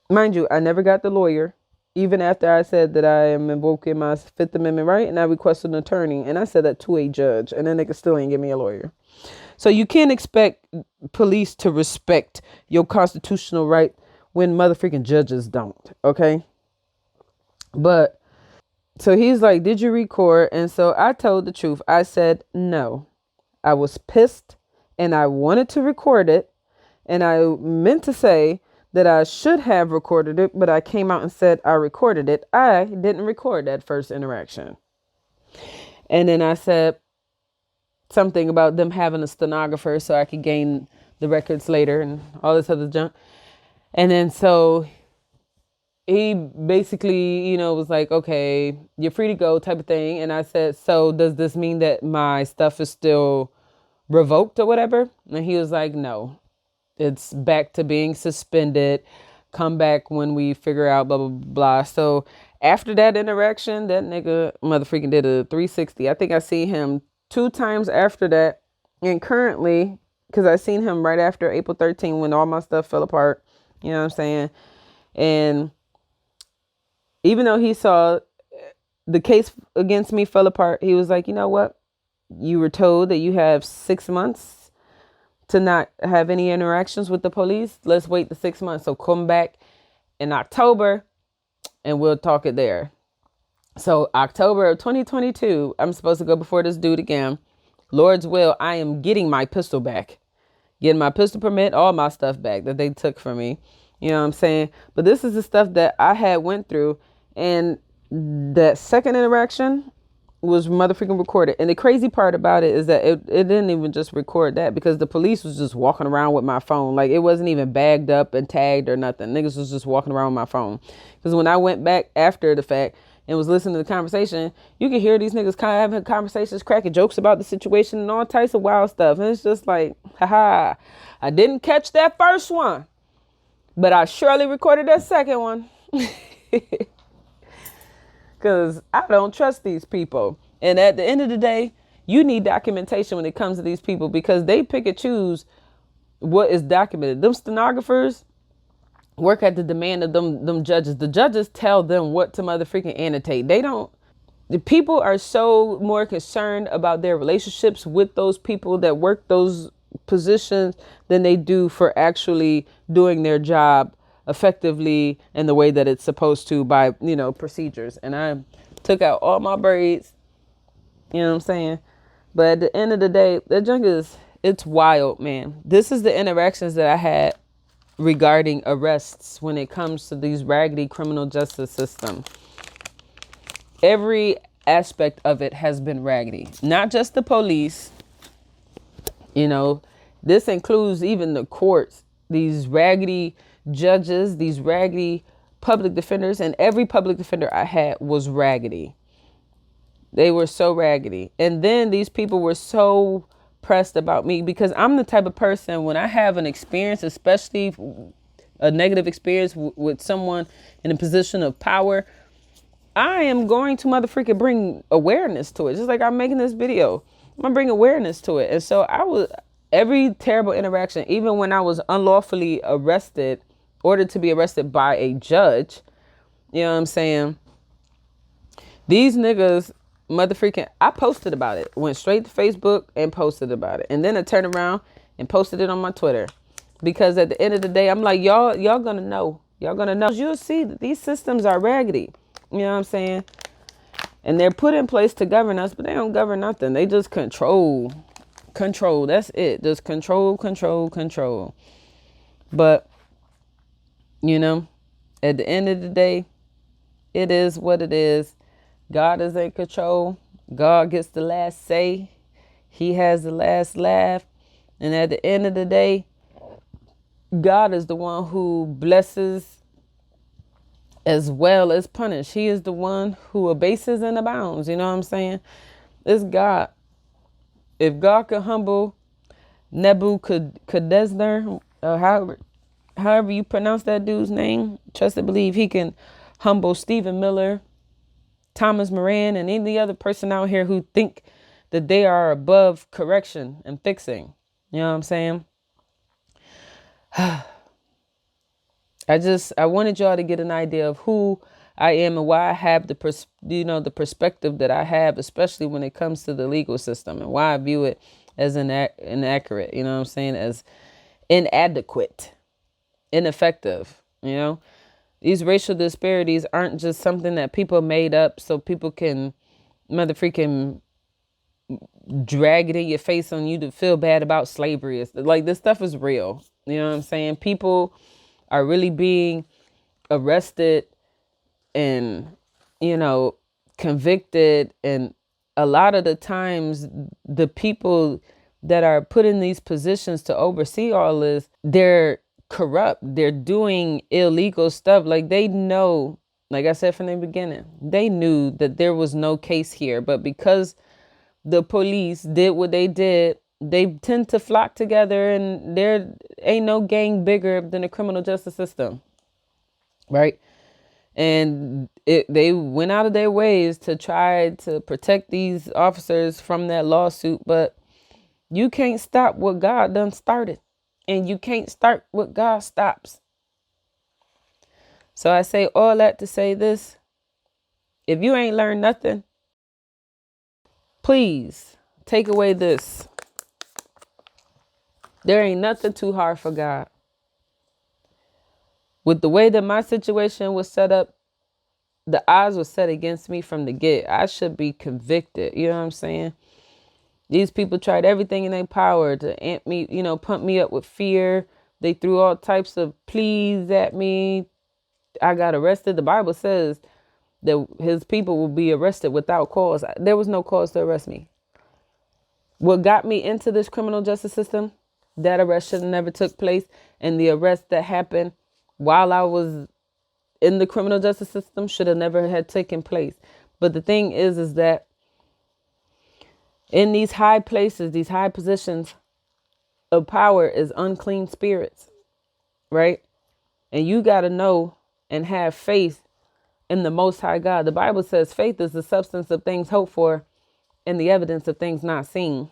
mind you, I never got the lawyer. Even after I said that I am invoking my Fifth Amendment right and I requested an attorney. And I said that to a judge and then they could still ain't give me a lawyer. So you can't expect police to respect your constitutional right when motherfucking judges don't. Okay. But so he's like, did you record? And so I told the truth. I said, no, I was pissed and I wanted to record it. And I meant to say that I should have recorded it, but I came out and said I recorded it. I didn't record that first interaction. And then I said something about them having a stenographer so I could gain the records later and all this other junk. And then so he basically, was like, okay, you're free to go type of thing. And I said, so does this mean that my stuff is still revoked or whatever? And he was like, no, it's back to being suspended. Come back when we figure out blah, blah, blah. So after that interaction, that nigga motherfucking did a 360. I think I see him 2 times after that. And currently, because I seen him right after April 13 when all my stuff fell apart. You know what I'm saying? And even though he saw the case against me fell apart, he was like, you know what? You were told that you have 6 months to not have any interactions with the police. Let's wait the 6 months. So come back in October and we'll talk it there. So October of 2022, I'm supposed to go before this dude again. Lord's will, I am getting my pistol back. Getting my pistol permit, all my stuff back that they took from me. You know what I'm saying? But this is the stuff that I had went through. And that second interaction was motherfucking recorded. And the crazy part about it is that it didn't even just record that, because the police was just walking around with my phone. Like, it wasn't even bagged up and tagged or nothing. Niggas was just walking around with my phone. Because when I went back after the fact and was listening to the conversation, you could hear these niggas kind of having conversations, cracking jokes about the situation and all types of wild stuff. And it's just like, haha, I didn't catch that first one, but I surely recorded that second one. Because I don't trust these people. And at the end of the day, you need documentation when it comes to these people, because they pick and choose what is documented. Them stenographers work at the demand of them judges. The judges tell them what to motherfucking annotate. They don't. The people are so more concerned about their relationships with those people that work those positions than they do for actually doing their job effectively in the way that it's supposed to by, procedures. And I took out all my braids, you know what I'm saying? But at the end of the day, that junk it's wild, man. This is the interactions that I had regarding arrests when it comes to these raggedy criminal justice system. Every aspect of it has been raggedy, not just the police. This includes even the courts, these raggedy judges, these raggedy public defenders, and every public defender I had was raggedy. They were so raggedy. And then these people were so pressed about me, because I'm the type of person, when I have an experience, especially a negative experience with someone in a position of power, I am going to motherfucking bring awareness to it. Just like I'm making this video, I'm gonna bring awareness to it. And so every terrible interaction, even when I was unlawfully ordered to be arrested by a judge, you know what I'm saying? These niggas, motherfucking, I posted about it. Went straight to Facebook and posted about it. And then I turned around and posted it on my Twitter. Because at the end of the day, I'm like, y'all gonna know. Y'all gonna know. You'll see that these systems are raggedy. You know what I'm saying? And they're put in place to govern us, but they don't govern nothing. They just control. That's it. Just control. But, at the end of the day, it is what it is. God is in control. God gets the last say. He has the last laugh. And at the end of the day, God is the one who blesses as well as punish. He is the one who abases and abounds. You know what I'm saying? It's God. If God could humble Nebuchadnezzar, however you pronounce that dude's name, trust and believe he can humble Stephen Miller, Thomas Moran, and any other person out here who think that they are above correction and fixing. You know what I'm saying? I wanted y'all to get an idea of who I am and why I have the perspective that I have, especially when it comes to the legal system, and why I view it as inaccurate, you know what I'm saying, as inadequate, ineffective. These racial disparities aren't just something that people made up so people can motherfucking drag it in your face on you to feel bad about slavery. It's like, this stuff is real. You know what I'm saying? People are really being arrested and, convicted. And a lot of the times, the people that are put in these positions to oversee all this, they're corrupt. They're doing illegal stuff. Like, they know, like I said from the beginning, they knew that there was no case here. But because the police did what they did, they tend to flock together, and there ain't no gang bigger than the criminal justice system, right? And they went out of their ways to try to protect these officers from that lawsuit. But you can't stop what God done started, and you can't start what God stops. So I say all that to say this: if you ain't learned nothing, please take away this. There ain't nothing too hard for God. With the way that my situation was set up, the odds were set against me from the get. I should be convicted. You know what I'm saying? These people tried everything in their power to amp me, pump me up with fear. They threw all types of pleas at me. I got arrested. The Bible says that his people will be arrested without cause. There was no cause to arrest me. What got me into this criminal justice system, that arrest should have never took place. And the arrest that happened while I was in the criminal justice system should have never had taken place. But the thing is that in these high places, these high positions of power is unclean spirits, right? And you got to know and have faith in the Most High God. The Bible says faith is the substance of things hoped for and the evidence of things not seen.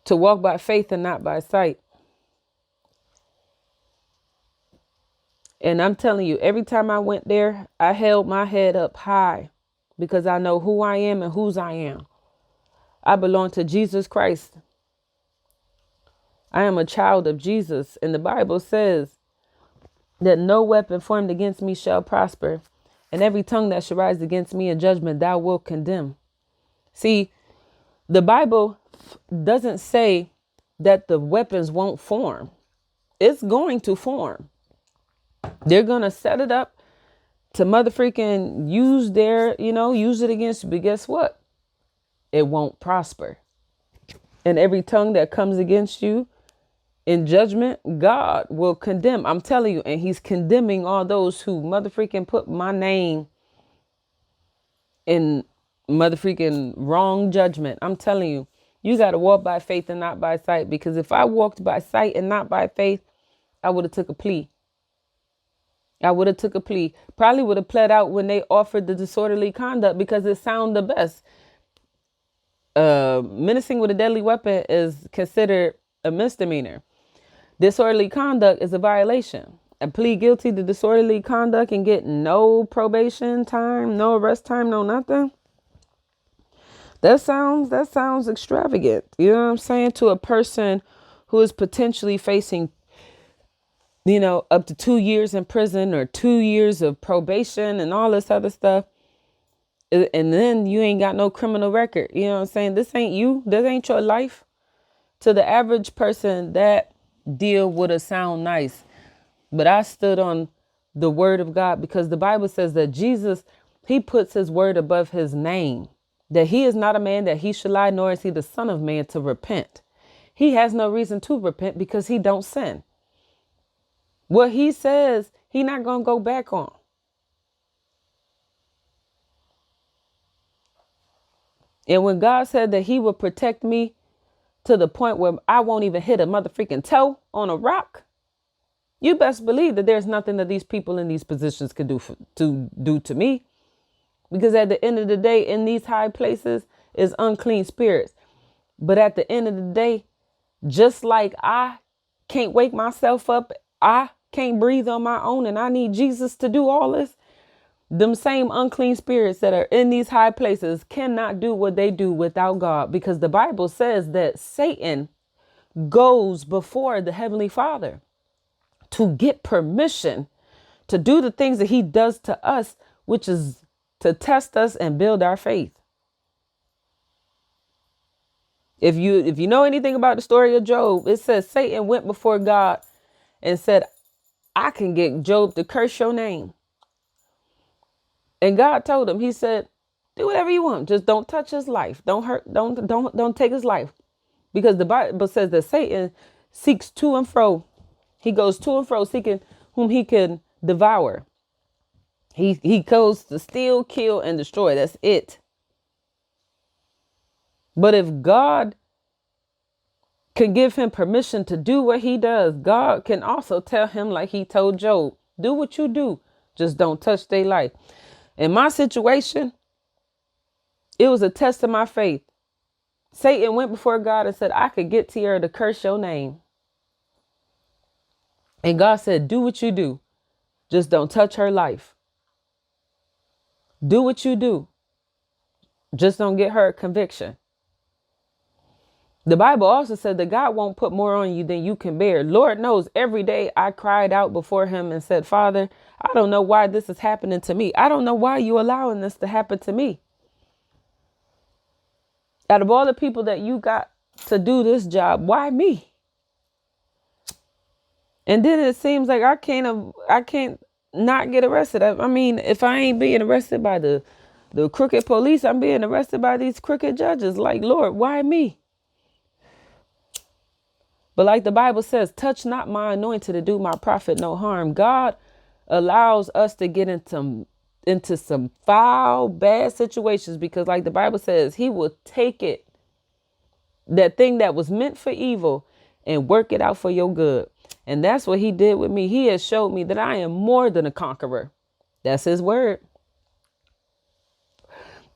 To walk by faith and not by sight. And I'm telling you, every time I went there, I held my head up high because I know who I am and whose I am. I belong to Jesus Christ. I am a child of Jesus. And the Bible says that no weapon formed against me shall prosper, and every tongue that shall rise against me in judgment thou wilt condemn. See, the Bible doesn't say that the weapons won't form. It's going to form. They're going to set it up to motherfreaking use it against you. But guess what? It won't prosper. And every tongue that comes against you in judgment, God will condemn. I'm telling you. And he's condemning all those who motherfreaking put my name in motherfreaking wrong judgment. I'm telling you, you got to walk by faith and not by sight. Because if I walked by sight and not by faith, I would have took a plea. Probably would have pled out when they offered the disorderly conduct because it sounded the best. Menacing with a deadly weapon is considered a misdemeanor. Disorderly conduct is a violation. I plead guilty to disorderly conduct and get no probation time, no arrest time, no nothing. That sounds extravagant. You know what I'm saying? To a person who is potentially facing up to 2 years in prison or 2 years of probation and all this other stuff. And then you ain't got no criminal record. You know what I'm saying? This ain't you. This ain't your life. To the average person, that deal would have sound nice. But I stood on the word of God because the Bible says that Jesus, he puts his word above his name. That he is not a man that he should lie, nor is he the son of man to repent. He has no reason to repent because he don't sin. What he says, he not going to go back on. And when God said that he would protect me to the point where I won't even hit a motherfreaking toe on a rock, you best believe that there's nothing that these people in these positions could do to me. Because at the end of the day, in these high places is unclean spirits. But at the end of the day, just like I can't wake myself up, I can't breathe on my own, and I need Jesus to do all this. Them same unclean spirits that are in these high places cannot do what they do without God, because the Bible says that Satan goes before the Heavenly Father to get permission to do the things that he does to us, which is to test us and build our faith. If you know anything about the story of Job, it says Satan went before God and said, I can get Job to curse your name. And God told him, he said, do whatever you want. Just don't touch his life. Don't hurt. Don't take his life. Because the Bible says that Satan seeks to and fro. He goes to and fro seeking whom he can devour. He goes to steal, kill, and destroy. That's it. But if God can give him permission to do what he does, God can also tell him, like he told Job, do what you do. Just don't touch their life. In my situation, it was a test of my faith. Satan went before God and said, I could get Tierra to curse your name. And God said, do what you do. Just don't touch her life. Do what you do. Just don't get her a conviction. The Bible also said that God won't put more on you than you can bear. Lord knows every day I cried out before him and said, Father, I don't know why this is happening to me. I don't know why you allowing this to happen to me. Out of all the people that you got to do this job, why me? And then it seems like I can't not get arrested. I mean, if I ain't being arrested by the crooked police, I'm being arrested by these crooked judges. Like, Lord, why me? But like the Bible says, touch not my anointed to do my prophet no harm. God allows us to get into some foul, bad situations because like the Bible says, he will take it, that thing that was meant for evil, and work it out for your good. And that's what he did with me. He has showed me that I am more than a conqueror. That's his word.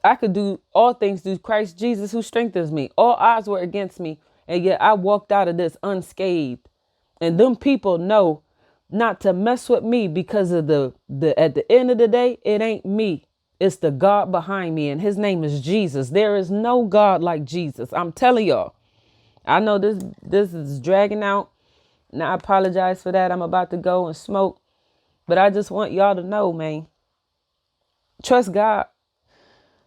I could do all things through Christ Jesus who strengthens me. All odds were against me. And yet I walked out of this unscathed. And them people know not to mess with me because of the at the end of the day, it ain't me. It's the God behind me. And his name is Jesus. There is no God like Jesus. I'm telling y'all. I know this is dragging out. Now I apologize for that. I'm about to go and smoke. But I just want y'all to know, man. Trust God.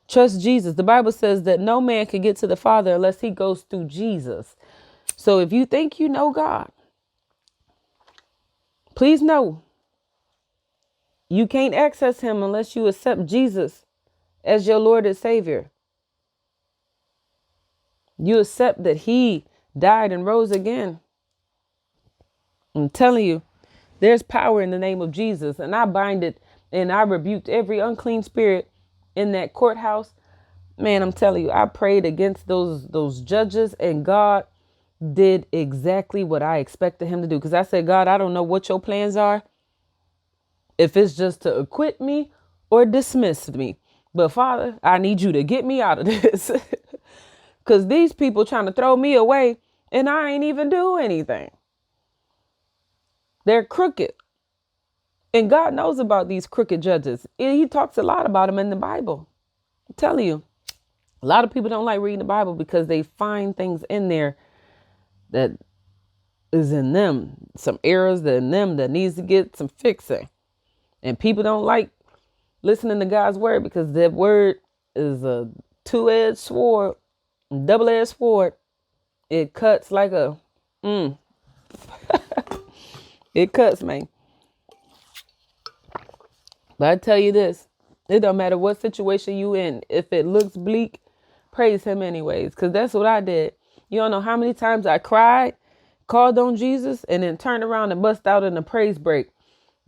Trust Jesus. The Bible says that no man can get to the Father unless he goes through Jesus. So if you think you know God, please know you can't access him unless you accept Jesus as your Lord and Savior. You accept that he died and rose again. I'm telling you, there's power in the name of Jesus. And I bind it and I rebuked every unclean spirit in that courthouse. Man, I'm telling you, I prayed against those judges and God did exactly what I expected him to do. Because I said, God, I don't know what your plans are. If it's just to acquit me or dismiss me. But Father, I need you to get me out of this. Because these people trying to throw me away and I ain't even do anything. They're crooked. And God knows about these crooked judges. He talks a lot about them in the Bible. I'm telling you, a lot of people don't like reading the Bible because they find things in there that is in them, some errors that in them that needs to get some fixing. And people don't like listening to God's word because that word is a two-edged sword, double-edged sword. It cuts like a, it cuts, man. But I tell you this, it don't matter what situation you in. If it looks bleak, praise him anyways. Because that's what I did. You don't know how many times I cried, called on Jesus, and then turned around and bust out in a praise break.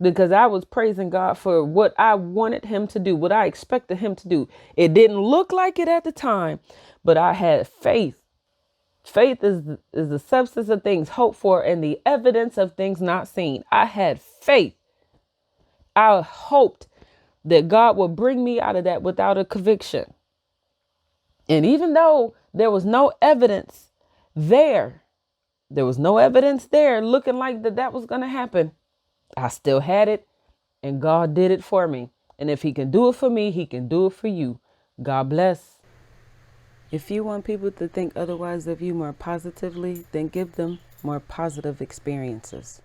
Because I was praising God for what I wanted him to do, what I expected him to do. It didn't look like it at the time, but I had faith. Faith is the substance of things hoped for and the evidence of things not seen. I had faith. I hoped that God would bring me out of that without a conviction. And even though there was no evidence there was no evidence there looking like that was going to happen, I still had it and God did it for me. And if he can do it for me, he can do it for you. God bless. If you want people to think otherwise of you more positively, then give them more positive experiences.